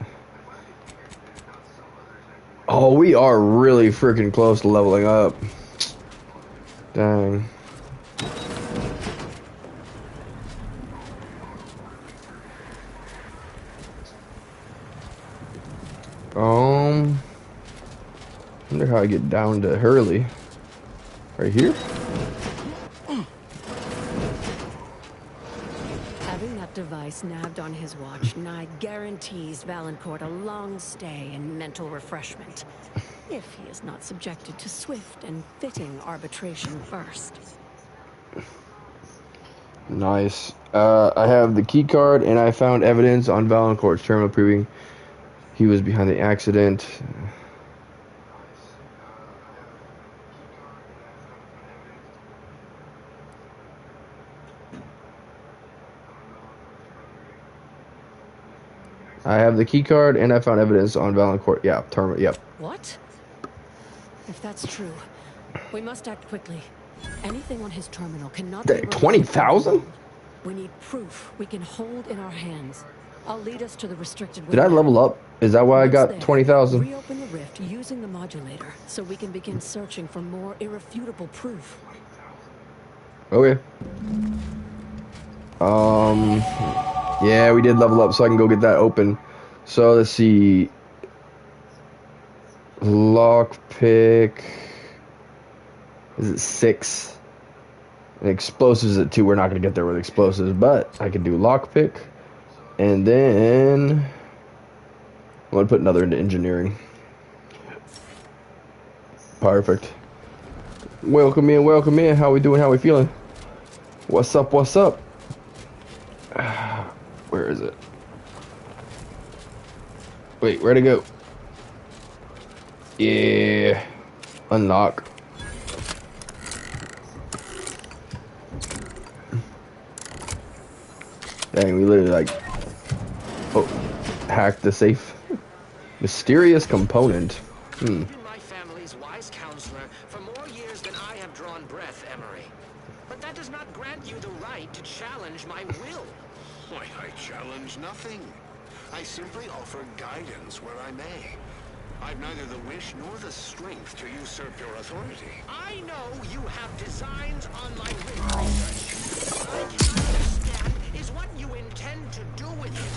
Oh, we are really freaking close to leveling up. Dang. I wonder how I get down to Hurley. Right here? Having that device nabbed on his watch nigh guarantees Valancourt a long stay and mental refreshment. If he is not subjected to swift and fitting arbitration first. Nice. I have the key card, and I found evidence on Valancourt's terminal proving he was behind the accident. I have the key card, and I found evidence on Valancourt. Yeah, terminal. Yep. What? If that's true, we must act quickly. Anything on his terminal cannot be 20,000? We need proof we can hold in our hands. I'll lead us to the restricted window. Did I level up? Is that why I got 20,000? Reopen the rift using the modulator so we can begin searching for more irrefutable proof. Okay. Yeah, we did level up, so I can go get that open. So let's see. Lockpick. Is it 6? And explosives at 2. We're not gonna get there with explosives, but I can do lockpick. And then I'm gonna put another into engineering. Perfect. Welcome in, welcome in. How we doing? How we feeling? What's up? What's up? Where is it? Wait, where'd it go? Yeah. Unlock. Dang, we literally like hacked the safe. Mysterious component. My family's wise counselor for more years than I have drawn breath, Emery. But that does not grant you the right to challenge my will. Why, I challenge nothing. I simply offer guidance where I may. I've neither the wish nor the strength to usurp your authority. I know you have designs on my wrist. What I cannot understand is what you intend to do with it.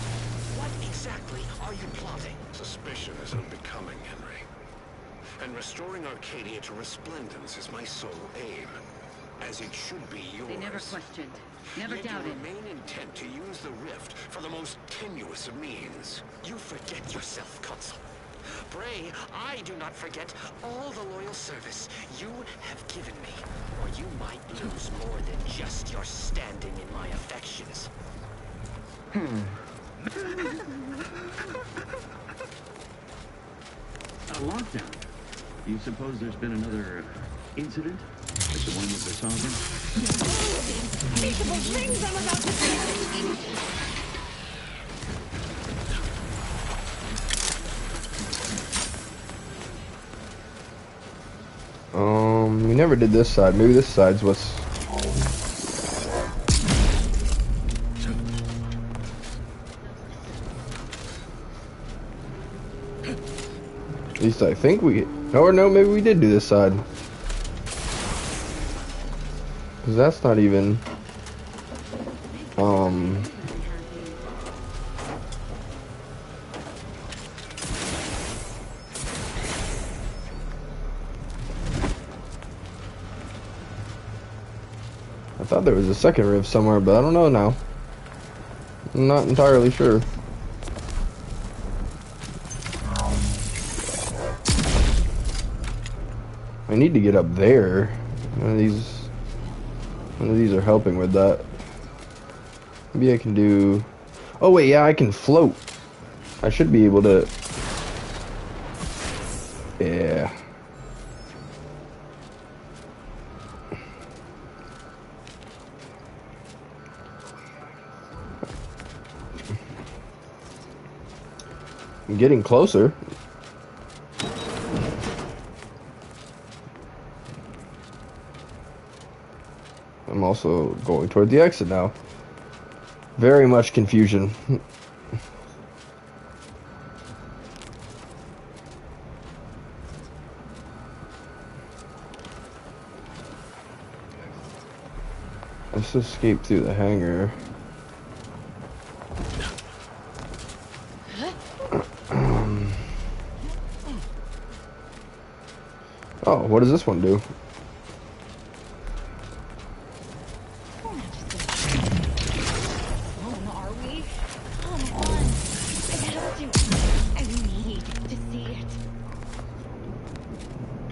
What exactly are you plotting? Suspicion is unbecoming, Henry. And restoring Arcadia to resplendence is my sole aim. As it should be yours. They never questioned. Never Yet doubted. you remain intent to use the rift for the most tenuous of means. You forget yourself, Consul. Bray, I do not forget all the loyal service you have given me, or you might lose more than just your standing in my affections. A lockdown. You suppose there's been another incident? Like the one with the Sovereign? Unspeakable things I'm about to say! We never did this side. Maybe this side's what's... At least I think we... Or no, maybe we did do this side. Because that's not even... I thought there was a second rift somewhere, but I don't know now. I'm not entirely sure. I need to get up there. None of these are helping with that. Maybe I can do... Oh wait, yeah, I can float. I should be able to... Yeah. I'm getting closer. I'm also going toward the exit now. Very much confusion. Let's escape through the hangar. Oh, what does this one do? Are we? Come on. I have to. I need to see it.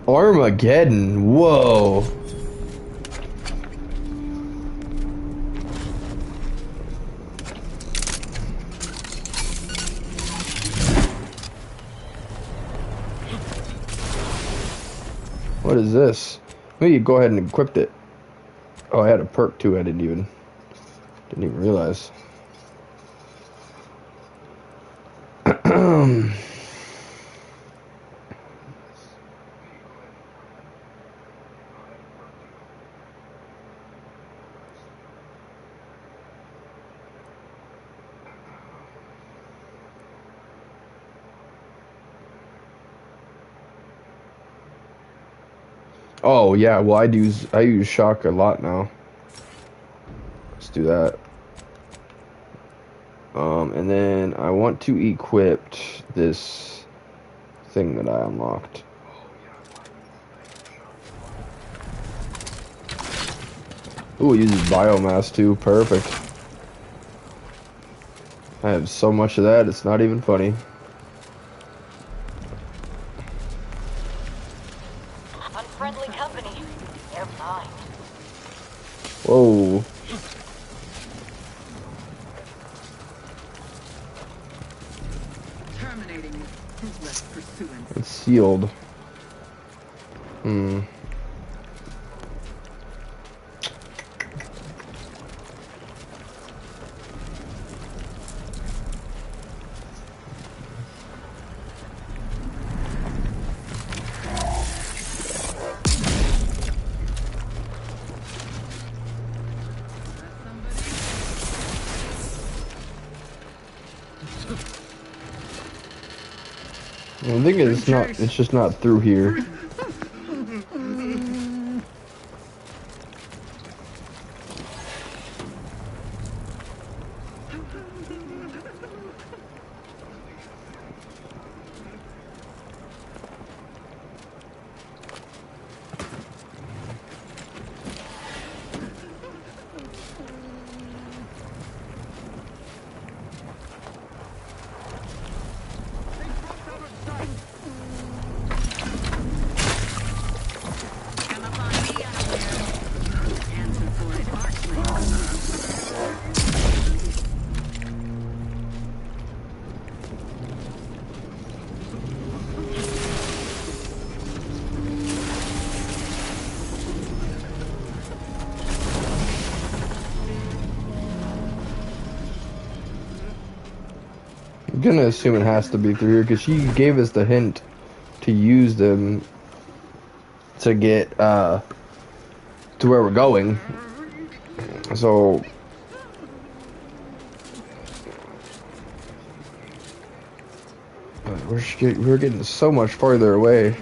Armageddon. Whoa. What is this? Maybe go ahead and equip it. Oh, I had a perk too. I didn't even realize. Oh yeah, well I use shock a lot now. Let's do that. And then I want to equip this thing that I unlocked. Ooh, it uses biomass too. Perfect. I have so much of that, it's not even funny. Unfriendly company. They're mine. Whoa. Terminating fruitless pursuance. It's sealed. Hmm. The thing is, it's just not through here. I'm gonna assume it has to be through here because she gave us the hint to use them to get to where we're going. So we're getting so much farther away,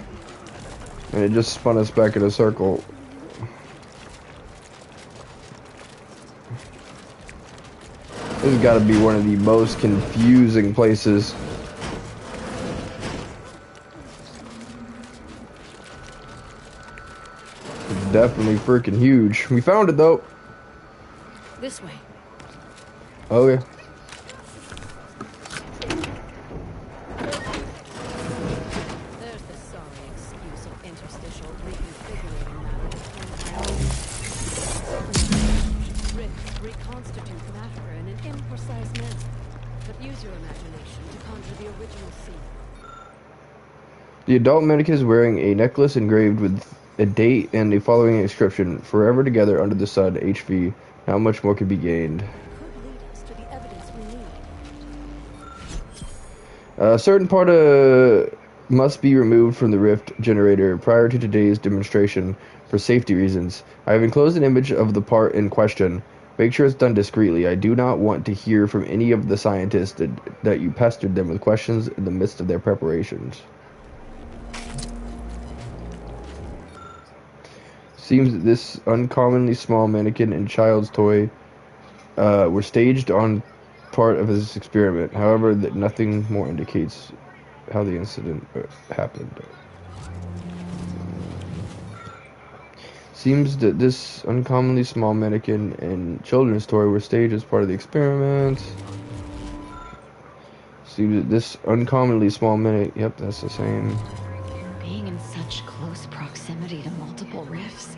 and it just spun us back in a circle. This has got to be one of the most confusing places. It's definitely freaking huge. We found it though. This way. Okay. There's the sorry excuse of interstitial reconfigurating matter. Rifts reconstitute matter in an imprecise manner, but use your imagination to conjure the original scene. The adult mannequin is wearing a necklace engraved with a date and the following inscription: "Forever together under the sun, HV. How much more can be gained?" A certain part must be removed from the rift generator prior to today's demonstration for safety reasons. I have enclosed an image of the part in question. Make sure it's done discreetly. I do not want to hear from any of the scientists that you pestered them with questions in the midst of their preparations. Seems that this uncommonly small mannequin and child's toy were staged on part of his experiment. However, that nothing more indicates how the incident happened. Seems that this uncommonly small mannequin and children's toy were staged as part of the experiment. Seems that this uncommonly small mannequin... Yep, that's the same. Being in such close proximity to multiple rifts,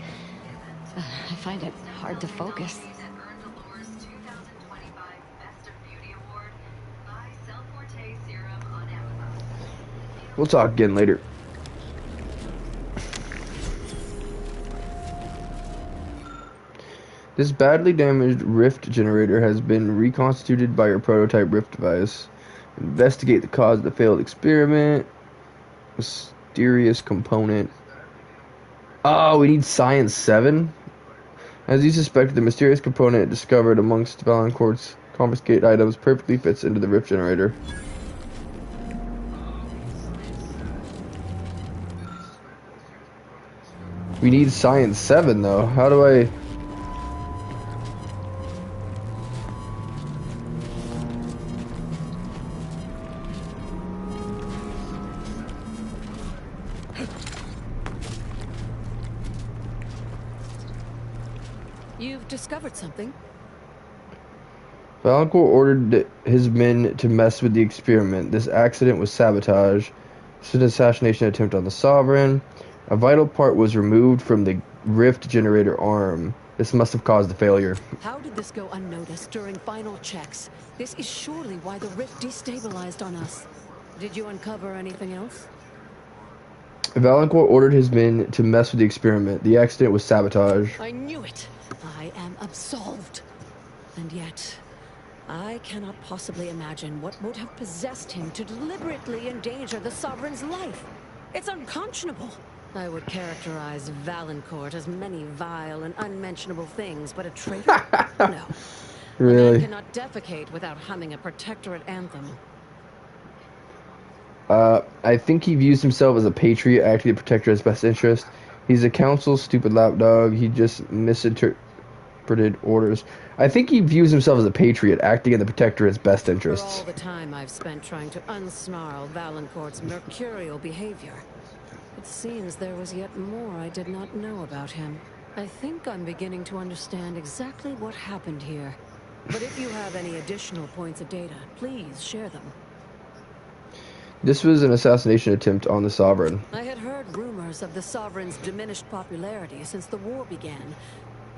I find it hard to focus. We'll talk again later. This badly damaged rift generator has been reconstituted by your prototype rift device. Investigate the cause of the failed experiment. Mysterious component. Oh, we need Science 7? As you suspected, the mysterious component discovered amongst Valancourt's confiscated items perfectly fits into the rift generator. We need Science 7 though. How do I... You've discovered something? Valancourt ordered his men to mess with the experiment. This accident was sabotage. It's an assassination attempt on the Sovereign. A vital part was removed from the rift generator arm. This must have caused the failure. How did this go unnoticed during final checks? This is surely why the rift destabilized on us. Did you uncover anything else? Valancourt ordered his men to mess with the experiment. The accident was sabotage. I knew it. I am absolved. And yet, I cannot possibly imagine what would have possessed him to deliberately endanger the Sovereign's life. It's unconscionable. I would characterize Valancourt as many vile and unmentionable things, but a traitor? No. Really? A man cannot defecate without humming a Protectorate anthem. I think he views himself as a patriot, acting to protect his best interest. He's a council's stupid lapdog. He just misinterpreted orders. I think he views himself as a patriot, acting in the Protectorate's best interests. For all the time I've spent trying to unsnarl Valancourt's mercurial behavior, it seems there was yet more I did not know about him. I think I'm beginning to understand exactly what happened here. But if you have any additional points of data, please share them. This was an assassination attempt on the Sovereign. I had heard rumors of the Sovereign's diminished popularity since the war began,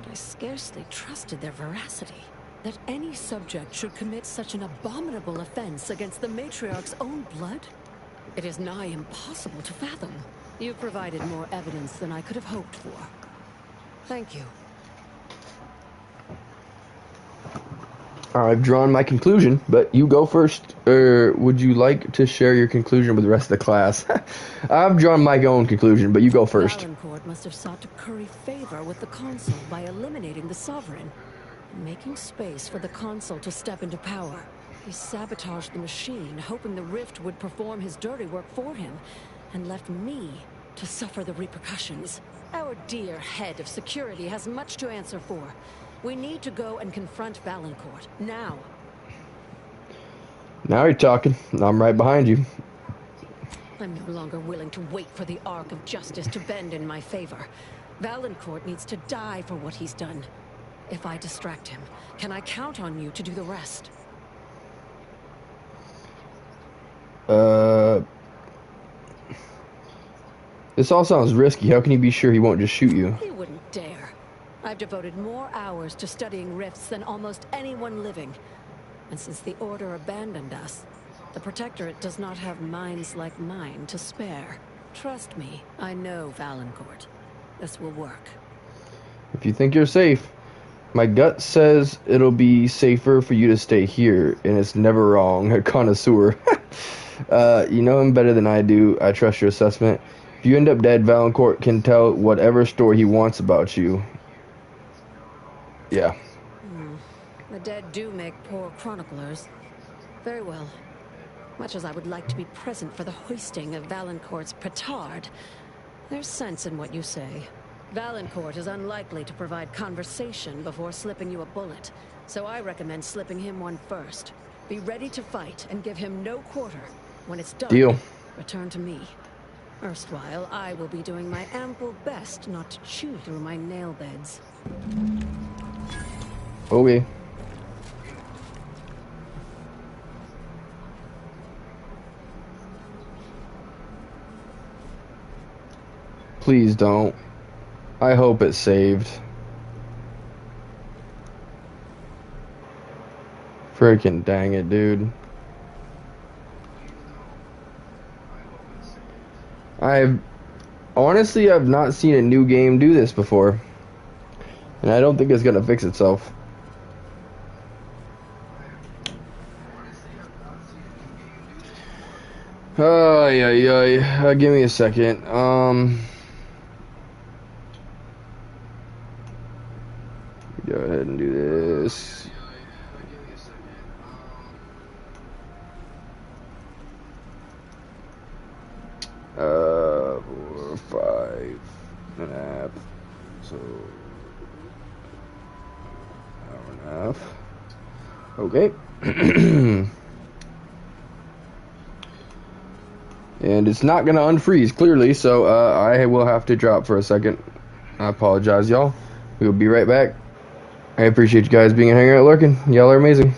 but I scarcely trusted their veracity. That any subject should commit such an abominable offense against the Matriarch's own blood? It is nigh impossible to fathom. You've provided more evidence than I could have hoped for. Thank you. I've drawn my conclusion, but you go first. Would you like to share your conclusion with the rest of the class? I've drawn my own conclusion, but you go first. Valancourt must have sought to curry favor with the Consul by eliminating the Sovereign and making space for the Consul to step into power. He sabotaged the machine, hoping the Rift would perform his dirty work for him, and left me to suffer the repercussions. Our dear head of security has much to answer for. We need to go and confront Valancourt, now. Now you're talking. I'm right behind you. I'm no longer willing to wait for the arc of justice to bend in my favor. Valancourt needs to die for what he's done. If I distract him, can I count on you to do the rest? This all sounds risky. How can you be sure he won't just shoot you? He wouldn't dare. I've devoted more hours to studying rifts than almost anyone living. And since the Order abandoned us, the Protectorate does not have minds like mine to spare. Trust me, I know Valancourt. This will work. If you think you're safe, my gut says it'll be safer for you to stay here, and it's never wrong. A connoisseur. You know him better than I do. I trust your assessment. If you end up dead, Valancourt can tell whatever story he wants about you. Yeah. The dead do make poor chroniclers. Very well. Much as I would like to be present for the hoisting of Valancourt's petard, there's sense in what you say. Valancourt is unlikely to provide conversation before slipping you a bullet, so I recommend slipping him one first. Be ready to fight and give him no quarter. When it's done, Deal. Return to me. Erstwhile, I will be doing my ample best not to chew through my nail beds. Okay. Please don't. I hope it's saved. Freaking dang it, dude. I've not seen a new game do this before. And I don't think it's gonna fix itself. Give me a second. Go ahead and do this. 4, 5.5. So hour and a half. Okay. And it's not gonna unfreeze clearly, so I will have to drop for a second. I apologize, y'all. We will be right back. I appreciate you guys being here lurking. Y'all are amazing.